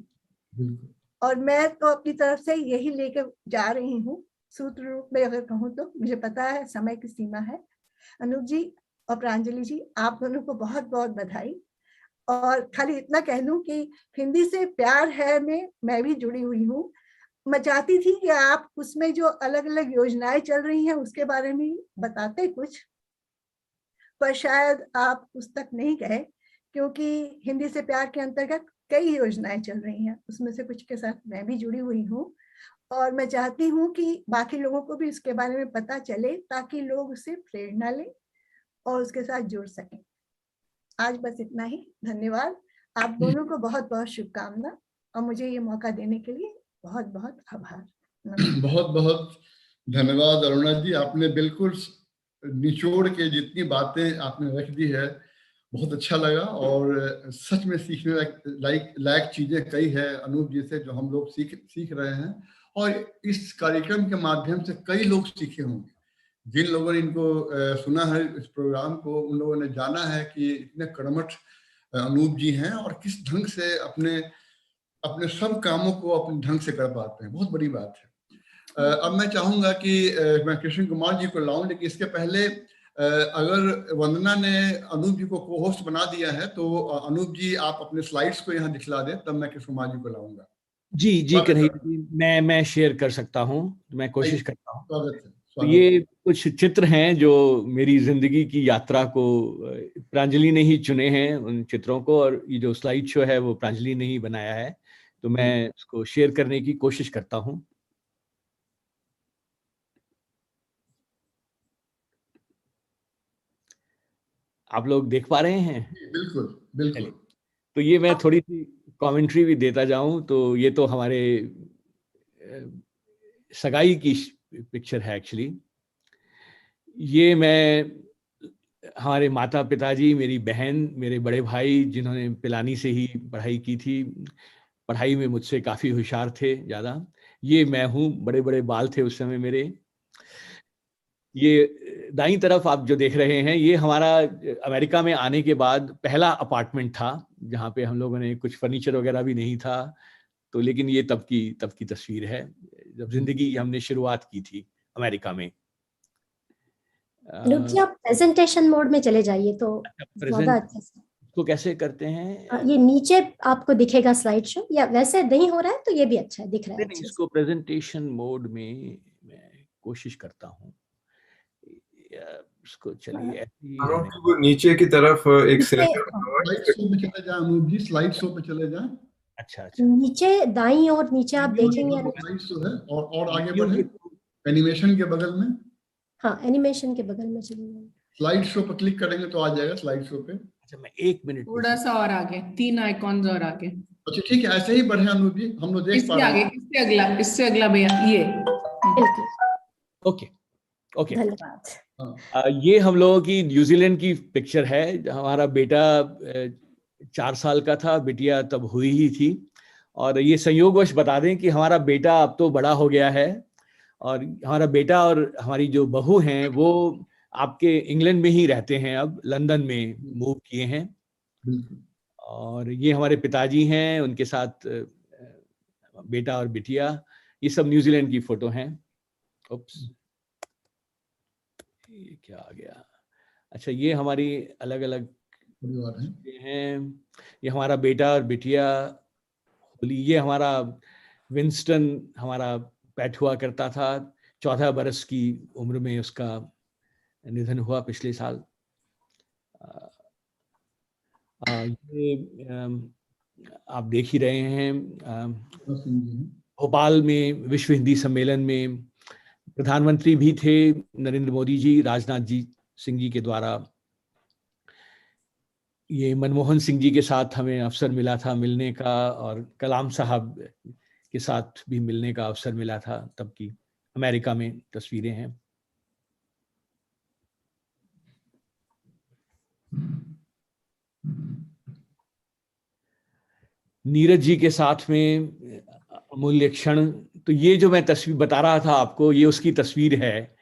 और मैं तो अपनी तरफ से यही लेकर जा रही हूँ। सूत्र रूप में अगर कहूँ तो मुझे पता है समय की सीमा है। अनूप जी और प्रांजलि जी, आप दोनों को बहुत बहुत बधाई। और खाली इतना कह दूं कि हिंदी से प्यार है में मैं भी जुड़ी हुई हूँ। मैं चाहती थी कि आप उसमें जो अलग अलग योजनाएं चल रही हैं उसके बारे में बताते कुछ, पर शायद आप उस तक नहीं गए, क्योंकि हिंदी से प्यार के अंतर्गत कई योजनाएं चल रही हैं, उसमें से कुछ के साथ मैं भी जुड़ी हुई हूँ। और मैं चाहती हूँ कि बाकी लोगों को भी इसके बारे में पता चले, ताकि लोग उससे प्रेरणा लें और उसके साथ जुड़ सकें। आज बस इतना ही, धन्यवाद। आप दोनों को बहुत बहुत शुभकामना और मुझे ये मौका देने के लिए बहुत बहुत आभार। बहुत बहुत धन्यवाद अरुणा जी, आपने बिल्कुल निचोड़ के जितनी बातें आपने रख दी है बहुत अच्छा लगा, और सच में सीखने लायक चीजें कई है अनूप जी से जो हम लोग सीख रहे हैं, और इस कार्यक्रम के माध्यम से कई लोग सीखे होंगे। जिन लोगों ने इनको सुना है इस प्रोग्राम को, उन लोगों ने जाना है कि इतने कर्मठ अनूप जी हैं और किस ढंग से अपने सब कामों को अपने ढंग से कर पाते हैं। बहुत बड़ी बात है। अब मैं चाहूंगा कि मैं कृष्ण कुमार जी को लाऊं, लेकिन इसके पहले अगर वंदना ने अनूप जी को को होस्ट बना दिया है तो अनूप जी आप अपने स्लाइड्स को यहाँ दिखला दें, तब मैं कृष्ण कुमार जी को लाऊंगा। जी कन्हैया जी, मैं शेयर कर सकता हूँ, मैं कोशिश करता हूँ। स्वागत है। तो ये कुछ चित्र हैं जो मेरी जिंदगी की यात्रा को प्रांजलि ने ही चुने हैं, उन चित्रों को, और ये जो स्लाइड शो है वो प्रांजलि ने ही बनाया है, तो मैं उसको शेयर करने की कोशिश करता हूँ। आप लोग देख पा रहे हैं? बिल्कुल बिल्कुल। तो ये मैं थोड़ी सी कमेंट्री भी देता जाऊं तो ये तो हमारे सगाई की पिक्चर है एक्चुअली। ये मैं हमारे माता पिताजी, मेरी बहन, मेरे बड़े भाई जिन्होंने पिलानी से ही पढ़ाई की थी, पढ़ाई में मुझसे काफ़ी होशियार थे ज़्यादा। ये मैं हूँ, बड़े बड़े बाल थे उस समय मेरे। ये दाईं तरफ आप जो देख रहे हैं, ये हमारा अमेरिका में आने के बाद पहला अपार्टमेंट था, जहाँ पे हम लोगों ने कुछ फर्नीचर वगैरह भी नहीं था, तो लेकिन ये तब की तस्वीर है जब जिंदगी हमने शुरुआत की थी अमेरिका में। अनूप जी, आप प्रेजेंटेशन मोड में चले जाइए तो ज्यादा अच्छे से। तो कैसे करते हैं? ये नीचे आपको दिखेगा स्लाइड शो, या वैसे नहीं हो रहा है तो ये भी अच्छा है, दिख रहा है। इसको प्रेजेंटेशन मोड में मैं कोशिश करता हूँ। इसको चलिए वो नीचे की तरफ एक स्लाइड शो पे चले जाएं अनूप जी, स्लाइड शो पे चले जाएं। अच्छा नीचे दाईं और नीचे आप देखेंगे स्लाइड शो है, और आगे बढ़े एनिमेशन के बगल में। हाँ, एनिमेशन के बगल में चलिए, स्लाइड शो पर क्लिक करेंगे तो आ जाएगा स्लाइड शो पे। अच्छा, मैं 1 मिनट थोड़ा सा और आगे, 3 आइकॉन्स और आगे। अच्छा ठीक है, ऐसे ही बढ़े अनूप जी, हम लोग देख पा रहे हैं। इससे अगला भैया, ये ओके ओके, धन्यवाद। ये हम लोगों की न्यूजीलैंड की पिक्चर है। हमारा बेटा 4 साल का था, बिटिया तब हुई ही थी, और ये संयोगवश बता दें कि हमारा बेटा अब तो बड़ा हो गया है, और हमारा बेटा और हमारी जो बहू हैं वो आपके इंग्लैंड में ही रहते हैं, अब लंदन में मूव किए हैं। और ये हमारे पिताजी हैं, उनके साथ बेटा और बिटिया, ये सब न्यूजीलैंड की फोटो हैं। उप्स, ये क्या आ गया? अच्छा, ये हमारी अलग अलग हैं। ये हमारा बेटा और बिटिया होली। ये हमारा विंस्टन हमारा पेट हुआ करता था, 14 बरस की उम्र में उसका निधन हुआ पिछले साल। ये आप देख ही रहे हैं, भोपाल में विश्व हिंदी सम्मेलन में प्रधानमंत्री भी थे नरेंद्र मोदी जी, राजनाथ जी सिंह जी के द्वारा। ये मनमोहन सिंह जी के साथ हमें अवसर मिला था मिलने का, और कलाम साहब के साथ भी मिलने का अवसर मिला था, तब की अमेरिका में तस्वीरें हैं। नीरज जी के साथ में अमूल्य क्षण। तो ये जो मैं तस्वीर बता रहा था आपको, ये उसकी तस्वीर है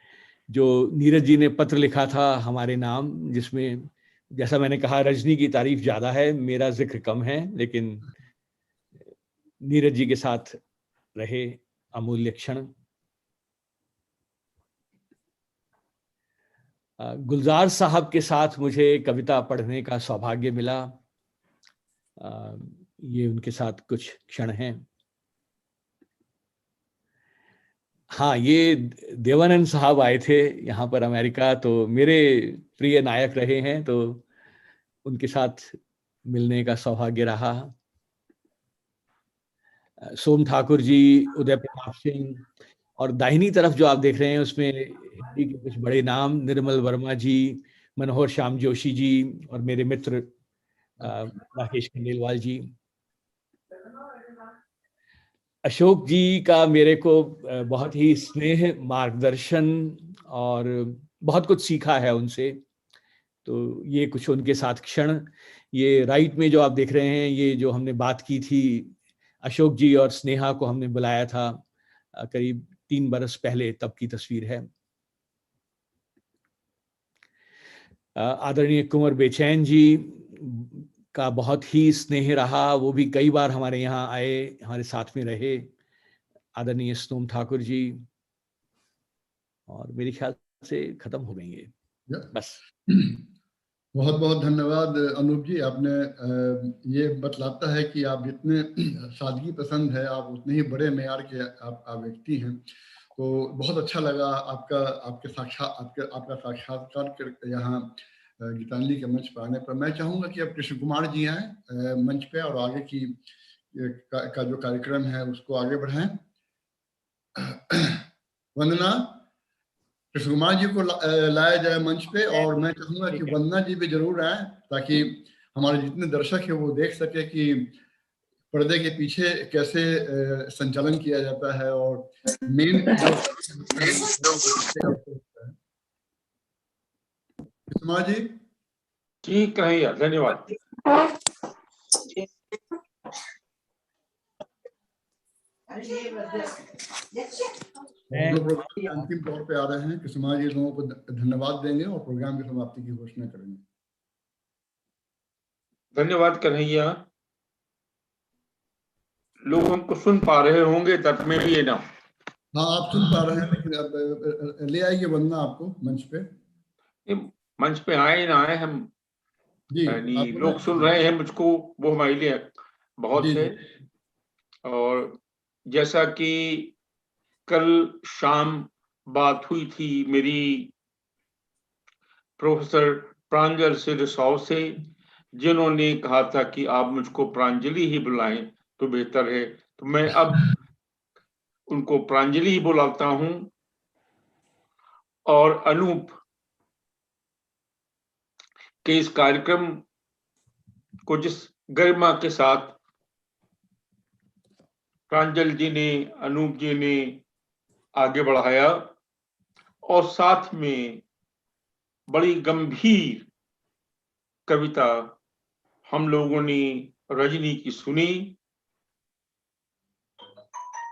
जो नीरज जी ने पत्र लिखा था हमारे नाम, जिसमें जैसा मैंने कहा रजनी की तारीफ ज्यादा है, मेरा जिक्र कम है, लेकिन नीरज जी के साथ रहे अमूल्य क्षण। गुलजार साहब के साथ मुझे कविता पढ़ने का सौभाग्य मिला। ये उनके साथ कुछ क्षण हैं। हाँ, ये देवानंद साहब आए थे यहाँ पर अमेरिका, तो मेरे प्रिय नायक रहे हैं, तो उनके साथ मिलने का सौभाग्य रहा। सोम ठाकुर जी, उदय प्रताप सिंह, और दाहिनी तरफ जो आप देख रहे हैं उसमें हिंदी के कुछ बड़े नाम, निर्मल वर्मा जी, मनोहर श्याम जोशी जी, और मेरे मित्र राकेश खंडेलवाल जी, अशोक जी का मेरे को बहुत ही स्नेह, मार्गदर्शन और बहुत कुछ सीखा है उनसे। तो ये कुछ उनके साथ क्षण, ये राइट में जो आप देख रहे हैं, ये जो हमने बात की थी, अशोक जी और स्नेहा को हमने बुलाया था करीब 3 बरस पहले, तब की तस्वीर है। आदरणीय कुंवर बेचैन जी का बहुत ही स्नेह रहा, वो भी कई बार हमारे यहाँ आए, हमारे साथ में रहे। आदरणीय सोम ठाकुर जी, और मेरे ख्याल से खत्म हो गई है बस। बहुत बहुत धन्यवाद अनूप जी, आपने ये बतलाता है कि आप जितने सादगी पसंद है, आप उतने ही बड़े मेयार के आप व्यक्ति हैं। तो बहुत अच्छा लगा आपका साक्षात्कार यहाँ गीतांजलि के मंच पर आने पर। मैं चाहूंगा कि अब कृष्ण कुमार जी आए मंच पे और आगे की का जो कार्यक्रम है उसको आगे बढ़ाएं। वंदना, कृष्ण कुमार जी को लाया जाए मंच पे, और मैं चाहूंगा कि वंदना जी भी जरूर आए ताकि हमारे जितने दर्शक हैं वो देख सके कि पर्दे के पीछे कैसे संचालन किया जाता है और मेन कुमार जी। ठीक है, धन्यवाद। अंतिम तौर पे आ रहे हैं, कुमार जी लोगों को धन्यवाद देंगे और प्रोग्राम की समाप्ति की घोषणा करेंगे। धन्यवाद कन्हैया। लोग हमको सुन पा रहे होंगे तट में भी है ना? हाँ, आप सुन पा रहे हैं, लेकिन ले आइए वंदना आपको मंच पे। मंच पे आए ना आए, हम यानी लोग सुन रहे हैं मुझको, वो हमारे लिए बहुत है। और जैसा कि कल शाम बात हुई थी मेरी प्रोफेसर प्रांजल सिरसौ से, जिन्होंने कहा था कि आप मुझको प्रांजलि ही बुलाएं तो बेहतर है, तो मैं अब उनको प्रांजलि ही बुलाता हूं। और अनूप के इस कार्यक्रम को जिस गरिमा के साथ प्रांजल जी ने, अनूप जी ने आगे बढ़ाया, और साथ में बड़ी गंभीर कविता हम लोगों ने रजनी की सुनी,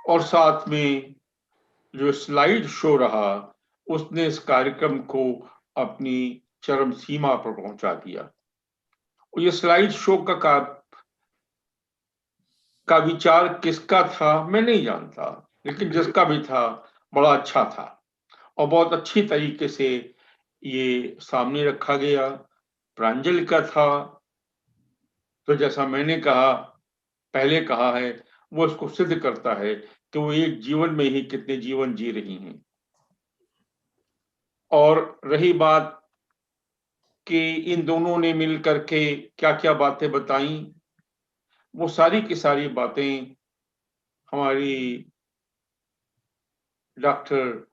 और साथ में जो स्लाइड शो रहा उसने इस कार्यक्रम को अपनी चरम सीमा पर पहुंचा दिया। ये स्लाइड शो का विचार किसका था मैं नहीं जानता, लेकिन जिसका भी था बड़ा अच्छा था और बहुत अच्छी तरीके से ये सामने रखा गया। प्रांजल का था तो जैसा मैंने पहले कहा है, वो इसको सिद्ध करता है कि वो एक जीवन में ही कितने जीवन जी रही हैं। और रही बात कि इन दोनों ने मिल करके क्या क्या बातें बताई, वो सारी की सारी बातें हमारी डॉक्टर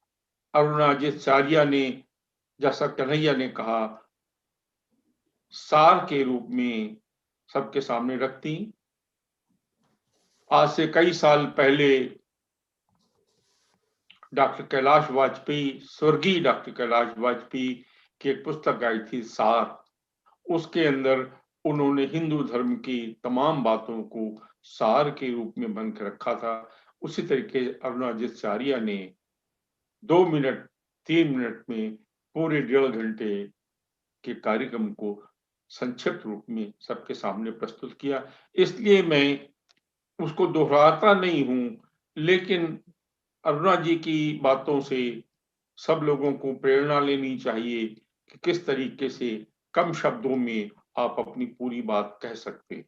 अरुणाजित सारिया ने, जैसा कन्हैया ने कहा, सार के रूप में सबके सामने रखती। आज से कई साल पहले डॉक्टर कैलाश वाजपेयी, स्वर्गीय डॉक्टर कैलाश वाजपेयी की एक पुस्तक आई थी सार, उसके अंदर उन्होंने हिंदू धर्म की तमाम बातों को सार के रूप में बन के रखा था। उसी तरीके अरुणाजित सारिया ने 2 मिनट 3 मिनट में पूरे 1.5 घंटे के कार्यक्रम को संक्षिप्त रूप में सबके सामने प्रस्तुत किया। इसलिए मैं उसको दोहराता नहीं हूं, लेकिन अरुणा जी की बातों से सब लोगों को प्रेरणा लेनी चाहिए कि किस तरीके से कम शब्दों में आप अपनी पूरी बात कह सकते हैं।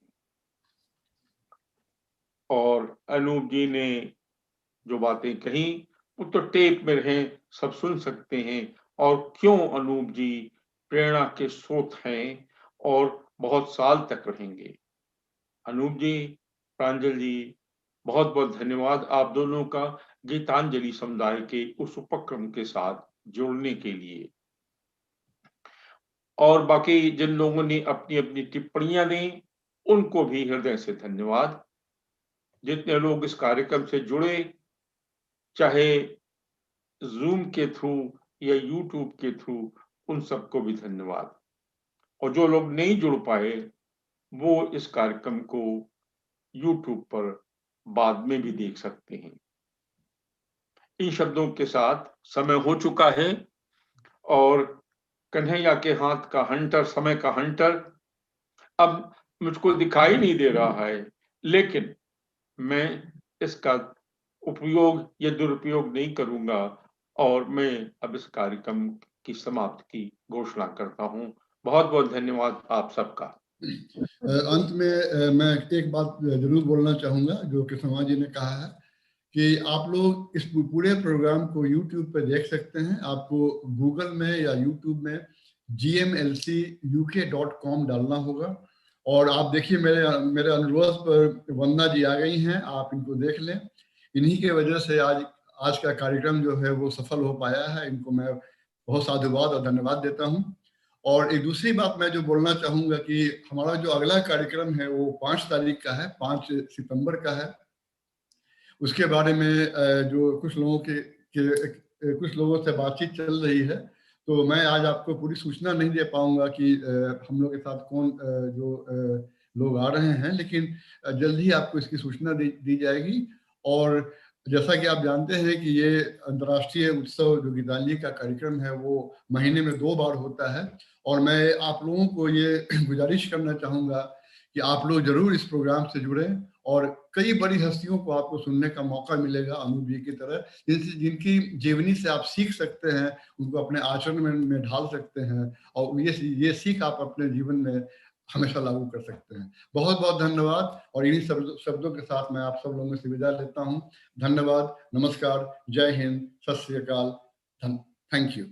और अनूप जी ने जो बातें कही वो तो टेप में रहे, सब सुन सकते हैं। और क्यों अनूप जी प्रेरणा के स्रोत हैं और बहुत साल तक रहेंगे। अनूप जी, प्रांजल जी, बहुत बहुत धन्यवाद आप दोनों का गीतांजलि समुदाय के उस उपक्रम के साथ जुड़ने के लिए। और बाकी जिन लोगों ने अपनी अपनी टिप्पणियां दी उनको भी हृदय से धन्यवाद। जितने लोग इस कार्यक्रम से जुड़े, चाहे जूम के थ्रू या यूट्यूब के थ्रू, उन सबको भी धन्यवाद। और जो लोग नहीं जुड़ पाए वो इस कार्यक्रम को यूट्यूब पर बाद में भी देख सकते हैं। इन शब्दों के साथ समय हो चुका है और कन्हैया के हाथ का हंटर, समय का हंटर अब मुझको दिखाई नहीं दे रहा है, लेकिन मैं इसका उपयोग या दुरुपयोग नहीं करूंगा और मैं अब इस कार्यक्रम की समाप्ति की घोषणा करता हूं। बहुत बहुत धन्यवाद आप सबका। अंत में मैं एक बात जरूर बोलना चाहूंगा जो कि समाज जी ने कहा है कि आप लोग इस पूरे प्रोग्राम को YouTube पे देख सकते हैं। आपको गूगल में या YouTube में gmlcuk.com डालना होगा और आप देखिए मेरे अनुरोध पर वंदना जी आ गई हैं, आप इनको देख लें। इन्हीं के वजह से आज का कार्यक्रम जो है वो सफल हो पाया है। इनको मैं बहुत साधुवाद और धन्यवाद देता हूं। और एक दूसरी बात मैं जो बोलना चाहूंगा कि हमारा जो अगला कार्यक्रम है वो 5 तारीख का है, 5 सितंबर का है। उसके बारे में जो कुछ लोगों से बातचीत चल रही है, तो मैं आज आपको पूरी सूचना नहीं दे पाऊंगा कि हम लोग के साथ कौन लोग आ रहे हैं, लेकिन जल्द ही आपको इसकी सूचना दी जाएगी। और जैसा कि आप जानते हैं कि ये अंतर्राष्ट्रीय उत्सव जो गीतांजलि का कार्यक्रम है वो महीने में 2 बार होता है और मैं आप लोगों को ये गुजारिश करना चाहूंगा कि आप लोग जरूर इस प्रोग्राम से जुड़ें और कई बड़ी हस्तियों को आपको सुनने का मौका मिलेगा अनूप जी की तरह, जिनकी जीवनी से आप सीख सकते हैं, उनको अपने आचरण में ढाल सकते हैं और ये सीख आप अपने जीवन में हमेशा लागू कर सकते हैं। बहुत बहुत धन्यवाद और इन्हीं शब्दों के साथ मैं आप सब लोगों से विदा लेता हूं। धन्यवाद, नमस्कार, जय हिंद, सत श्री अकाल, थैंक यू।